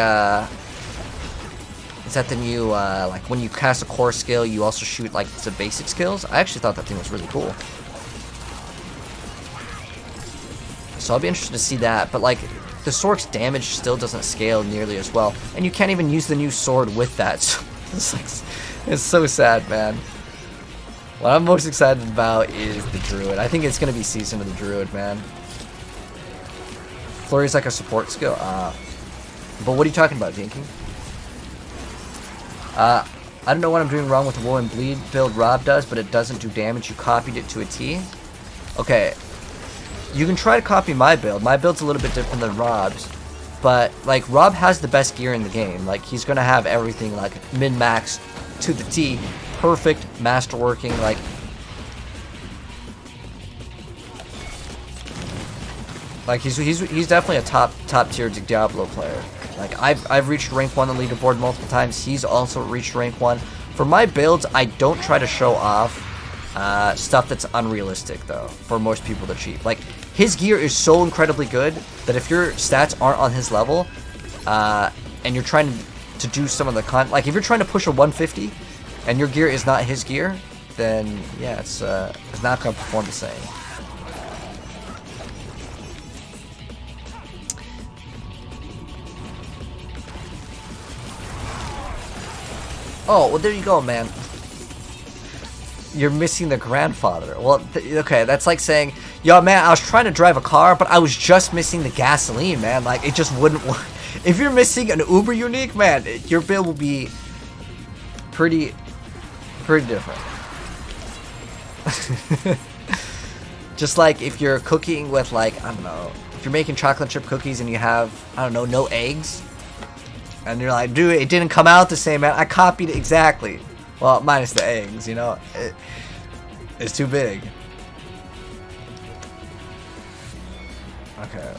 Is that the new like when you cast a core skill, you also shoot like the basic skills? I actually thought that thing was really cool. So I'll be interested to see that, but like the sorc's damage still doesn't scale nearly as well, and you can't even use the new sword with that. So it's like, it's so sad, man. What I'm most excited about is the Druid. I think it's gonna be season of the Druid, man. Flurry's like a support skill. But what are you talking about, Dinky? I don't know what I'm doing wrong with the Wool and Bleed build Rob does, but it doesn't do damage. You copied it to a T. Okay. You can try to copy my build. My build's a little bit different than Rob's. But, like, Rob has the best gear in the game. Like, he's going to have everything, like, min-max to the T. Perfect, masterworking, like... Like, he's definitely a top tier Diablo player. Like, I've reached rank 1 on the leaderboard multiple times. He's also reached rank 1. For my builds, I don't try to show off stuff that's unrealistic, though, for most people to cheat. Like, his gear is so incredibly good that if your stats aren't on his level, and you're trying to do some of the like, if you're trying to push a 150, and your gear is not his gear, then, yeah, it's not going to perform the same. Oh, well, there you go, man. You're missing the grandfather. Well, okay, that's like saying, yo, man, I was trying to drive a car, but I was just missing the gasoline, man. Like, it just wouldn't work. If you're missing an uber unique, man, your build will be pretty different. Just like if you're cooking with, like, I don't know, if you're making chocolate chip cookies and you have, I don't know, no eggs, and you're like, dude, it didn't come out the same, man. I copied it exactly. Well, minus the eggs, you know. It's too big. Okay.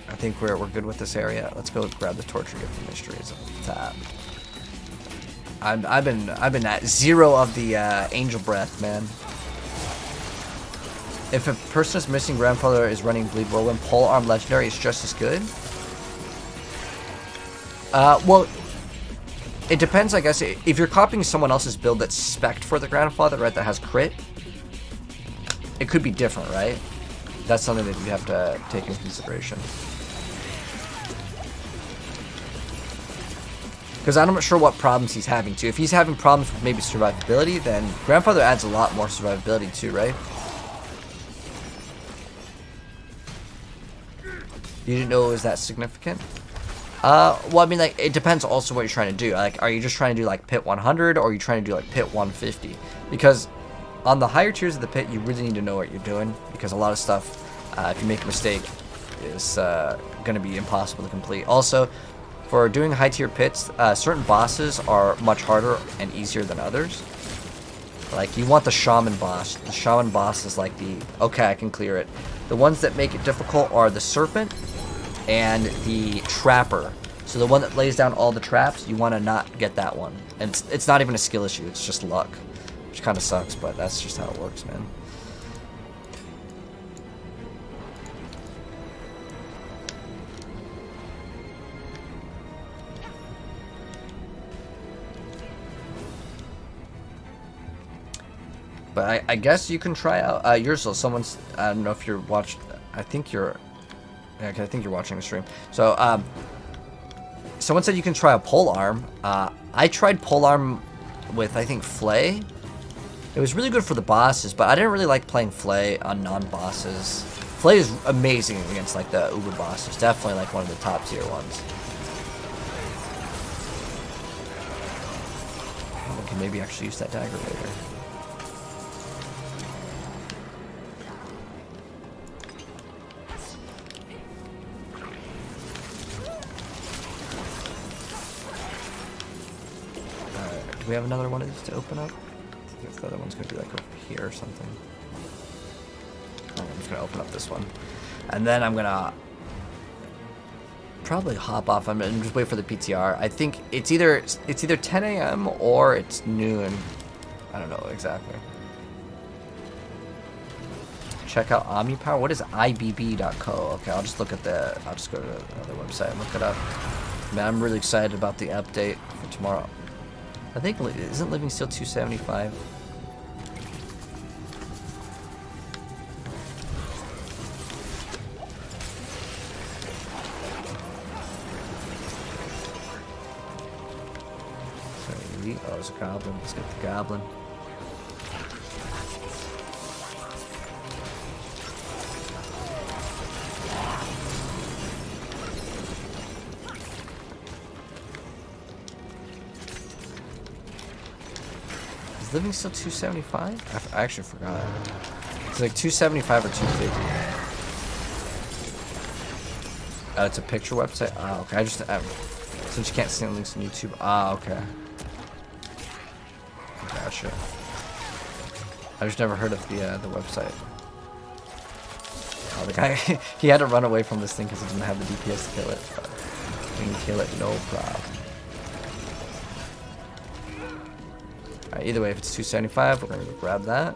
I think we're good with this area. Let's go grab the torture gift of mysteries on the top. I've been at 0 of the angel breath, man. If a person is missing grandfather is running bleed whirlwind, pole arm legendary is just as good. Well, it depends, I guess. If you're copying someone else's build that's spec'd for the grandfather, right, that has crit, it could be different, right? That's something that you have to take into consideration. Because I'm not sure what problems he's having, too. If he's having problems with maybe survivability, then grandfather adds a lot more survivability, too, right? You didn't know it was that significant? Well, I mean, like, it depends also what you're trying to do. Like, are you just trying to do, like, pit 100, or are you trying to do, like, pit 150? Because on the higher tiers of the pit, you really need to know what you're doing, because a lot of stuff, if you make a mistake, is going to be impossible to complete. Also, for doing high tier pits, certain bosses are much harder and easier than others. Like, you want the shaman boss. The shaman boss is like the, okay, I can clear it. The ones that make it difficult are the serpent and the trapper. So the one that lays down all the traps, you want to not get that one. And it's not even a skill issue, it's just luck. Which kind of sucks, but that's just how it works, man. But I guess you can try out Ursula. Someone's, I don't know if you're watching, I think you're watching the stream. So someone said you can try a pole arm. I tried pole arm with, I think, Flay. It was really good for the bosses, but I didn't really like playing Flay on non-bosses. Flay is amazing against, like, the uber bosses. Definitely, like, one of the top tier ones. We can maybe actually use that dagger later. Do we have another one of these to open up? I think the other one's going to be like over here or something. Oh, I'm just going to open up this one. And then I'm going to probably hop off. I'm going to just wait for the PTR. I think it's either 10 a.m. or it's noon. I don't know exactly. Check out Omni Power. What is IBB.co? Okay, I'll just look at I'll just go to another website and look it up. Man, I'm really excited about the update for tomorrow. I think, isn't Living Steel 275? Sorry, oh, there's a goblin. Let's get the goblin. living still 275? I actually forgot. It's like 275 or 250. It's a picture website? Ah, okay. I just... since you can't see links on YouTube. Ah, okay. Gotcha. I just never heard of the website. Oh, the guy... he had to run away from this thing because he didn't have the DPS to kill it. But we can kill it, no problem. Alright, either way, if it's 275, we're gonna go grab that.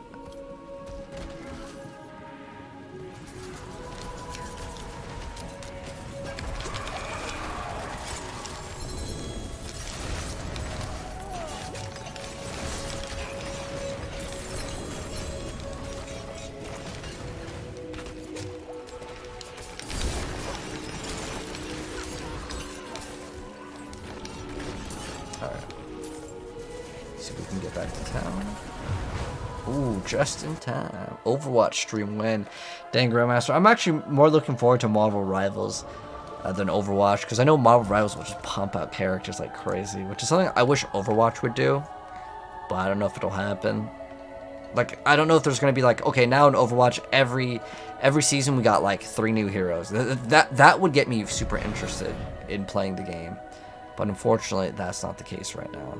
Just in time. Overwatch stream win. Dang, Grandmaster. I'm actually more looking forward to Marvel Rivals than Overwatch, because I know Marvel Rivals will just pump out characters like crazy, which is something I wish Overwatch would do, but I don't know if it'll happen. Like, I don't know if there's going to be like, okay, now in Overwatch, every season we got like 3 new heroes. That would get me super interested in playing the game, but unfortunately, that's not the case right now.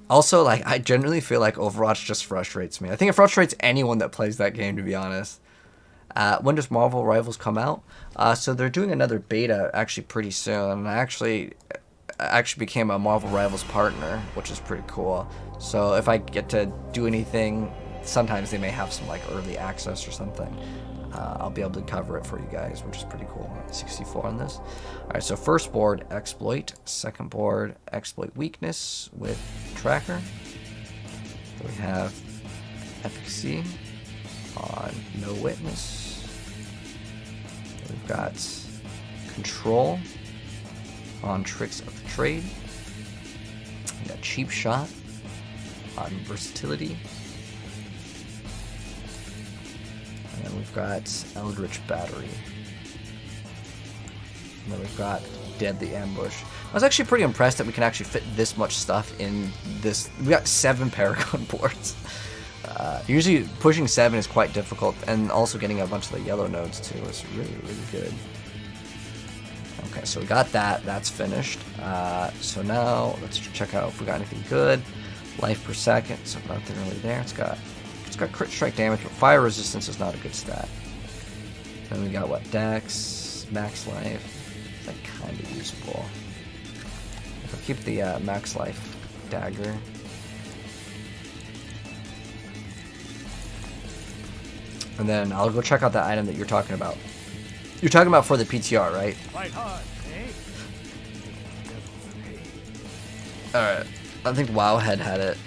Also, like, I generally feel like Overwatch just frustrates me. I think it frustrates anyone that plays that game, to be honest. When does Marvel Rivals come out? So they're doing another beta actually pretty soon. I actually became a Marvel Rivals partner, which is pretty cool. So if I get to do anything, sometimes they may have some like early access or something. I'll be able to cover it for you guys, which is pretty cool. 64 on this. All right, so first board, exploit. Second board, exploit weakness with tracker. Then we have efficacy on no witness. Then we've got control on tricks of the trade. We got cheap shot on versatility. And then we've got Eldritch Battery. And then we've got Deadly Ambush. I was actually pretty impressed that we can actually fit this much stuff in this. We got 7 Paragon boards. Usually pushing 7 is quite difficult, and also getting a bunch of the yellow nodes too is really, really good. Okay, so we got that. That's finished. So now let's check out if we got anything good. Life per second, so nothing really there. It's got crit strike damage, but fire resistance is not a good stat. Then we got what? Dex, max life. Like kind of usable. I'll keep the max life dagger. And then I'll go check out that item that you're talking about. You're talking about for the PTR, right? Fight hard, eh? Alright. I think Wowhead had it.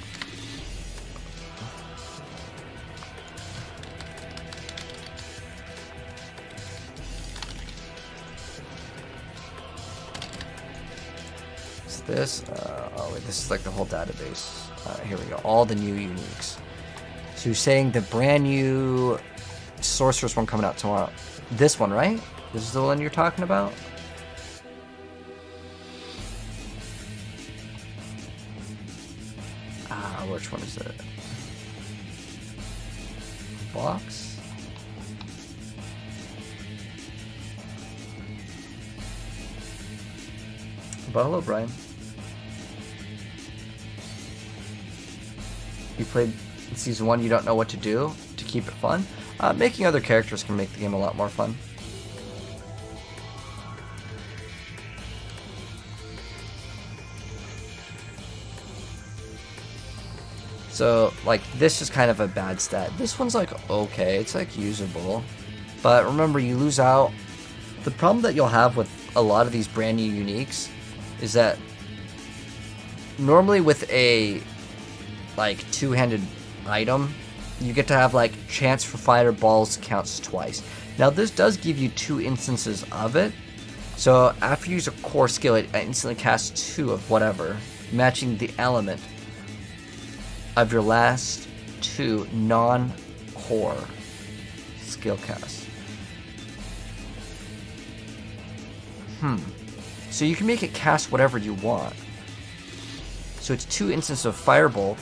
This oh wait, this is like the whole database. Here we go, all the new uniques. So you're saying the brand new sorceress one coming out tomorrow, this one, right? This is the one you're talking about? Which one is it? Box? But hello, Brian. You played season 1, you don't know what to do to keep it fun. Making other characters can make the game a lot more fun. So, like, this is kind of a bad stat. This one's, like, okay. It's, like, usable. But remember, you lose out. The problem that you'll have with a lot of these brand new uniques is that normally with a, like, two-handed item, you get to have, like, chance for fireballs counts twice. Now, this does give you 2 instances of it. So, after you use a core skill, it instantly casts 2 of whatever, matching the element of your last 2 non-core skill casts. So you can make it cast whatever you want. So it's 2 instances of Firebolt.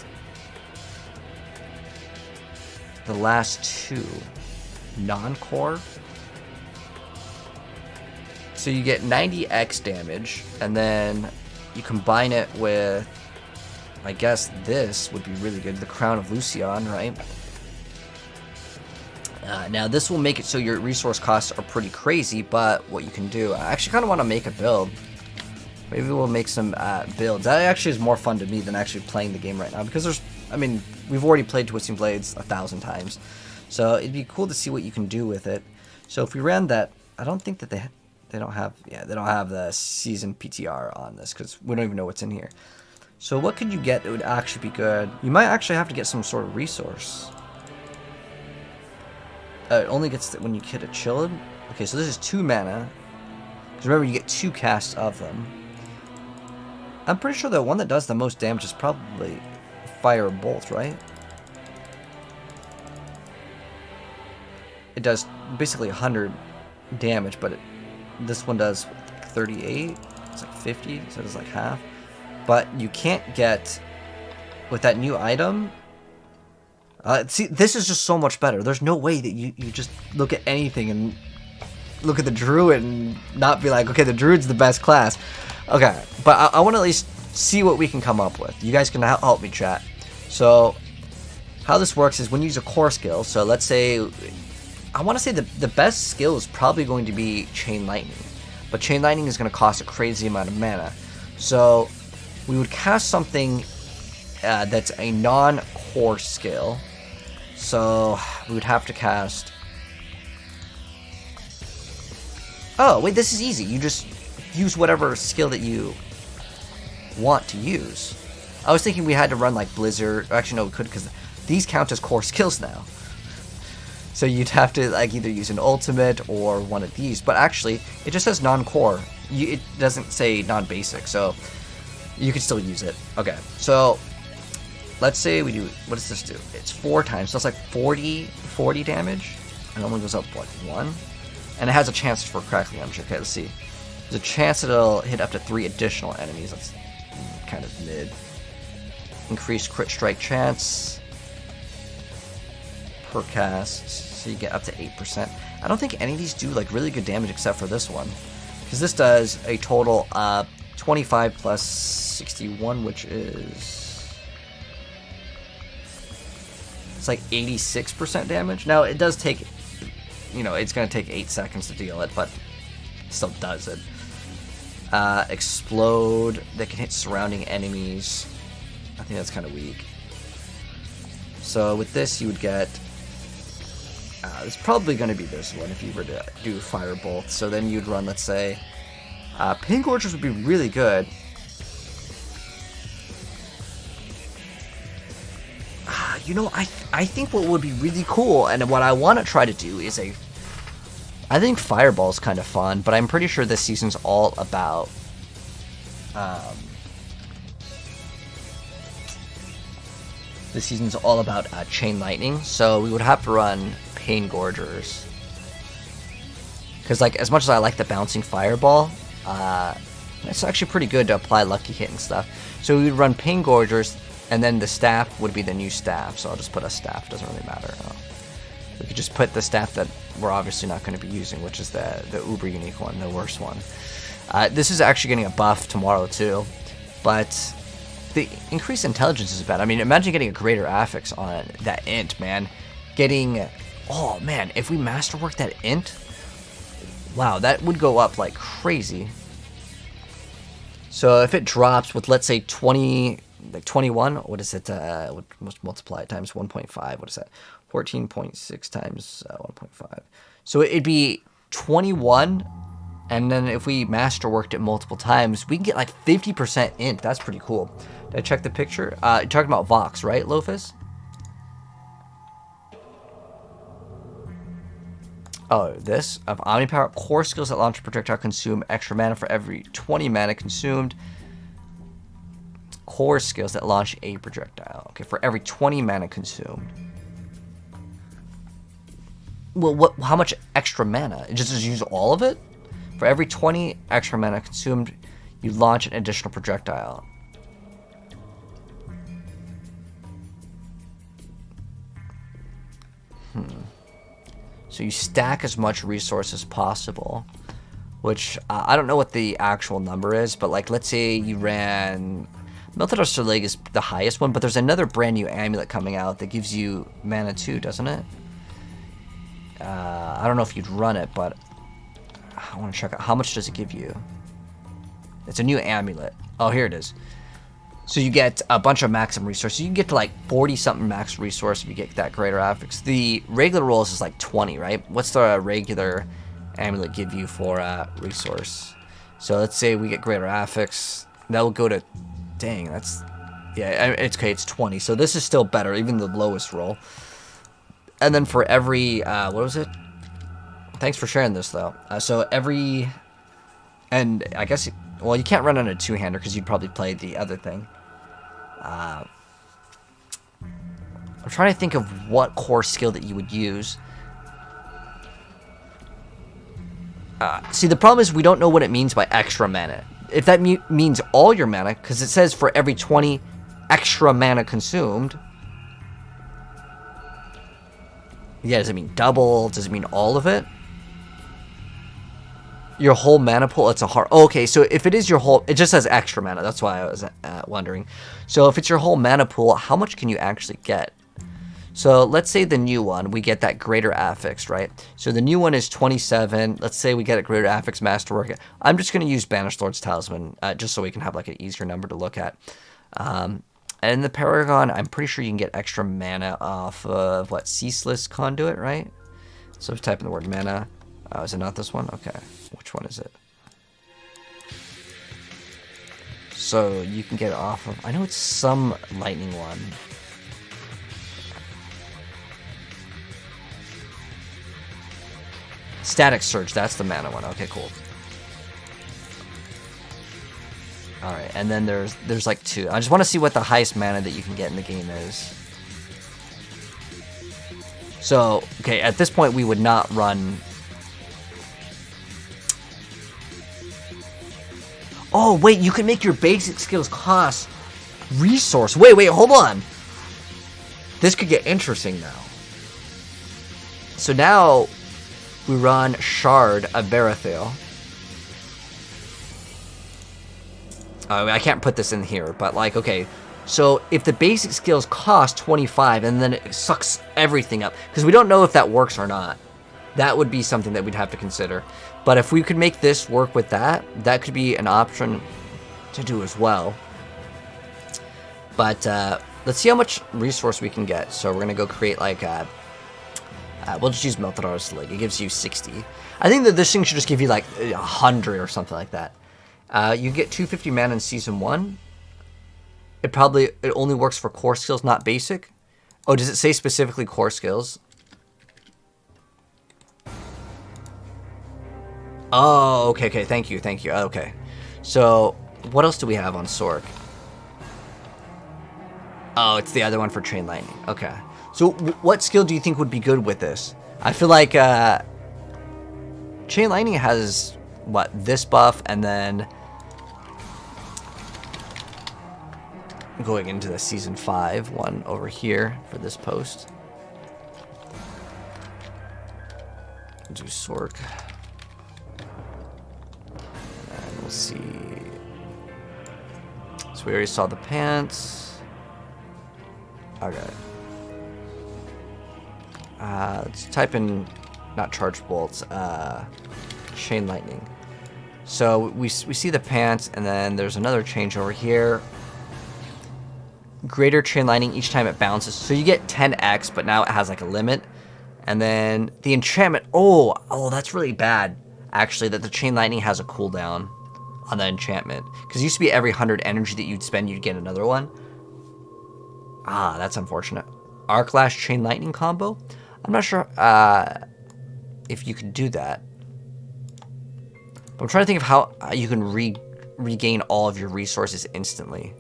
The last 2 non-core. So you get 90x damage, and then you combine it with, I guess this would be really good, the Crown of Lucian, right? Now this will make it so your resource costs are pretty crazy, but what you can do, I actually kind of want to make a build. Maybe we'll make some builds. That actually is more fun to me than actually playing the game right now, because there's, I mean, we've already played Twisting Blades 1,000 times, so it'd be cool to see what you can do with it. So if we ran that, I don't think that they don't have, yeah, they don't have the season PTR on this, because we don't even know what's in here. So what could you get that would actually be good? You might actually have to get some sort of resource. It only gets when you hit a Chilled. Okay, so this is 2 mana. Because remember, you get 2 casts of them. I'm pretty sure the one that does the most damage is probably Fire Bolt, right? It does basically 100 damage, but this one does 38. It's like 50, so it's like half. But you can't get, with that new item, see, this is just so much better. There's no way that you just look at anything and look at the Druid and not be like, okay, the Druid's the best class. Okay, but I want to at least see what we can come up with. You guys can help me, chat. So, how this works is when you use a core skill, so let's say, I want to say the best skill is probably going to be Chain Lightning. But Chain Lightning is going to cost a crazy amount of mana. So, we would cast something that's a non-core skill. So we would have to cast... Oh, wait, this is easy. You just use whatever skill that you want to use. I was thinking we had to run like Blizzard. Actually, no, we could, because these count as core skills now. So you'd have to like either use an ultimate or one of these. But actually, it just says non-core. It doesn't say non-basic, so you can still use it. Okay, so let's say we do, what does this do? It's 4 times, so it's like 40 damage. And it only goes up, what, 1? And it has a chance for crackling damage. Okay, let's see. There's a chance it'll hit up to 3 additional enemies. That's kind of mid. Increased crit strike chance per cast, so you get up to 8%. I don't think any of these do like really good damage except for this one. Because this does a total of 25 plus 61, which is... it's like 86% damage. Now, it does take... you know, it's going to take 8 seconds to deal it, but it still does it. Explode. That can hit surrounding enemies. I think that's kind of weak. So with this, you would get... it's probably going to be this one if you were to do Firebolt. So then you'd run, let's say... Pain Gorgers would be really good. You know, I think what would be really cool, and what I want to try to do is a... I think Fireball's kind of fun, but I'm pretty sure this season's all about... this season's all about Chain Lightning, so we would have to run Pain Gorgers. Because, like, as much as I like the bouncing Fireball, it's actually pretty good to apply Lucky Hit and stuff. So we would run Pain Gorgers, and then the staff would be the new staff, so I'll just put a staff, doesn't really matter. We could just put the staff that we're obviously not going to be using, which is the uber unique one, the worst one. This is actually getting a buff tomorrow too, but the increased intelligence is bad. I mean, imagine getting a greater affix on that int, man. Getting, oh man, if we masterwork that int, wow, that would go up like crazy. So if it drops with, let's say, 20... like 21, what is it, let's multiply it times 1.5, what is that, 14.6 times 1.5, so it'd be 21, and then if we masterworked it multiple times, we can get like 50% int. That's pretty cool. Did I check the picture? You're talking about Vox, right, Lofus? Oh, this, of Omni Power, core skills that launch a projectile consume extra mana for every 20 mana consumed. Core skills that launch a projectile. Okay, for every 20 mana consumed. Well, how much extra mana? Just use all of it? For every 20 extra mana consumed, you launch an additional projectile. So you stack as much resource as possible, which I don't know what the actual number is, but like let's say you ran Melted Leg is the highest one, but there's another brand new amulet coming out that gives you mana too, doesn't it? I don't know if you'd run it, but I want to check out how much does it give you. It's a new amulet. Oh, here it is. So you get a bunch of maximum resources. You can get to like 40 something max resource if you get that greater affix. The regular rolls is like 20, right? What's the regular amulet give you for resource? So let's say we get greater affix. That will go to, dang, that's, yeah, it's okay, it's 20. So this is still better, even the lowest roll. And then for every, what was it? Thanks for sharing this though. So every, and I guess, well, you can't run on a two-hander because you'd probably play the other thing. I'm trying to think of what core skill that you would use. See, the problem is we don't know what it means by extra mana. If that means all your mana, because it says for every 20 extra mana consumed. Yeah, does it mean double? Does it mean all of it? Your whole mana pool, it's a hard... Oh, okay, so if it is your whole... It just says extra mana, that's why I was wondering. So if it's your whole mana pool, how much can you actually get? So let's say the new one, we get that greater affix, right? So the new one is 27. Let's say we get a greater affix masterwork. I'm just going to use Banished Lord's Talisman, just so we can have like an easier number to look at. And the Paragon, I'm pretty sure you can get extra mana off of, what, Ceaseless Conduit, right? So type in the word mana. Is it not this one? Okay. Which one is it? So you can get it off of... I know it's some lightning one. Static Surge, that's the mana one. Okay, cool. Alright, and then there's like two. I just want to see what the highest mana that you can get in the game is. So, okay, at this point we would not run... Oh, wait, you can make your basic skills cost resource. Wait, hold on. This could get interesting now. So now we run Shard of Barathil. I can't put this in here, but like, okay. So if the basic skills cost 25 and then it sucks everything up, because we don't know if that works or not. That would be something that we'd have to consider. But if we could make this work with that, that could be an option to do as well. But let's see how much resource we can get. So we're going to go create like a... we'll just use Melted Leg. It gives you 60. I think that this thing should just give you like 100 or something like that. You get 250 mana in Season 1. It only works for core skills, not basic. Oh, does it say specifically core skills? Oh, okay, thank you. Okay. So, what else do we have on Sorc? Oh, it's the other one for Chain Lightning. Okay. So, what skill do you think would be good with this? I feel like Chain Lightning has, what, this buff, and then going into the Season 5 one over here for this post. Do Sorc. And we'll see. So we already saw the pants. Okay. Let's type in, not charge bolts, Chain Lightning. So we see the pants, and then there's another change over here. Greater Chain Lightning each time it bounces. So you get 10x, but now it has like a limit. And then the enchantment. Oh, that's really bad. Actually, that the Chain Lightning has a cooldown on the enchantment. Because it used to be every 100 energy that you'd spend, you'd get another one. Ah, that's unfortunate. Arc Lash Chain Lightning combo. I'm not sure if you can do that. But I'm trying to think of how you can regain all of your resources instantly.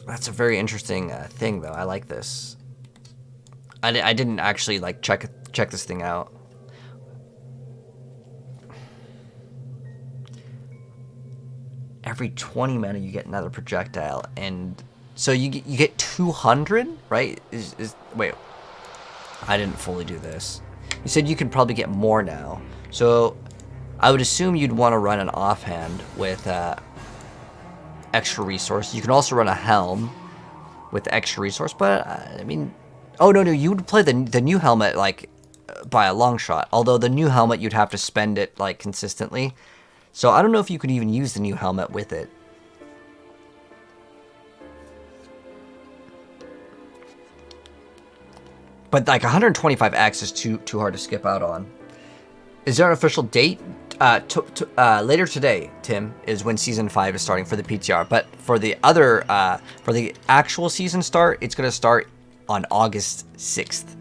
That's a very interesting thing, though. I like this. I didn't actually like check this thing out. Every 20 mana you get another projectile, and so you get 200, right? Wait, I didn't fully do this. You said you could probably get more now, so I would assume you'd want to run an offhand with extra resource. You can also run a helm with extra resource, but I mean, oh no, you would play the new helmet like by a long shot. Although the new helmet you'd have to spend it like consistently. So I don't know if you could even use the new helmet with it. But like 125x is too hard to skip out on. Is there an official date? Later today, Tim, is when season 5 is starting for the PTR. But for the other, for the actual season start, it's gonna start on August 6th.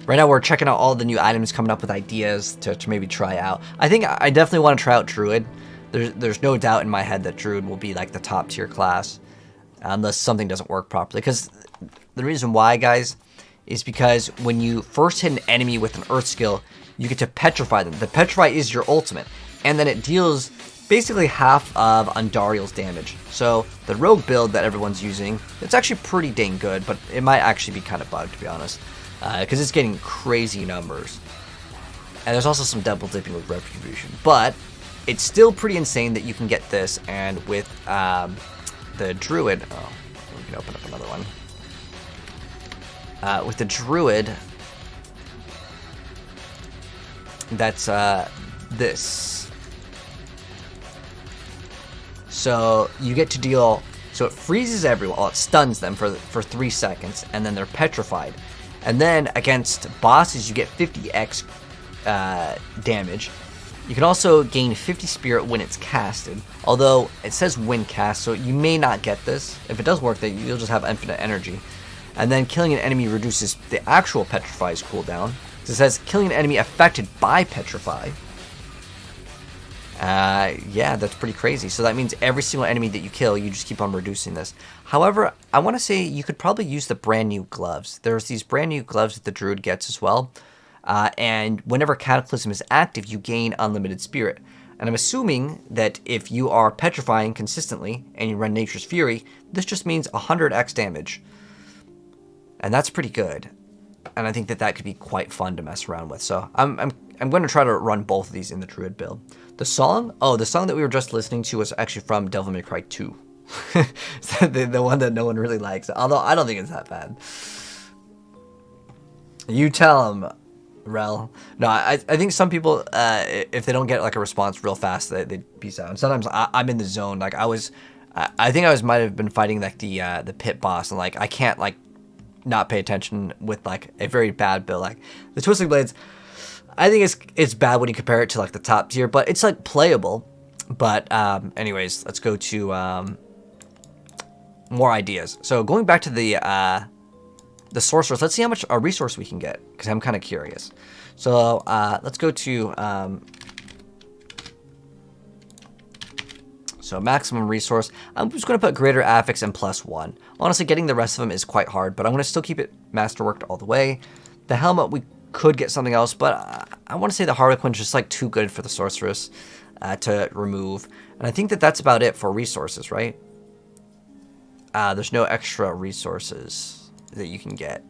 Right now, we're checking out all the new items, coming up with ideas to maybe try out. I think I definitely want to try out Druid. There's no doubt in my head that Druid will be like the top tier class, unless something doesn't work properly. Because the reason why, guys, is because when you first hit an enemy with an Earth skill, you get to petrify them. The petrify is your ultimate, and then it deals basically half of Andariel's damage. So the rogue build that everyone's using, it's actually pretty dang good, but it might actually be kind of bugged, to be honest. Because it's getting crazy numbers. And there's also some double dipping with retribution. But it's still pretty insane that you can get this, and with the Druid... Oh, we can open up another one. With the Druid, that's this. So you get to deal... So it freezes everyone, well, it stuns them for 3 seconds, and then they're petrified. And then against bosses, you get 50x damage. You can also gain 50 spirit when it's casted. Although it says when cast, so you may not get this. If it does work, then you'll just have infinite energy. And then killing an enemy reduces the actual petrify's cooldown. So it says killing an enemy affected by petrify. Yeah, that's pretty crazy. So that means every single enemy that you kill, you just keep on reducing this. However, I want to say you could probably use the brand new gloves. There's these brand new gloves that the Druid gets as well. And whenever Cataclysm is active, you gain unlimited spirit. And I'm assuming that if you are petrifying consistently and you run Nature's Fury, this just means 100x damage. And that's pretty good. And I think that could be quite fun to mess around with. So I'm going to try to run both of these in the Druid build. The song? Oh, the song that we were just listening to was actually from Devil May Cry 2. the one that no one really likes. Although I don't think it's that bad. You tell them, Rel. No, I think some people, if they don't get like a response real fast, they peace out. And sometimes I'm in the zone. Like I think I might have been fighting like the pit boss, and like I can't like not pay attention with like a very bad build. Like the Twisting Blades, I think it's bad when you compare it to like the top tier, but it's like playable. But anyways, let's go to more ideas. So going back to the sorcerers, let's see how much a resource we can get, because I'm kind of curious. So let's go to so maximum resource. I'm just going to put greater affix and +1. Honestly, getting the rest of them is quite hard, but I'm going to still keep it masterworked all the way. The helmet, we could get something else, but I want to say the Harlequin's just like too good for the sorceress to remove. And I think that's about it for resources, right? There's no extra resources that you can get.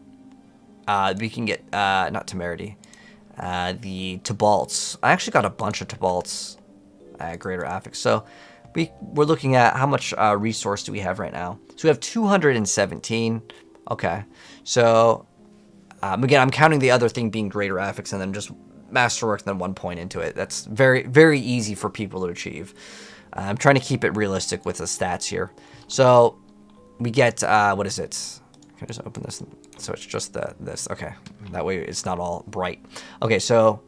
We can get, not Temerity, the Tibalts. I actually got a bunch of Tibalts at greater affix. So we're looking at how much resource do we have right now. So we have 217. Okay. So again, I'm counting the other thing being greater affix and then just masterwork, then 1 point into it. That's very, very easy for people to achieve. I'm trying to keep it realistic with the stats here. So we get, what is it? Can I just open this? So it's just this. Okay. That way it's not all bright. Okay, so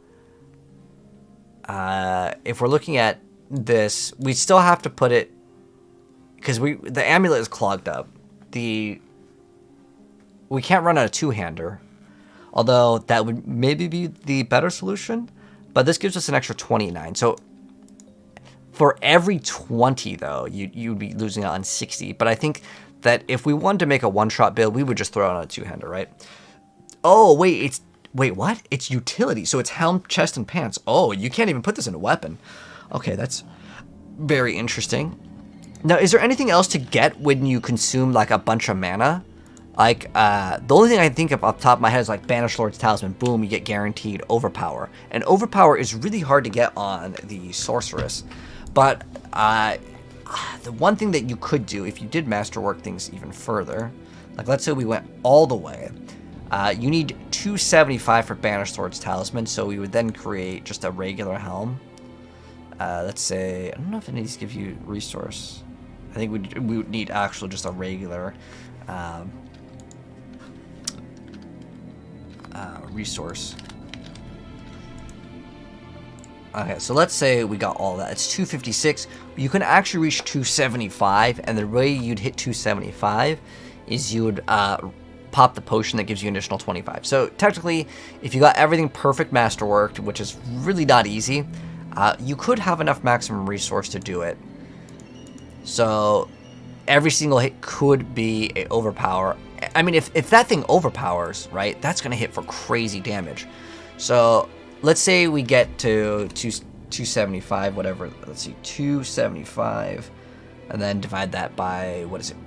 if we're looking at this, we still have to put it, because the amulet is clogged up. We can't run a two-hander, although that would maybe be the better solution. But this gives us an extra 29. So for every 20, though, you'd be losing out on 60. But I think that if we wanted to make a one-shot build, we would just throw it on a two-hander, right? Oh, wait, wait, what? It's utility. So it's helm, chest, and pants. Oh, you can't even put this in a weapon. Okay, that's very interesting. Now, is there anything else to get when you consume, like, a bunch of mana? Like, the only thing I think of off the top of my head is, like, Banished Lord's Talisman. Boom, you get guaranteed Overpower. And Overpower is really hard to get on the Sorceress. But, the one thing that you could do, if you did masterwork things even further, like, let's say we went all the way, you need 275 for Banished Lord's Talisman, so we would then create just a regular helm. Let's say, I don't know if any of these give you resource. I think we would need actual just a regular resource. Okay, so let's say we got all that. It's 256. You can actually reach 275, and the way you'd hit 275 is you would pop the potion that gives you an additional 25. So technically, if you got everything perfect masterworked, which is really not easy, you could have enough maximum resource to do it. So every single hit could be a overpower. I mean, if that thing overpowers, right, that's going to hit for crazy damage. So let's say we get to 275, whatever. Let's see, 275, and then divide that by, what is it?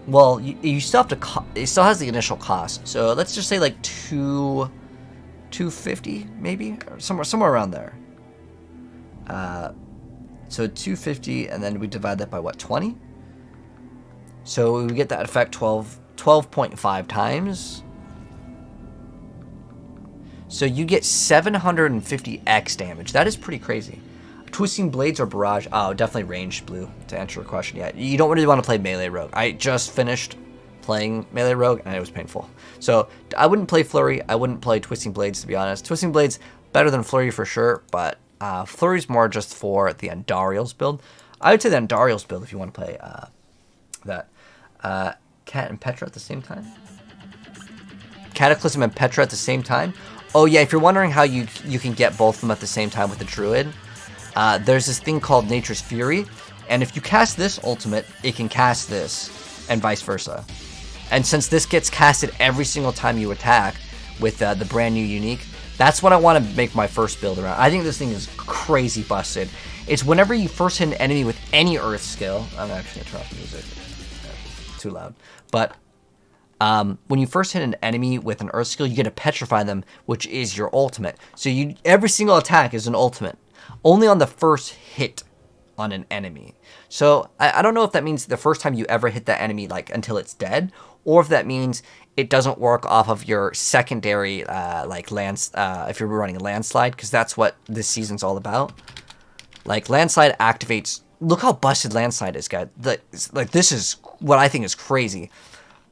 Well, you still have to, it still has the initial cost. So let's just say like 250 maybe, or somewhere around there. So 250, and then we divide that by what, 20? So we get that effect 12.5 times. So you get 750x damage. That is pretty crazy. Twisting Blades or Barrage? Oh, definitely ranged blue, to answer your question. Yeah, you don't really want to play melee rogue. I just finished playing melee rogue, and it was painful. So I wouldn't play Flurry. I wouldn't play Twisting Blades, to be honest. Twisting Blades, better than Flurry for sure, but Flurry's more just for the Andariel's build. I would say the Andariel's build if you want to play that. Cat and Petra at the same time? Cataclysm and Petra at the same time? Oh yeah, if you're wondering how you can get both of them at the same time with the Druid, there's this thing called Nature's Fury, and if you cast this ultimate, it can cast this, and vice versa. And since this gets casted every single time you attack with the brand new unique, that's what I want to make my first build around. I think this thing is crazy busted. It's whenever you first hit an enemy with any earth skill. I'm actually gonna turn off the music. Too loud. But when you first hit an enemy with an earth skill, you get to petrify them, which is your ultimate. So every single attack is an ultimate. Only on the first hit on an enemy. So I don't know if that means the first time you ever hit that enemy, like until it's dead, or if that means it doesn't work off of your secondary, like if you're running a Landslide, because that's what this season's all about. Like Landslide activates. Look how busted Landslide is, guys. Like this is what I think is crazy.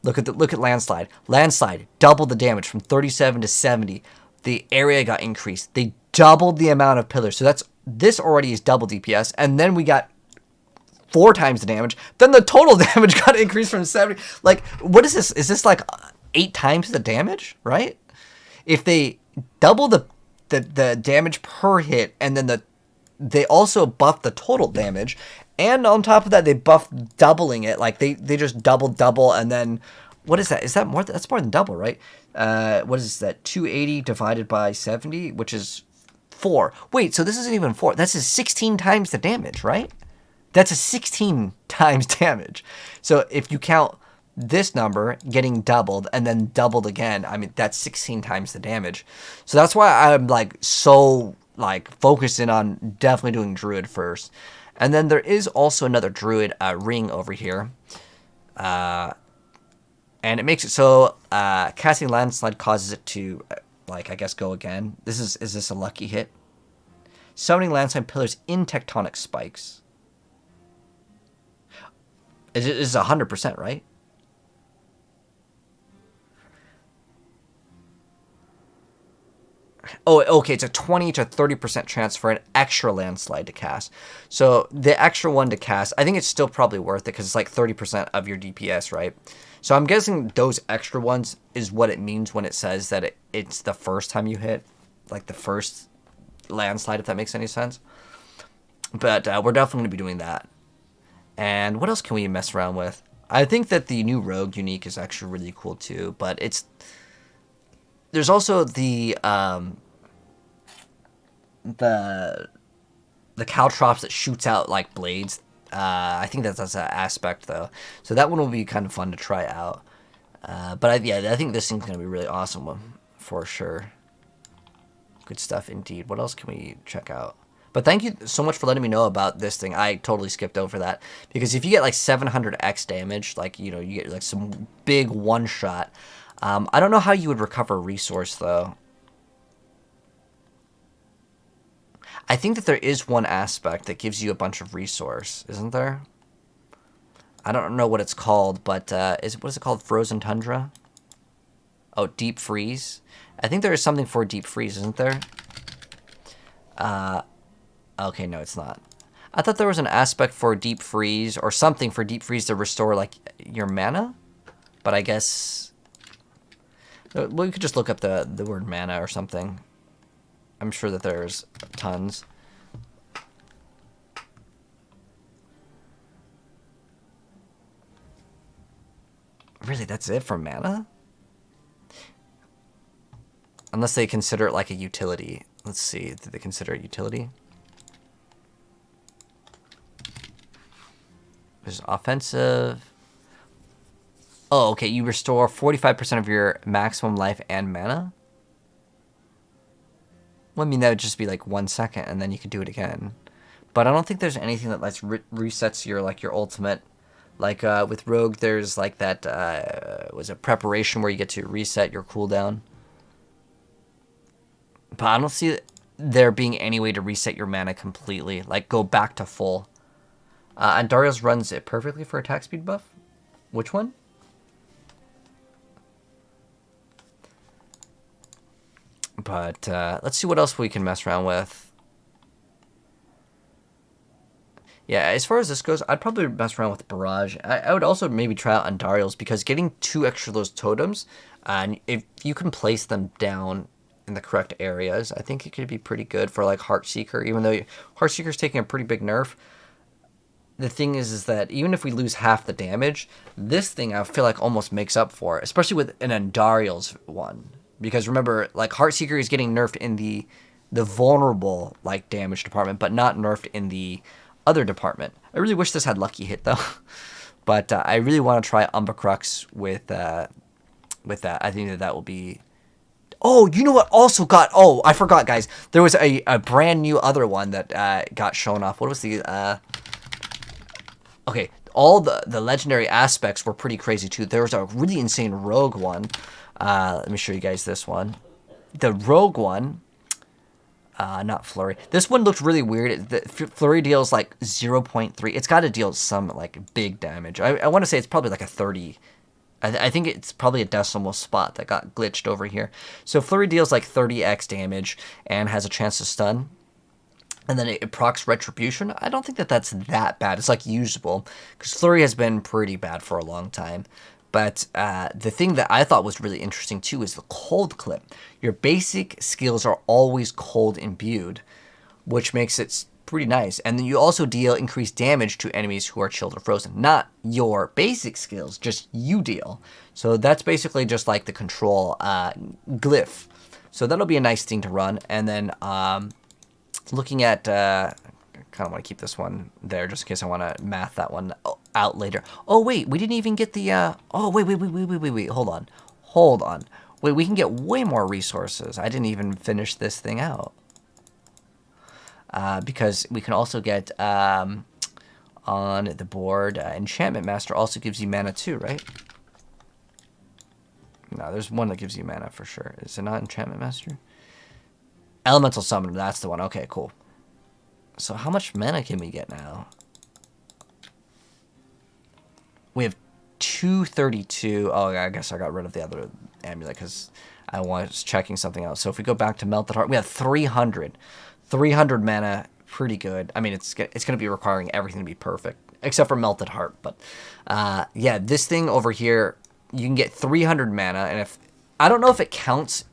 Look at Landslide. Landslide doubled the damage from 37 to 70. The area got increased. They doubled the amount of pillars. So this already is double DPS, and then we got 4 times the damage. Then the total damage got increased from 70. Like, what is this? Is this like 8 times the damage, right? If they double the damage per hit, and then they also buff the total damage, and on top of that they buff doubling it. Like they just double, and then what is that? Is that more? That's more than double, right? What is that? 280 divided by 70, which is 4. Wait, so this isn't even 4. That's a 16 times the damage, right? That's a 16 times damage. So if you count this number getting doubled and then doubled again, I mean, that's 16 times the damage. So that's why I'm like so like focusing on definitely doing Druid first. And then there is also another Druid ring over here. And it makes it so casting Landslide causes it to, like, I guess go again. Is this a lucky hit? Summoning Landslide pillars in tectonic spikes. It is 100%, right? Oh, okay, it's a 20 to 30% chance for an extra Landslide to cast. So the extra one to cast, I think it's still probably worth it because it's like 30% of your DPS, right? So I'm guessing those extra ones is what it means when it says that it's the first time you hit, like the first Landslide, if that makes any sense. But we're definitely going to be doing that. And what else can we mess around with? I think that the new Rogue unique is actually really cool too, but it's there's also the caltrops that shoots out like blades. I think that's an aspect though, so that one will be kind of fun to try out. But I think this thing's gonna be really awesome for sure. Good stuff indeed. What else can we check out? But thank you so much for letting me know about this thing. I totally skipped over that because if you get like 700x damage, like you get like some big one shot. I don't know how you would recover resource though. I think that there is one aspect that gives you a bunch of resource, isn't there? I don't know what it's called, but what is it called? Frozen Tundra? Oh, Deep Freeze. I think there is something for Deep Freeze, isn't there? Okay, no, it's not. I thought there was an aspect for Deep Freeze or something for Deep Freeze to restore like your mana, but I guess we could just look up the word mana or something. I'm sure that there's tons. Really, that's it for mana? Unless they consider it like a utility. Let's see, did they consider it utility? There's offensive. Oh, okay, you restore 45% of your maximum life and mana? Well, I mean, that would just be like 1 second, and then you could do it again. But I don't think there's anything that resets your your ultimate. Like with Rogue, there's like that was a preparation where you get to reset your cooldown. But I don't see there being any way to reset your mana completely, like go back to full. And Darius runs it perfectly for attack speed buff. Which one? But let's see what else we can mess around with. Yeah, as far as this goes, I'd probably mess around with Barrage. I would also maybe try out Andariel's because getting 2 extra of those totems, and if you can place them down in the correct areas, I think it could be pretty good for like Heartseeker, even though Heartseeker's taking a pretty big nerf. The thing is that even if we lose half the damage, this thing I feel like almost makes up for it, especially with an Andariel's one. Because remember, like Heartseeker is getting nerfed in the vulnerable like damage department, but not nerfed in the other department. I really wish this had Lucky Hit though, but I really want to try Umbacrux with that. I think that will be. Oh, you know what? Also got. Oh, I forgot, guys. There was a brand new other one that got shown off. What was the? Okay, all the legendary aspects were pretty crazy too. There was a really insane rogue one. Let me show you guys this one. The rogue one, not flurry. This one looked really weird. The flurry deals like 0.3. It's got to deal some like big damage. I want to say it's probably like a 30. I think it's probably a decimal spot that got glitched over here. So flurry deals like 30x damage and has a chance to stun. And then it procs retribution. I don't think that's that bad. It's like usable because flurry has been pretty bad for a long time. But the thing that I thought was really interesting too is the cold clip. Your basic skills are always cold imbued, which makes it pretty nice. And then you also deal increased damage to enemies who are chilled or frozen. Not your basic skills, just you deal. So that's basically just like the control glyph. So that'll be a nice thing to run. And then looking at... I kind of want to keep this one there just in case I want to math that one out later. Oh, wait, we didn't even get the... Oh, wait, hold on. Wait, we can get way more resources. I didn't even finish this thing out. Because we can also get on the board, Enchantment Master also gives you mana too, right? No, there's one that gives you mana for sure. Is it not Enchantment Master? Elemental Summoner, that's the one. Okay, cool. So how much mana can we get now? We have 232. Oh, I guess I got rid of the other amulet because I was checking something else. So if we go back to Melted Heart, we have 300. 300 mana, pretty good. I mean, it's going to be requiring everything to be perfect, except for Melted Heart. But yeah, this thing over here, you can get 300 mana. And if I don't know if it counts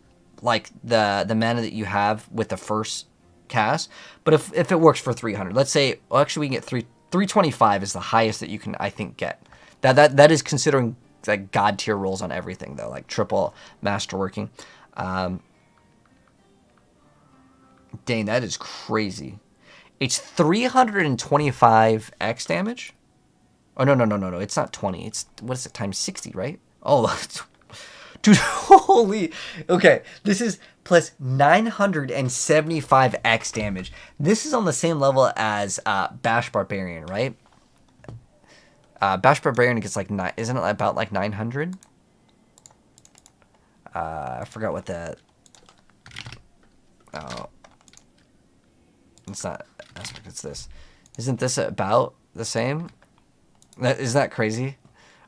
like the mana that you have with the first cast, but if it works for 300, let's say, well, actually we can get 325 is the highest that you can, I think, get. That is considering like god tier rolls on everything though, like triple masterworking. Dang, that is crazy. It's 325 X damage. Oh, no. It's not 20. It's, what is it, times 60, right? Oh, dude, holy. Okay, this is plus 975 X damage. This is on the same level as Bash Barbarian, right? Bash Barbarian gets like, isn't it about like 900? I forgot what that... Oh. It's not aspect, it's this. Isn't this about the same? Isn't that crazy?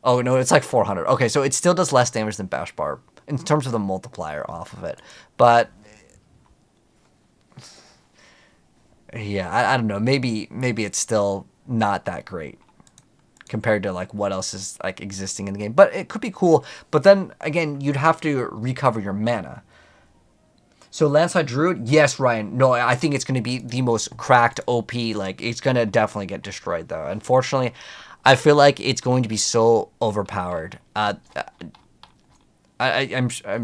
Oh, no, it's like 400. Okay, so it still does less damage than Bash Barb in terms of the multiplier off of it. But, yeah, I don't know. Maybe it's still not that great compared to, like, what else is, like, existing in the game. But it could be cool. But then, again, you'd have to recover your mana. So Landslide Druid, yes, Ryan. No, I think it's going to be the most cracked OP. Like, it's going to definitely get destroyed, though. Unfortunately, I feel like it's going to be so overpowered. I'm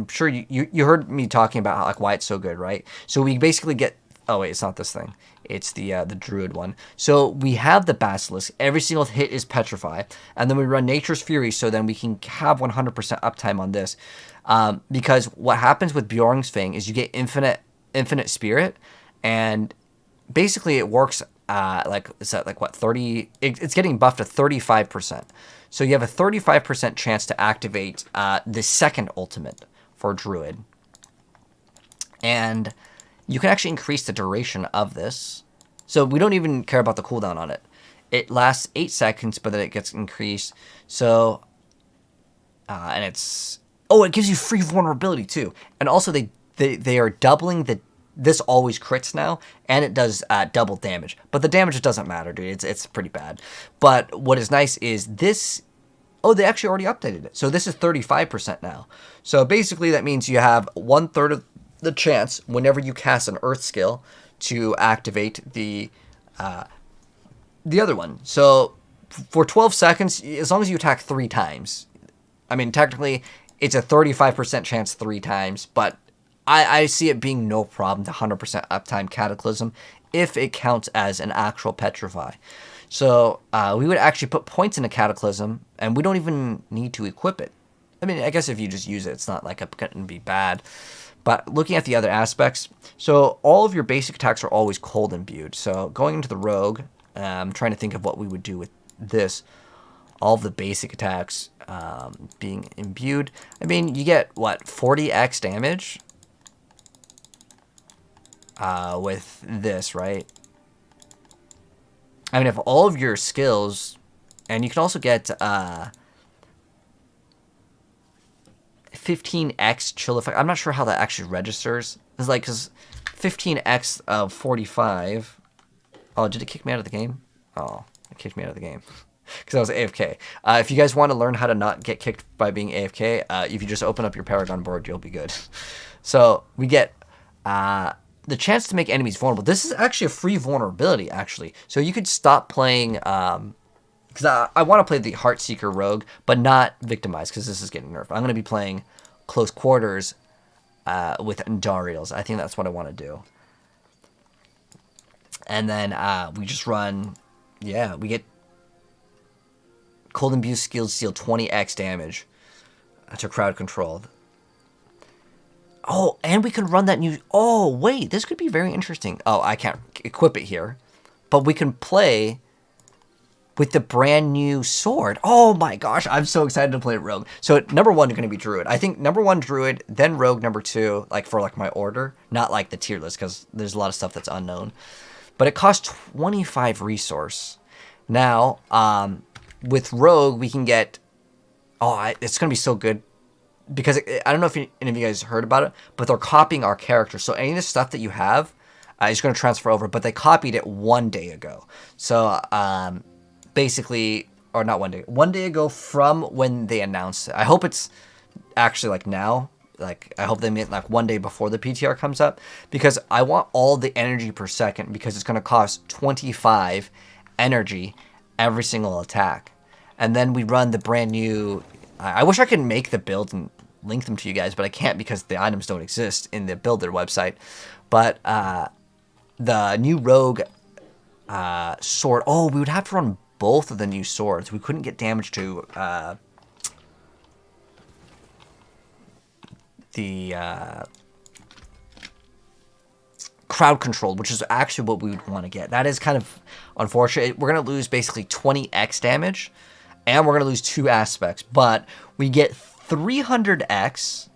sure you heard me talking about how, like, why it's so good, right? So we basically get... Oh, wait, it's not this thing. It's the Druid one. So we have the Basilisk. Every single hit is Petrify. And then we run Nature's Fury, so then we can have 100% uptime on this. Because what happens with Bjorn's Fang is you get infinite spirit, and basically it works like, is that like what, 30? It's getting buffed to 35%. So you have a 35% chance to activate the second ultimate for Druid, and you can actually increase the duration of this. So we don't even care about the cooldown on it. It lasts 8 seconds, but then it gets increased. So and it's... Oh, it gives you free vulnerability too. And also they are doubling this always crits now, and it does double damage. But the damage doesn't matter, dude. It's pretty bad. But what is nice is this... Oh, they actually already updated it. So this is 35% now. So basically that means you have 1/3 of the chance whenever you cast an Earth skill to activate the other one. So for 12 seconds, as long as you attack 3 times, I mean, technically it's a 35% chance 3 times, but I see it being no problem to 100% uptime Cataclysm if it counts as an actual Petrify. So we would actually put points in a Cataclysm, and we don't even need to equip it. I mean, I guess if you just use it, it's not like it's going to be bad. But looking at the other aspects, so all of your basic attacks are always cold imbued. So going into the Rogue, I'm trying to think of what we would do with this. All of the basic attacks being imbued. I mean, you get, what, 40x damage with this, right? I mean, if all of your skills, and you can also get 15x chill effect. I'm not sure how that actually registers. It's like, because 15x of 45. Oh, did it kick me out of the game? Oh, it kicked me out of the game. Because I was AFK. If you guys want to learn how to not get kicked by being AFK, if you just open up your Paragon board, you'll be good. So we get the chance to make enemies vulnerable. This is actually a free vulnerability, actually. So you could stop playing... Because I want to play the Heartseeker Rogue, but not Victimized, because this is getting nerfed. I'm going to be playing Close Quarters with Endarials. I think that's what I want to do. And then we just run... Yeah, we get... Cold Imbue skills deal 20x damage to crowd control. Oh, and we can run that new... Oh, wait, this could be very interesting. Oh, I can't equip it here. But we can play... with the brand new sword. Oh my gosh, I'm so excited to play Rogue. So number 1 is going to be Druid. I think number 1 Druid, then Rogue number 2, like for like my order, not like the tier list, because there's a lot of stuff that's unknown. But it costs 25 resource. Now, with Rogue, we can get... Oh, it's going to be so good. Because I don't know if any of you guys heard about it, but they're copying our character. So any of the stuff that you have is going to transfer over, but they copied it 1 day ago. So, basically, or not 1 day, 1 day ago from when they announced it. I hope it's actually like now. Like, I hope they meant like 1 day before the PTR comes up, because I want all the energy per second, because it's going to cost 25 energy every single attack. And then we run the brand new... I wish I could make the build and link them to you guys, but I can't because the items don't exist in the builder website. But the new rogue sword. Oh, we would have to run both of the new swords. We couldn't get damage to the crowd control, which is actually what we would want to get. That is kind of unfortunate. We're going to lose basically 20x damage, and we're going to lose 2 aspects, but we get 300x,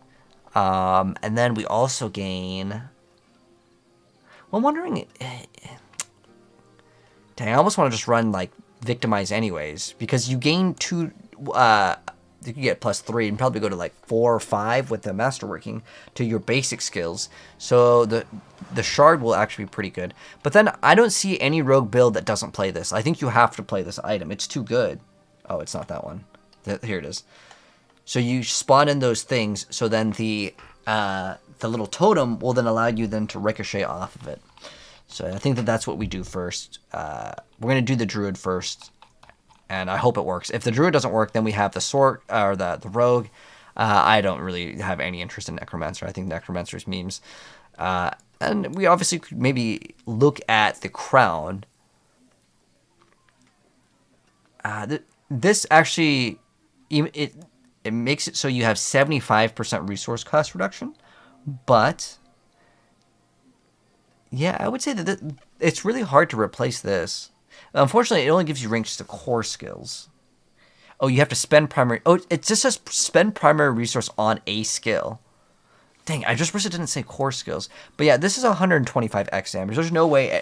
and then we also gain... Well, I'm wondering... Dang, I almost want to just run, like, Victimize anyways, because you gain 2... you can get +3 and probably go to like 4 or 5 with the masterworking to your basic skills. So the shard will actually be pretty good. But then I don't see any rogue build that doesn't play this. I think you have to play this item. It's too good. Oh, it's not that one. Here it is. So you spawn in those things. So then the little totem will then allow you then to ricochet off of it. So I think that's what we do first. We're gonna do the druid first. And I hope it works. If the druid doesn't work, then we have the sorc or the rogue. I don't really have any interest in necromancer. I think necromancer's memes. And we obviously could maybe look at the crown. This actually, it makes it so you have 75% resource cost reduction. But yeah, I would say that it's really hard to replace this. Unfortunately, it only gives you ranks to core skills. Oh, you have to spend primary... Oh, it just says spend primary resource on a skill. Dang, I just wish it didn't say core skills. But yeah, this is 125x damage. There's no way...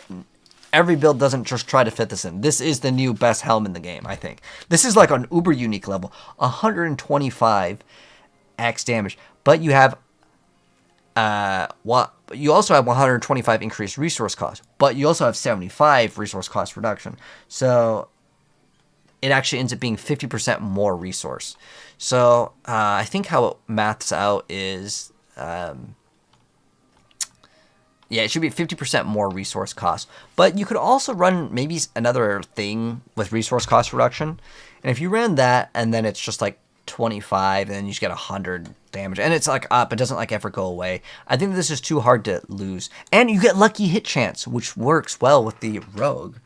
Every build doesn't just try to fit this in. This is the new best helm in the game, I think. This is like an uber unique level. 125x damage. But you have... you also have 125 increased resource cost, but you also have 75 resource cost reduction. So it actually ends up being 50% more resource. So I think how it maths out is, yeah, it should be 50% more resource cost. But you could also run maybe another thing with resource cost reduction. And if you ran that and then it's just like 25 and then you just get 100 damage and it's like up, it doesn't like ever go away. I think this is too hard to lose, and you get lucky hit chance, which works well with the rogue.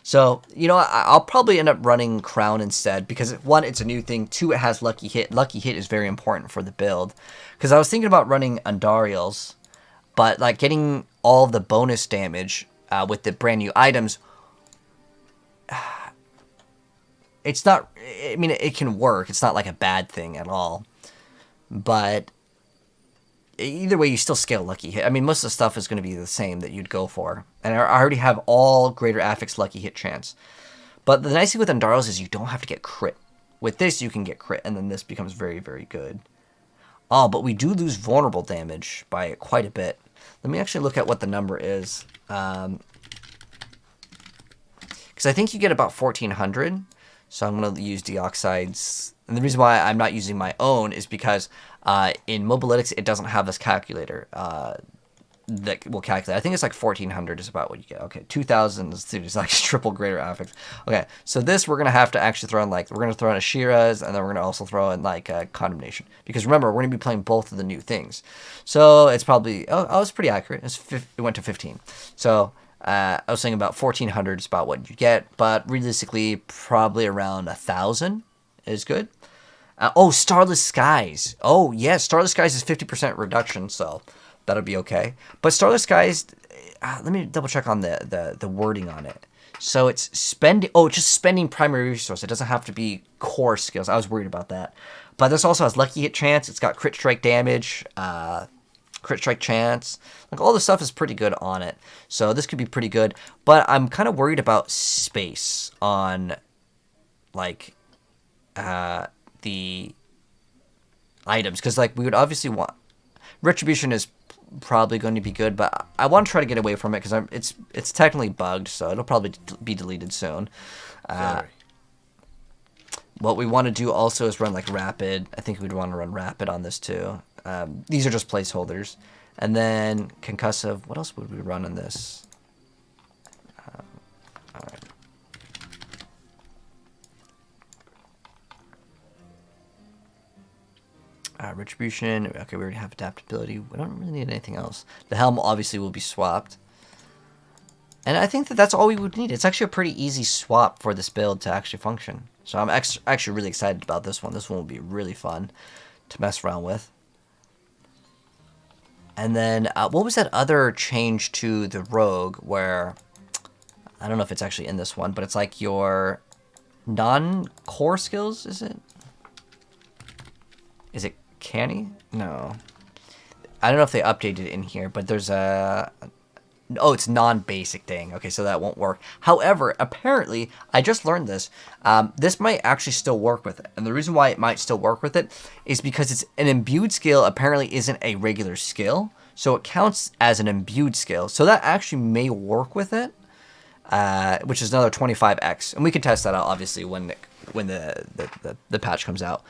So you know, I'll probably end up running crown instead, because 1, it's a new thing, 2, it has lucky hit. Lucky hit is very important for the build, because I was thinking about running Andariel's, but like getting all the bonus damage with the brand new items, it's not, I mean, it can work. It's not like a bad thing at all. But either way, you still scale lucky hit. I mean, most of the stuff is going to be the same that you'd go for. And I already have all greater affix lucky hit chance. But the nice thing with Andariel's is you don't have to get crit. With this, you can get crit, and then this becomes very, very good. Oh, but we do lose vulnerable damage by quite a bit. Let me actually look at what the number is. Because I think you get about 1,400. So I'm going to use Deoxide's. And the reason why I'm not using my own is because in Mobalytics, it doesn't have this calculator that will calculate. I think it's like 1,400 is about what you get. Okay, 2,000 is like triple greater affix. Okay, so this we're going to have to actually throw in, like, we're going to throw in Ashira's, and then we're going to also throw in, like, Condemnation. Because remember, we're going to be playing both of the new things. So it's probably, oh it's pretty accurate. It went to 15. So... I was saying about 1,400 is about what you get, but realistically, probably around 1,000 is good. Oh, Starless Skies. Oh, yeah, Starless Skies is 50% reduction, so that'll be okay. But Starless Skies, let me double check on the wording on it. So it's spending, just spending primary resource. It doesn't have to be core skills. I was worried about that. But this also has lucky hit chance. It's got crit strike damage, crit strike chance, like all the stuff is pretty good on it, so this could be pretty good. But I'm kind of worried about space on, like, the items, because like we would obviously want retribution is probably going to be good, but I want to try to get away from it because it's technically bugged, so it'll probably be deleted soon. What we want to do also is run like rapid. I think we'd want to run rapid on this too. These are just placeholders. And then concussive. What else would we run on this? All right. Retribution. Okay, we already have adaptability. We don't really need anything else. The helm obviously will be swapped. And I think that that's all we would need. It's actually a pretty easy swap for this build to actually function. So I'm actually really excited about this one. This one will be really fun to mess around with. And then, what was that other change to the rogue where... I don't know if it's actually in this one, but it's like your non-core skills, is it? Is it canny? No. I don't know if they updated it in here, but there's a... Oh, it's non-basic thing. Okay, so that won't work. However, apparently, I just learned this. This might actually still work with it. And the reason why it might still work with it is because it's an imbued skill apparently isn't a regular skill. So it counts as an imbued skill. So that actually may work with it, which is another 25x. And we can test that out, obviously, when the patch comes out.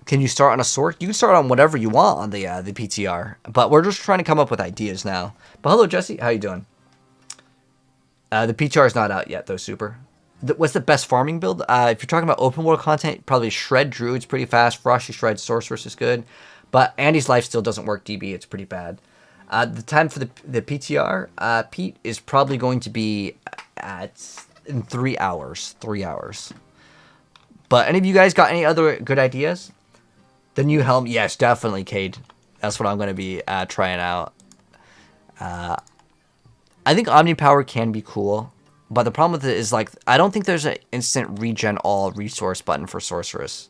Can you start on a sorc? You can start on whatever you want on the PTR, but we're just trying to come up with ideas now. But hello, Jesse. How you doing? The PTR is not out yet, though, Super. What's the best farming build? If you're talking about open world content, probably Shred Druid's pretty fast. Frosty Shred Sorceress is good. But Andy's Life still doesn't work DB. It's pretty bad. The time for the PTR, Pete, is probably going to be in 3 hours. 3 hours. But any of you guys got any other good ideas? The new helm, yes, definitely, Cade. That's what I'm going to be trying out. I think Omni Power can be cool, but the problem with it is, like, I don't think there's an instant regen all resource button for Sorceress.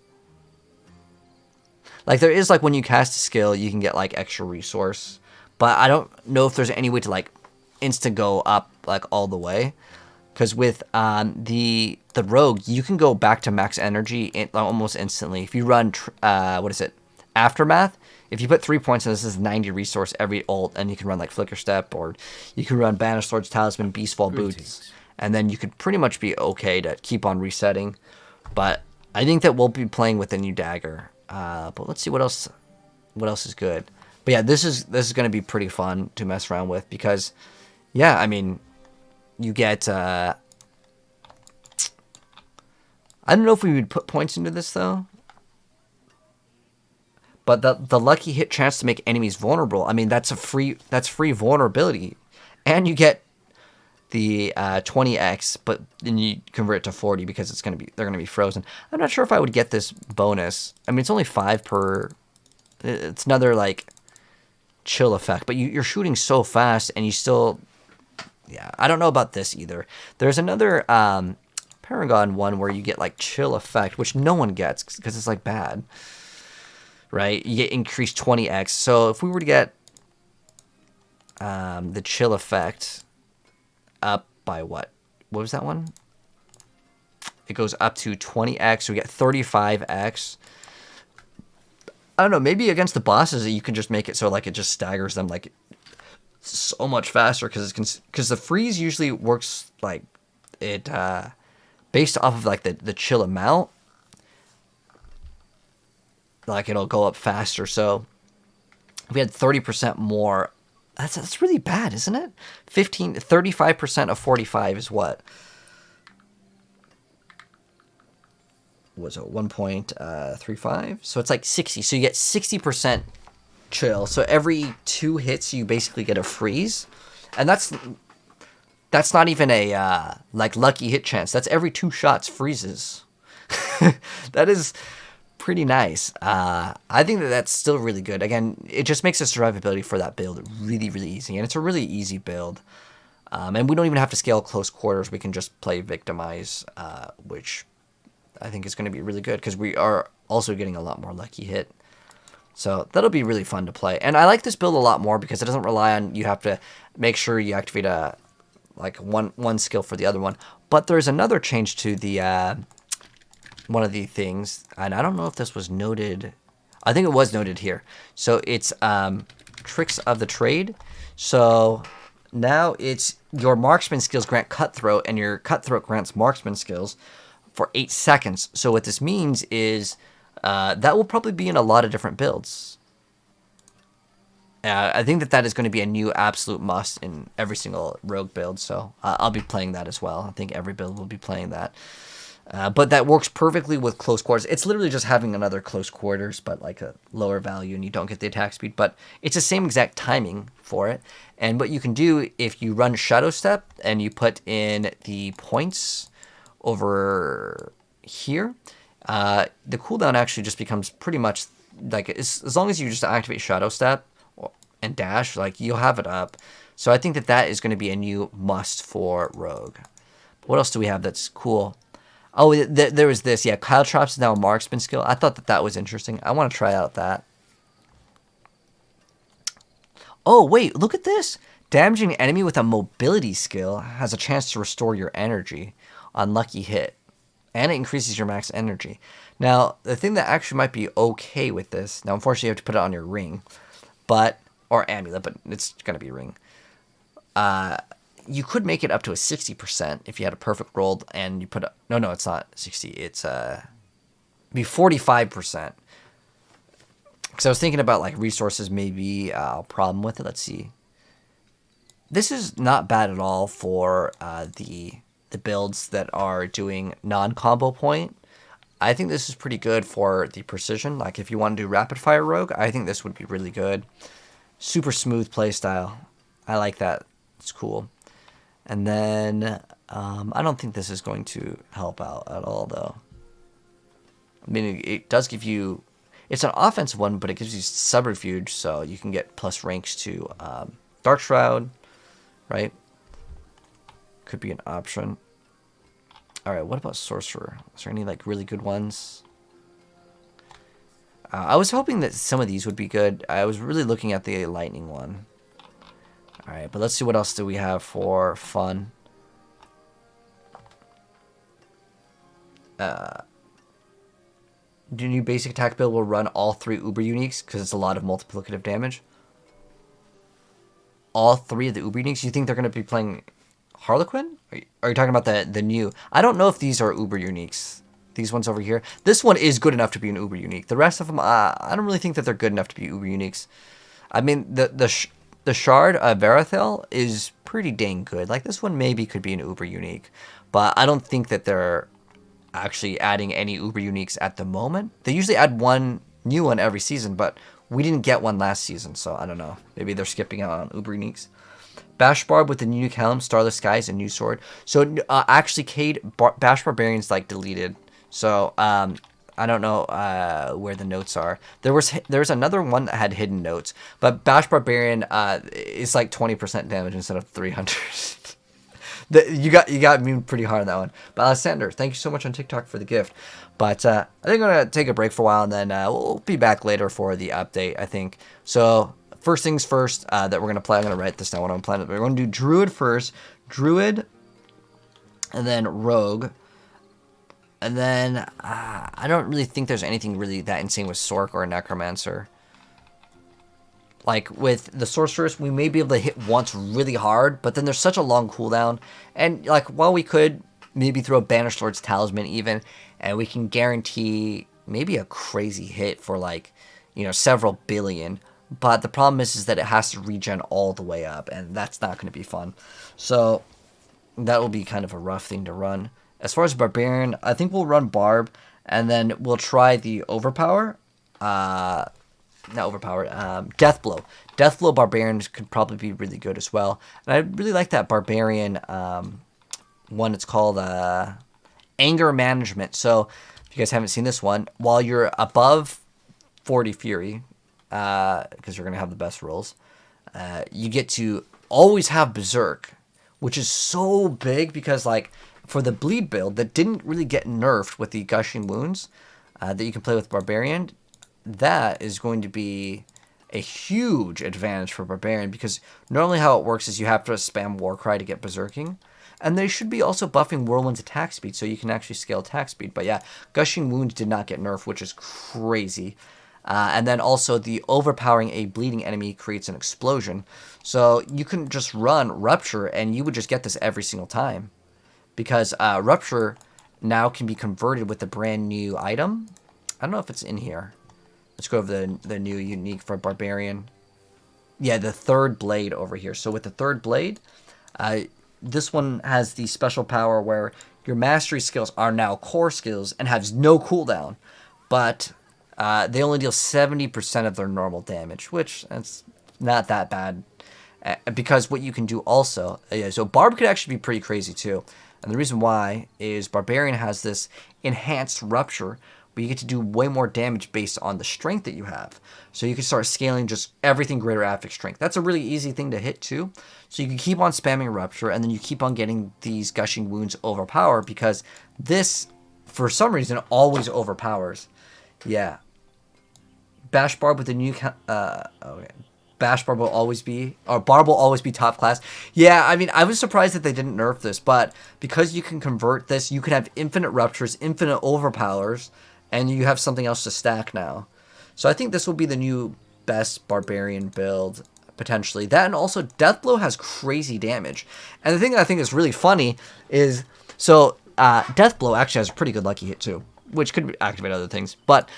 Like, there is, like, when you cast a skill, you can get, like, extra resource, but I don't know if there's any way to, like, instant go up, like, all the way. Because with the rogue, you can go back to max energy almost instantly. If you run, Aftermath, if you put 3 points in this is 90 resource every ult, and you can run like Flicker Step, or you can run Banner Swords, Talisman, Beastfall Boots, and then you could pretty much be okay to keep on resetting. But I think that we'll be playing with the new dagger. But let's see what else is good. But yeah, this is going to be pretty fun to mess around with because, yeah, I mean... You get, I don't know if we would put points into this, though. But the lucky hit chance to make enemies vulnerable, I mean, that's free vulnerability. And you get the 20x, but then you convert it to 40 because they're going to be frozen. I'm not sure if I would get this bonus. I mean, it's only 5 per... It's another, like, chill effect. But you're shooting so fast, and you still... Yeah, I don't know about this either. There's another Paragon one where you get like chill effect, which no one gets because it's like bad, right? You get increased 20x. So if we were to get the chill effect up by what? What was that one? It goes up to 20x. So we get 35x. I don't know. Maybe against the bosses, you can just make it so like it just staggers them like. So much faster because the freeze usually works like it based off of like the chill amount, like it'll go up faster. So if we had 30% more, that's really bad, isn't it? 35% of 45 is what? Was it 1.35? So it's like 60. So you get 60% chill. So every 2 hits you basically get a freeze, and that's not even a like lucky hit chance. That's every 2 shots freezes. That is pretty nice. I think that's still really good. Again, it just makes the survivability for that build really, really easy, and it's a really easy build. And we don't even have to scale close quarters. We can just play victimize, which I think is going to be really good because we are also getting a lot more lucky hit. So that'll be really fun to play. And I like this build a lot more because it doesn't rely on you have to make sure you activate one skill for the other one. But there's another change to the one of the things, and I don't know if this was noted. I think it was noted here. So it's Tricks of the Trade. So now it's your marksman skills grant cutthroat, and your cutthroat grants marksman skills for 8 seconds. So what this means is that will probably be in a lot of different builds. I think that is going to be a new absolute must in every single rogue build, so I'll be playing that as well. I think every build will be playing that. But that works perfectly with close quarters. It's literally just having another close quarters, but like a lower value, and you don't get the attack speed. But it's the same exact timing for it. And what you can do if you run Shadow Step and you put in the points over here, the cooldown actually just becomes pretty much like as long as you just activate Shadow Step and dash, like you'll have it up. So I think that that is going to be a new must for Rogue. What else do we have that's cool? Oh, there was this. Yeah, Kyle Traps is now a marksman skill. I thought that was interesting. I want to try out that. Oh, wait, look at this. Damaging an enemy with a mobility skill has a chance to restore your energy on lucky hit. And it increases your max energy. Now, the thing that actually might be okay with this, now unfortunately you have to put it on your ring, or amulet, but it's going to be a ring. You could make it up to a 60% if you had a perfect roll and you put a... No, it's not 60. It's be 45%. Because I was thinking about like resources maybe a problem with it. Let's see. This is not bad at all for the builds that are doing non-combo point. I think this is pretty good for the precision. Like if you want to do rapid fire rogue, I think this would be really good. Super smooth playstyle. I like that. It's cool. And then, I don't think this is going to help out at all, though. I mean, it does give you... It's an offensive one, but it gives you subterfuge, so you can get plus ranks to Dark Shroud, right? Could be an option. Alright, what about Sorcerer? Is there any, like, really good ones? I was hoping that some of these would be good. I was really looking at the Lightning one. Alright, but let's see what else do we have for fun. The new basic attack build will run all 3 Uber Uniques because it's a lot of multiplicative damage. All 3 of the Uber Uniques? You think they're going to be playing Harlequin? Are you talking about the new? I don't know if these are Uber Uniques. These ones over here. This one is good enough to be an Uber Unique. The rest of them, I don't really think that they're good enough to be Uber Uniques. I mean, the Shard Verathel is pretty dang good. Like, this one maybe could be an Uber Unique. But I don't think that they're actually adding any Uber Uniques at the moment. They usually add one new one every season, but we didn't get one last season, so I don't know. Maybe they're skipping out on Uber Uniques. Bash Barb with the new helm, Starless Skies, and new sword. So, actually, Cade, Bash Barbarian's, like, deleted. So, I don't know where the notes are. There was another one that had hidden notes, but Bash Barbarian is like 20% damage instead of 300. You got me pretty hard on that one. But Alexander, thank you so much on TikTok for the gift. But I think I'm gonna take a break for a while, and then we'll be back later for the update, I think. So first things first that we're gonna play. I'm gonna write this down. What I'm planning. We're gonna do Druid first, Druid, and then Rogue. And then, I don't really think there's anything really that insane with Sorc or Necromancer. Like, with the Sorceress, we may be able to hit once really hard, but then there's such a long cooldown. And, like, while we could maybe throw Banished Lord's Talisman even, and we can guarantee maybe a crazy hit for, like, you know, several billion. But the problem is that it has to regen all the way up, and that's not going to be fun. So, that will be kind of a rough thing to run. As far as Barbarian, I think we'll run Barb, and then we'll try the Overpower. Not Overpower, Deathblow. Deathblow Barbarian could probably be really good as well. And I really like that Barbarian one. It's called Anger Management. So, if you guys haven't seen this one, while you're above 40 Fury, because you're going to have the best rolls, you get to always have Berserk, which is so big because, like, for the bleed build that didn't really get nerfed with the gushing wounds that you can play with Barbarian, that is going to be a huge advantage for Barbarian, because normally how it works is you have to spam Warcry to get Berserking, and they should be also buffing Whirlwind's attack speed so you can actually scale attack speed. But yeah, gushing wounds did not get nerfed, which is crazy. And then also the overpowering a bleeding enemy creates an explosion. So you can just run Rupture and you would just get this every single time. Because Rupture now can be converted with a brand new item. I don't know if it's in here. Let's go over the new unique for Barbarian. Yeah, the third blade over here. So with the third blade, this one has the special power where you your mastery skills are now core skills and have no cooldown, but they only deal 70% of their normal damage, which that's not that bad. Because what you can do also, so Barb could actually be pretty crazy too. And the reason why is Barbarian has this enhanced rupture, where you get to do way more damage based on the strength that you have. So you can start scaling just everything greater affix strength. That's a really easy thing to hit too. So you can keep on spamming rupture, and then you keep on getting these gushing wounds overpower, because this, for some reason, always overpowers. Yeah. Bash Barb with the new okay. Bash Barb will always be, or Barb will always be top class. Yeah, I mean, I was surprised that they didn't nerf this, but because you can convert this, you can have infinite ruptures, infinite overpowers, and you have something else to stack now. So I think this will be the new best Barbarian build, potentially. That, and also Deathblow has crazy damage. And the thing that I think is really funny is, so Deathblow actually has a pretty good lucky hit too, which could activate other things, but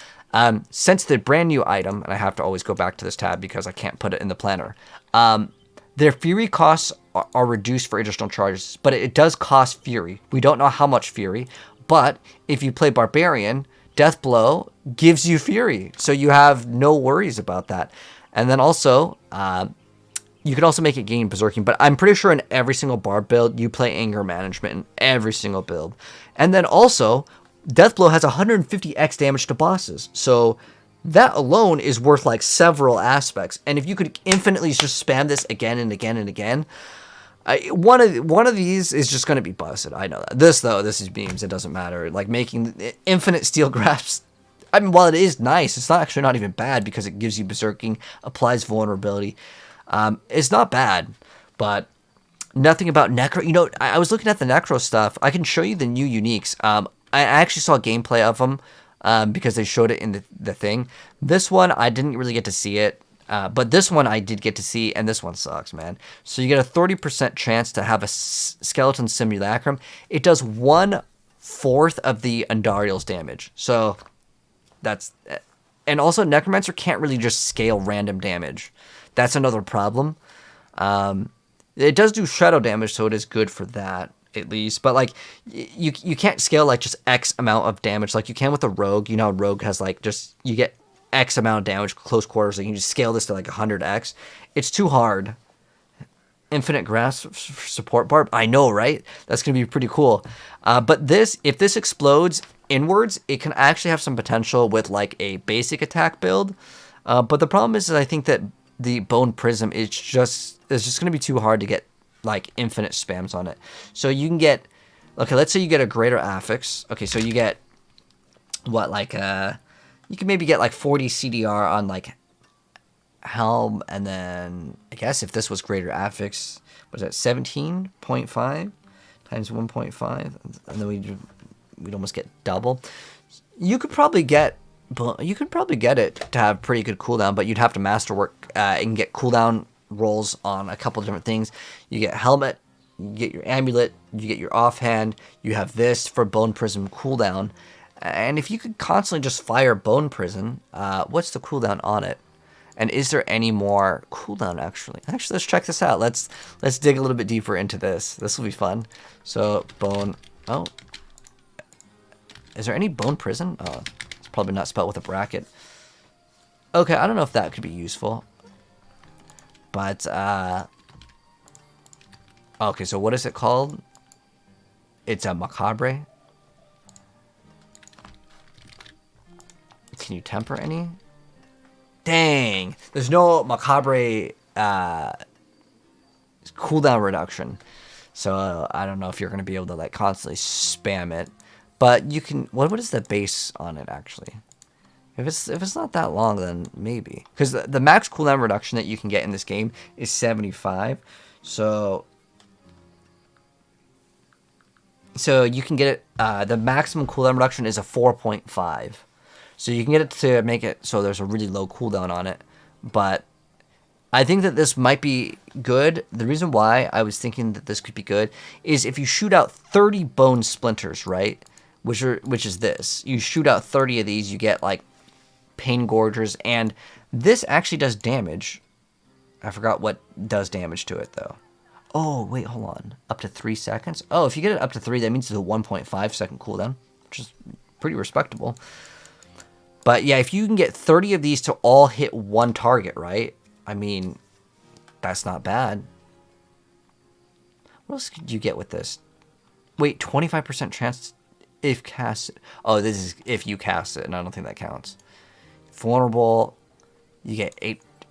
since the brand new item, and I have to always go back to this tab because I can't put it in the planner, their Fury costs are reduced for additional charges, but it does cost Fury. We don't know how much Fury, but if you play Barbarian, Deathblow gives you Fury, so you have no worries about that. And then also, you can also make it gain Berserking, but I'm pretty sure in every single Barb build, you play Anger Management in every single build. And then also, Deathblow has 150x damage to bosses, so that alone is worth like several aspects. And if you could infinitely just spam this again and again and again, one of these is just going to be busted. I know that. This though, this is beams. It doesn't matter. Like making infinite steel grasps. I mean, while it is nice, it's not actually not even bad because it gives you berserking, applies vulnerability. It's not bad, but nothing about Necro. You know, I was looking at the Necro stuff. I can show you the new uniques. I actually saw gameplay of them because they showed it in the thing. This one, I didn't really get to see it. But this one I did get to see, and this one sucks, man. So you get a 30% chance to have a skeleton simulacrum. It does 1/4 of the Andariel's damage. So that's... And also, Necromancer can't really just scale random damage. That's another problem. It does do shadow damage, so it is good for that, at least. But, like, you can't scale, like, just X amount of damage like you can with a Rogue. You know how Rogue has, like, just... You get X amount of damage, close quarters, so you can just scale this to, like, 100x. It's too hard. Infinite Grasp support Barb? I know, right? That's going to be pretty cool. But this, if this explodes inwards, it can actually have some potential with, like, a basic attack build. But the problem is I think that the Bone Prism is just going to be too hard to get, like, infinite spams on it. So you can get... Okay, let's say you get a greater affix. Okay, so you get... What, like, you can maybe get, like, 40 CDR on, like, Helm, and then, I guess if this was greater affix, was that 17.5 times 1.5? And then we'd almost get double. You could probably get it to have pretty good cooldown, but you'd have to masterwork and get cooldown rolls on a couple different things. You get Helmet, you get your Amulet, you get your Offhand, you have this for Bone Prism cooldown. And if you could constantly just fire Bone Prison, what's the cooldown on it? And is there any more cooldown, actually? Actually, let's check this out. Let's dig a little bit deeper into this. This will be fun. So, Bone... Oh. Is there any Bone Prison? Oh, it's probably not spelled with a bracket. Okay, I don't know if that could be useful. But, okay, so what is it called? It's a Macabre. Can you temper any? Dang! There's no Macabre cooldown reduction. So I don't know if you're going to be able to, like, constantly spam it. But you can... What is the base on it, actually? If it's not that long, then maybe. Because the max cooldown reduction that you can get in this game is 75. So you can get it... the maximum cooldown reduction is a 4.5. So you can get it to make it so there's a really low cooldown on it. But I think that this might be good. The reason why I was thinking that this could be good is if you shoot out 30 bone splinters, right? Which is this. You shoot out 30 of these, you get, like, pain gorgers. And this actually does damage. I forgot what does damage to it, though. Oh, wait, hold on. Up to 3 seconds? Oh, if you get it up to 3, that means it's a 1.5 second cooldown, which is pretty respectable. But yeah, if you can get 30 of these to all hit one target, right? I mean, that's not bad. What else could you get with this? Wait, 25% chance if cast. Oh, this is if you cast it, and I don't think that counts. Vulnerable, you get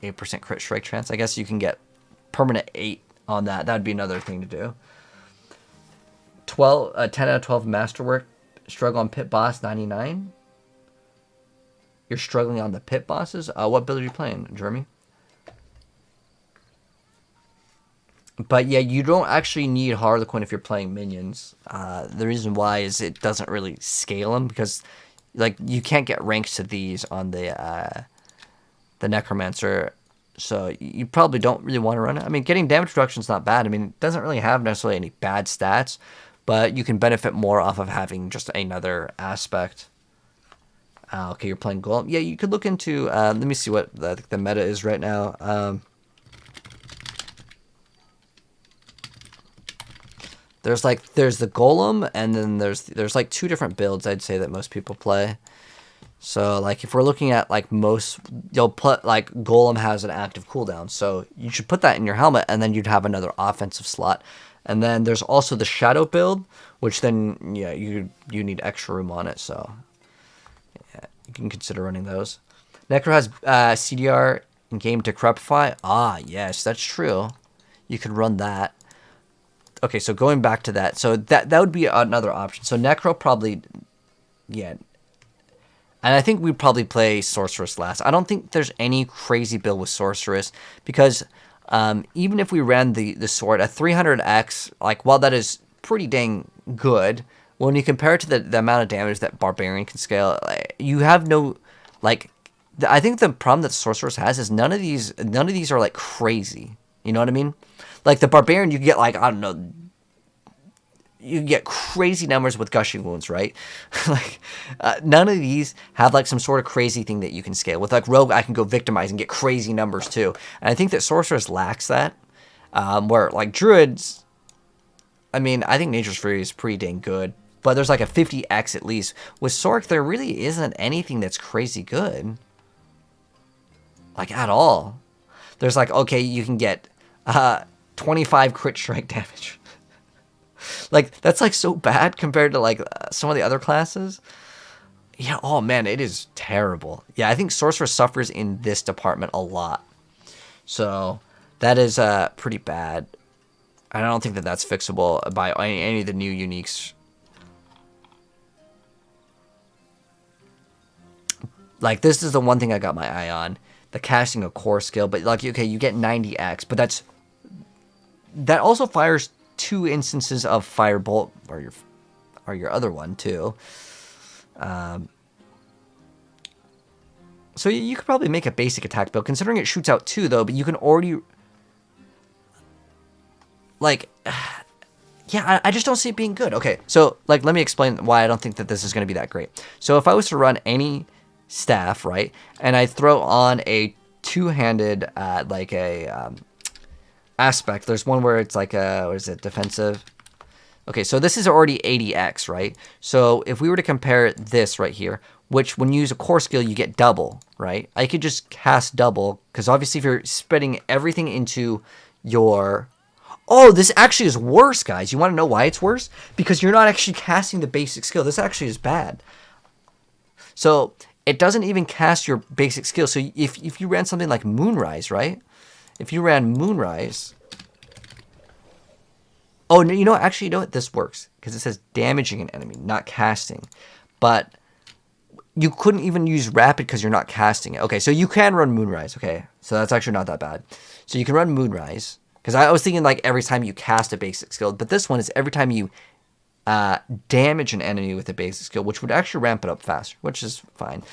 8% crit strike chance. I guess you can get permanent 8 on that. That'd be another thing to do. 10 out of 12 masterwork. Struggle on pit boss 99. You're struggling on the pit bosses. What build are you playing, Jeremy? But yeah, you don't actually need Harlequin if you're playing minions. The reason why is it doesn't really scale them because, like, you can't get ranks to these on the Necromancer. So you probably don't really want to run it. I mean, getting damage reduction is not bad. I mean, it doesn't really have necessarily any bad stats, but you can benefit more off of having just another aspect. Okay, you're playing Golem. Yeah, you could look into. Let me see what the meta is right now. There's the Golem, and then there's like 2 different builds I'd say that most people play. So like if we're looking at like most, you'll put like Golem has an active cooldown, so you should put that in your helmet, and then you'd have another offensive slot. And then there's also the Shadow build, which then yeah you need extra room on it, so yeah, you can consider running those. Necro has CDR in game Decrepify. Ah yes, that's true. You could run that. Okay, so going back to that, so that would be another option. So Necro probably, yeah. And I think we'd probably play Sorceress last. I don't think there's any crazy build with Sorceress because even if we ran the sword at 300x, like while that is pretty dang good, when you compare it to the amount of damage that Barbarian can scale, you have no, like, I think the problem that Sorceress has is none of these are like crazy. You know what I mean? Like the Barbarian, you can get like, I don't know, you get crazy numbers with gushing wounds, right? Like none of these have like some sort of crazy thing that you can scale. With like Rogue, I can go victimize and get crazy numbers too. And I think that Sorceress lacks that. Where like Druids, I mean, I think Nature's Fury is pretty dang good, but there's like a 50x at least. With Sorc, there really isn't anything that's crazy good, like at all. There's like, okay, you can get 25 crit strike damage. Like, that's like so bad compared to like some of the other classes. Yeah, oh man, it is terrible. Yeah, I think Sorcerer suffers in this department a lot. So that is pretty bad. I don't think that that's fixable by any of the new uniques. Like, this is the one thing I got my eye on. The casting a core skill, but like, okay, you get 90x, but that also fires 2 instances of Firebolt, or your other one too. So you could probably make a basic attack build, considering it shoots out 2 though, but you can already, like, yeah, I just don't see it being good. Okay, so like, let me explain why I don't think that this is going to be that great. So if I was to run any staff, right, and I throw on a 2-handed, like a aspect, there's one where it's like a, what is it, defensive? Okay, so this is already 80x, right? So if we were to compare this right here, which when you use a core skill, you get double, right? I could just cast double, because obviously if you're spreading everything into your... Oh, this actually is worse, guys. You want to know why it's worse? Because you're not actually casting the basic skill. This actually is bad. So it doesn't even cast your basic skill. So if you ran something like Moonrise, right? If you ran Moonrise... Oh, no, actually, you know what? This works. Because it says damaging an enemy, not casting. But you couldn't even use Rapid because you're not casting it. Okay, so you can run Moonrise, okay? So that's actually not that bad. So you can run Moonrise. Because I was thinking, like, every time you cast a basic skill. But this one is every time you damage an enemy with a basic skill, which would actually ramp it up faster, which is fine.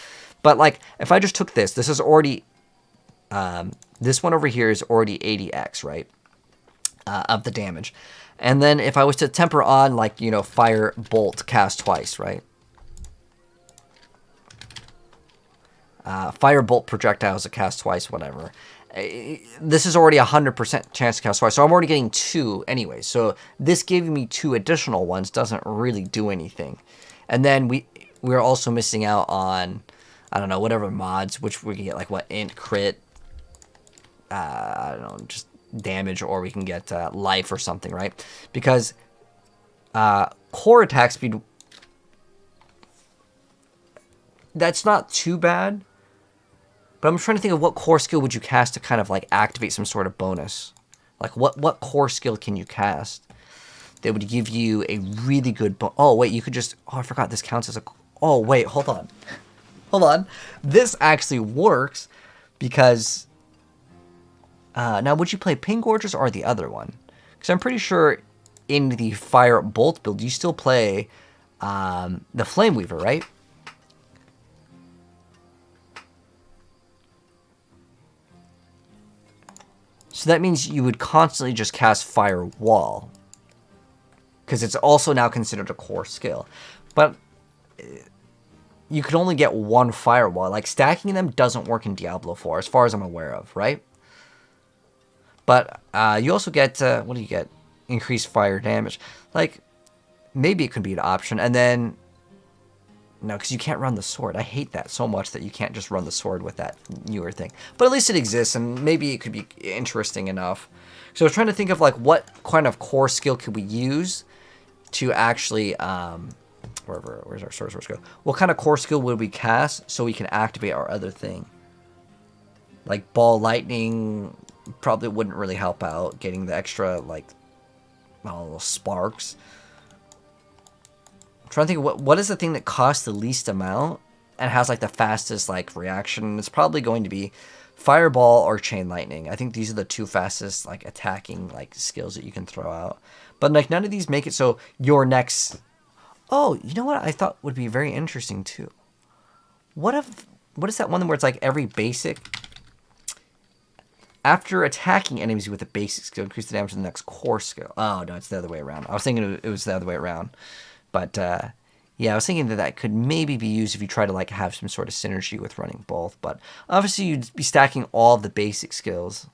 But, like, if I just took this is already... this one over here is already 80x, right? Of the damage. And then if I was to temper on, like, Fire Bolt cast twice, right? Fire Bolt projectiles that cast twice, whatever. this is already 100% chance to cast fire, so I'm already getting 2 anyway. So this giving me 2 additional ones doesn't really do anything. And then we're also missing out on, I don't know, whatever mods, which we can get like what, int, crit, I don't know, just damage, or we can get life or something, right? Because core attack speed, that's not too bad. But I'm trying to think of what core skill would you cast to kind of like activate some sort of bonus. Like what core skill can you cast that would give you a really good oh wait, you could just, oh I forgot this counts as a, oh wait, hold on. Hold on. This actually works because now would you play Pin Gorgers or the other one? Because I'm pretty sure in the Fire Bolt build you still play the Flame Weaver, right? So that means you would constantly just cast Fire Wall, because it's also now considered a core skill. But you could only get 1 Firewall. Like, stacking them doesn't work in Diablo 4, as far as I'm aware of, right? But you also get, what do you get? Increased fire damage. Like, maybe it could be an option. And then, no, because you can't run the sword. I hate that so much that you can't just run the sword with that newer thing. But at least it exists, and maybe it could be interesting enough. So I was trying to think of, like, what kind of core skill could we use to actually, where's our source go? What kind of core skill would we cast so we can activate our other thing? Like, Ball Lightning probably wouldn't really help out, getting the extra, like, I don't know, sparks. I'm trying to think, what is the thing that costs the least amount and has like the fastest like reaction? It's probably going to be Fireball or Chain Lightning. I think these are the 2 fastest like attacking like skills that you can throw out. But like none of these make it so your next. Oh, you know what I thought would be very interesting too. What is that one where it's like every basic, after attacking enemies with a basic skill, increase the damage of the next core skill. Oh no, it's the other way around. I was thinking it was the other way around. But, yeah, I was thinking that could maybe be used if you try to, like, have some sort of synergy with running both. But, obviously, you'd be stacking all of the basic skills.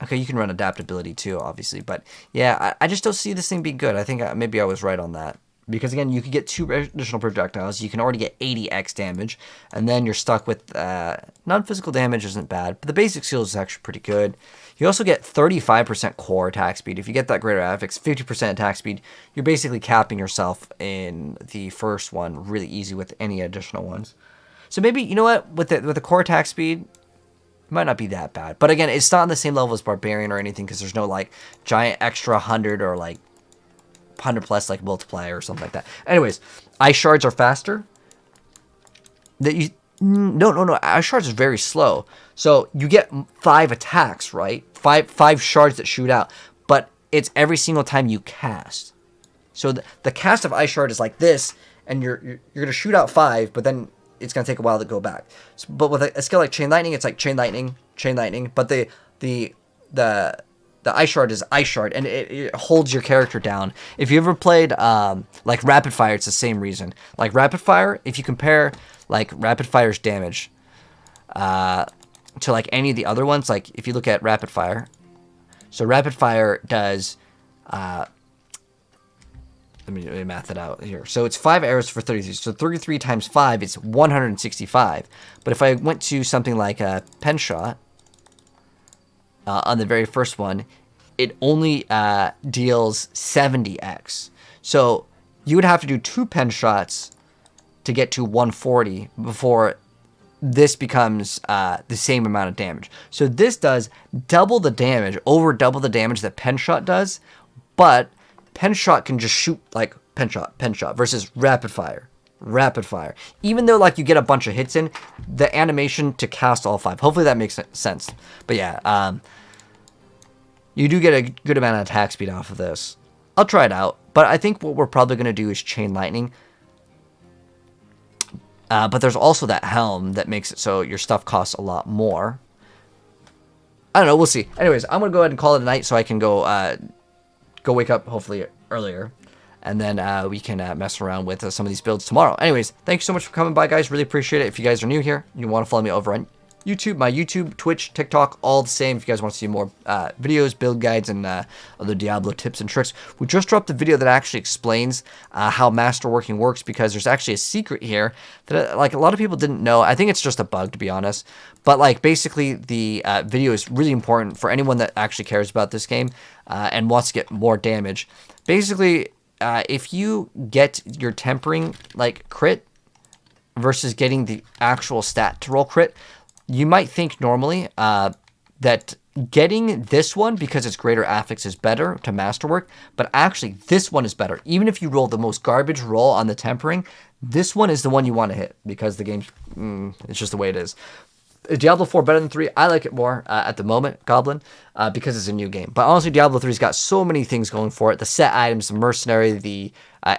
Okay, you can run adaptability, too, obviously. But, yeah, I just don't see this thing being good. I think maybe I was right on that. Because, again, you could get 2 additional projectiles. You can already get 80x damage. And then you're stuck with non-physical damage isn't bad. But the basic skills is actually pretty good. You also get 35% core attack speed. If you get that greater affix, 50% attack speed, you're basically capping yourself in the first one really easy with any additional ones. So maybe, you know what, with the core attack speed, it might not be that bad. But again, it's not on the same level as Barbarian or anything because there's no like giant extra 100 or like 100 plus like multiplier or something like that. Anyways, ice shards are faster. No. Ice shards is very slow. So you get 5 attacks, right? Five shards that shoot out, but it's every single time you cast. So the cast of ice shard is like this, and you're gonna shoot out 5, but then it's gonna take a while to go back. So, but with a skill like Chain Lightning, it's like Chain Lightning. But the ice shard is ice shard, and it holds your character down. If you ever played like Rapid Fire, it's the same reason. Like Rapid Fire, if you compare like Rapid Fire's damage to like any of the other ones, like if you look at Rapid Fire, so Rapid Fire does let me math it out here. So it's 5 arrows for 33. So 33 times 5 is 165. But if I went to something like a pen shot on the very first one, it only deals 70x. So you would have to do 2 pen shots to get to 140 before this becomes the same amount of damage. So this does double the damage, over double the damage that pen shot does, but pen shot can just shoot like pen shot versus rapid fire. Even though like you get a bunch of hits in, the animation to cast all 5. Hopefully that makes sense. But yeah, you do get a good amount of attack speed off of this. I'll try it out, but I think what we're probably going to do is Chain Lightning. But there's also that helm that makes it so your stuff costs a lot more. I don't know, we'll see. Anyways, I'm going to go ahead and call it a night so I can go wake up hopefully earlier. and then we can mess around with some of these builds tomorrow. Anyways, thank you so much for coming by, guys. Really appreciate it. If you guys are new here, you want to follow me over on YouTube, my YouTube, Twitch, TikTok, all the same. If you guys want to see more videos, build guides, and other Diablo tips and tricks, we just dropped a video that actually explains how masterworking works, because there's actually a secret here that like a lot of people didn't know. I think it's just a bug, to be honest. But like basically the video is really important for anyone that actually cares about this game and wants to get more damage. Basically, if you get your tempering like crit versus getting the actual stat to roll crit, you might think normally that getting this one because it's greater affix is better to masterwork, but actually this one is better. Even if you roll the most garbage roll on the tempering, this one is the one you want to hit, because the game's it's just the way it is. Is Diablo 4 better than 3? I like it more at the moment, Goblin, because it's a new game. But honestly, Diablo 3's got so many things going for it. The set items, the mercenary, the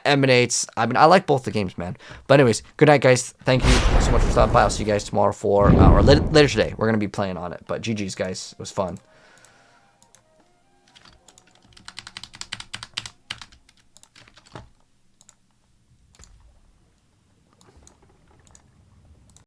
emanates. I mean, I like both the games, man. But anyways, good night, guys. Thank you so much for stopping by. I'll see you guys tomorrow or later today. We're going to be playing on it. But GG's, guys. It was fun.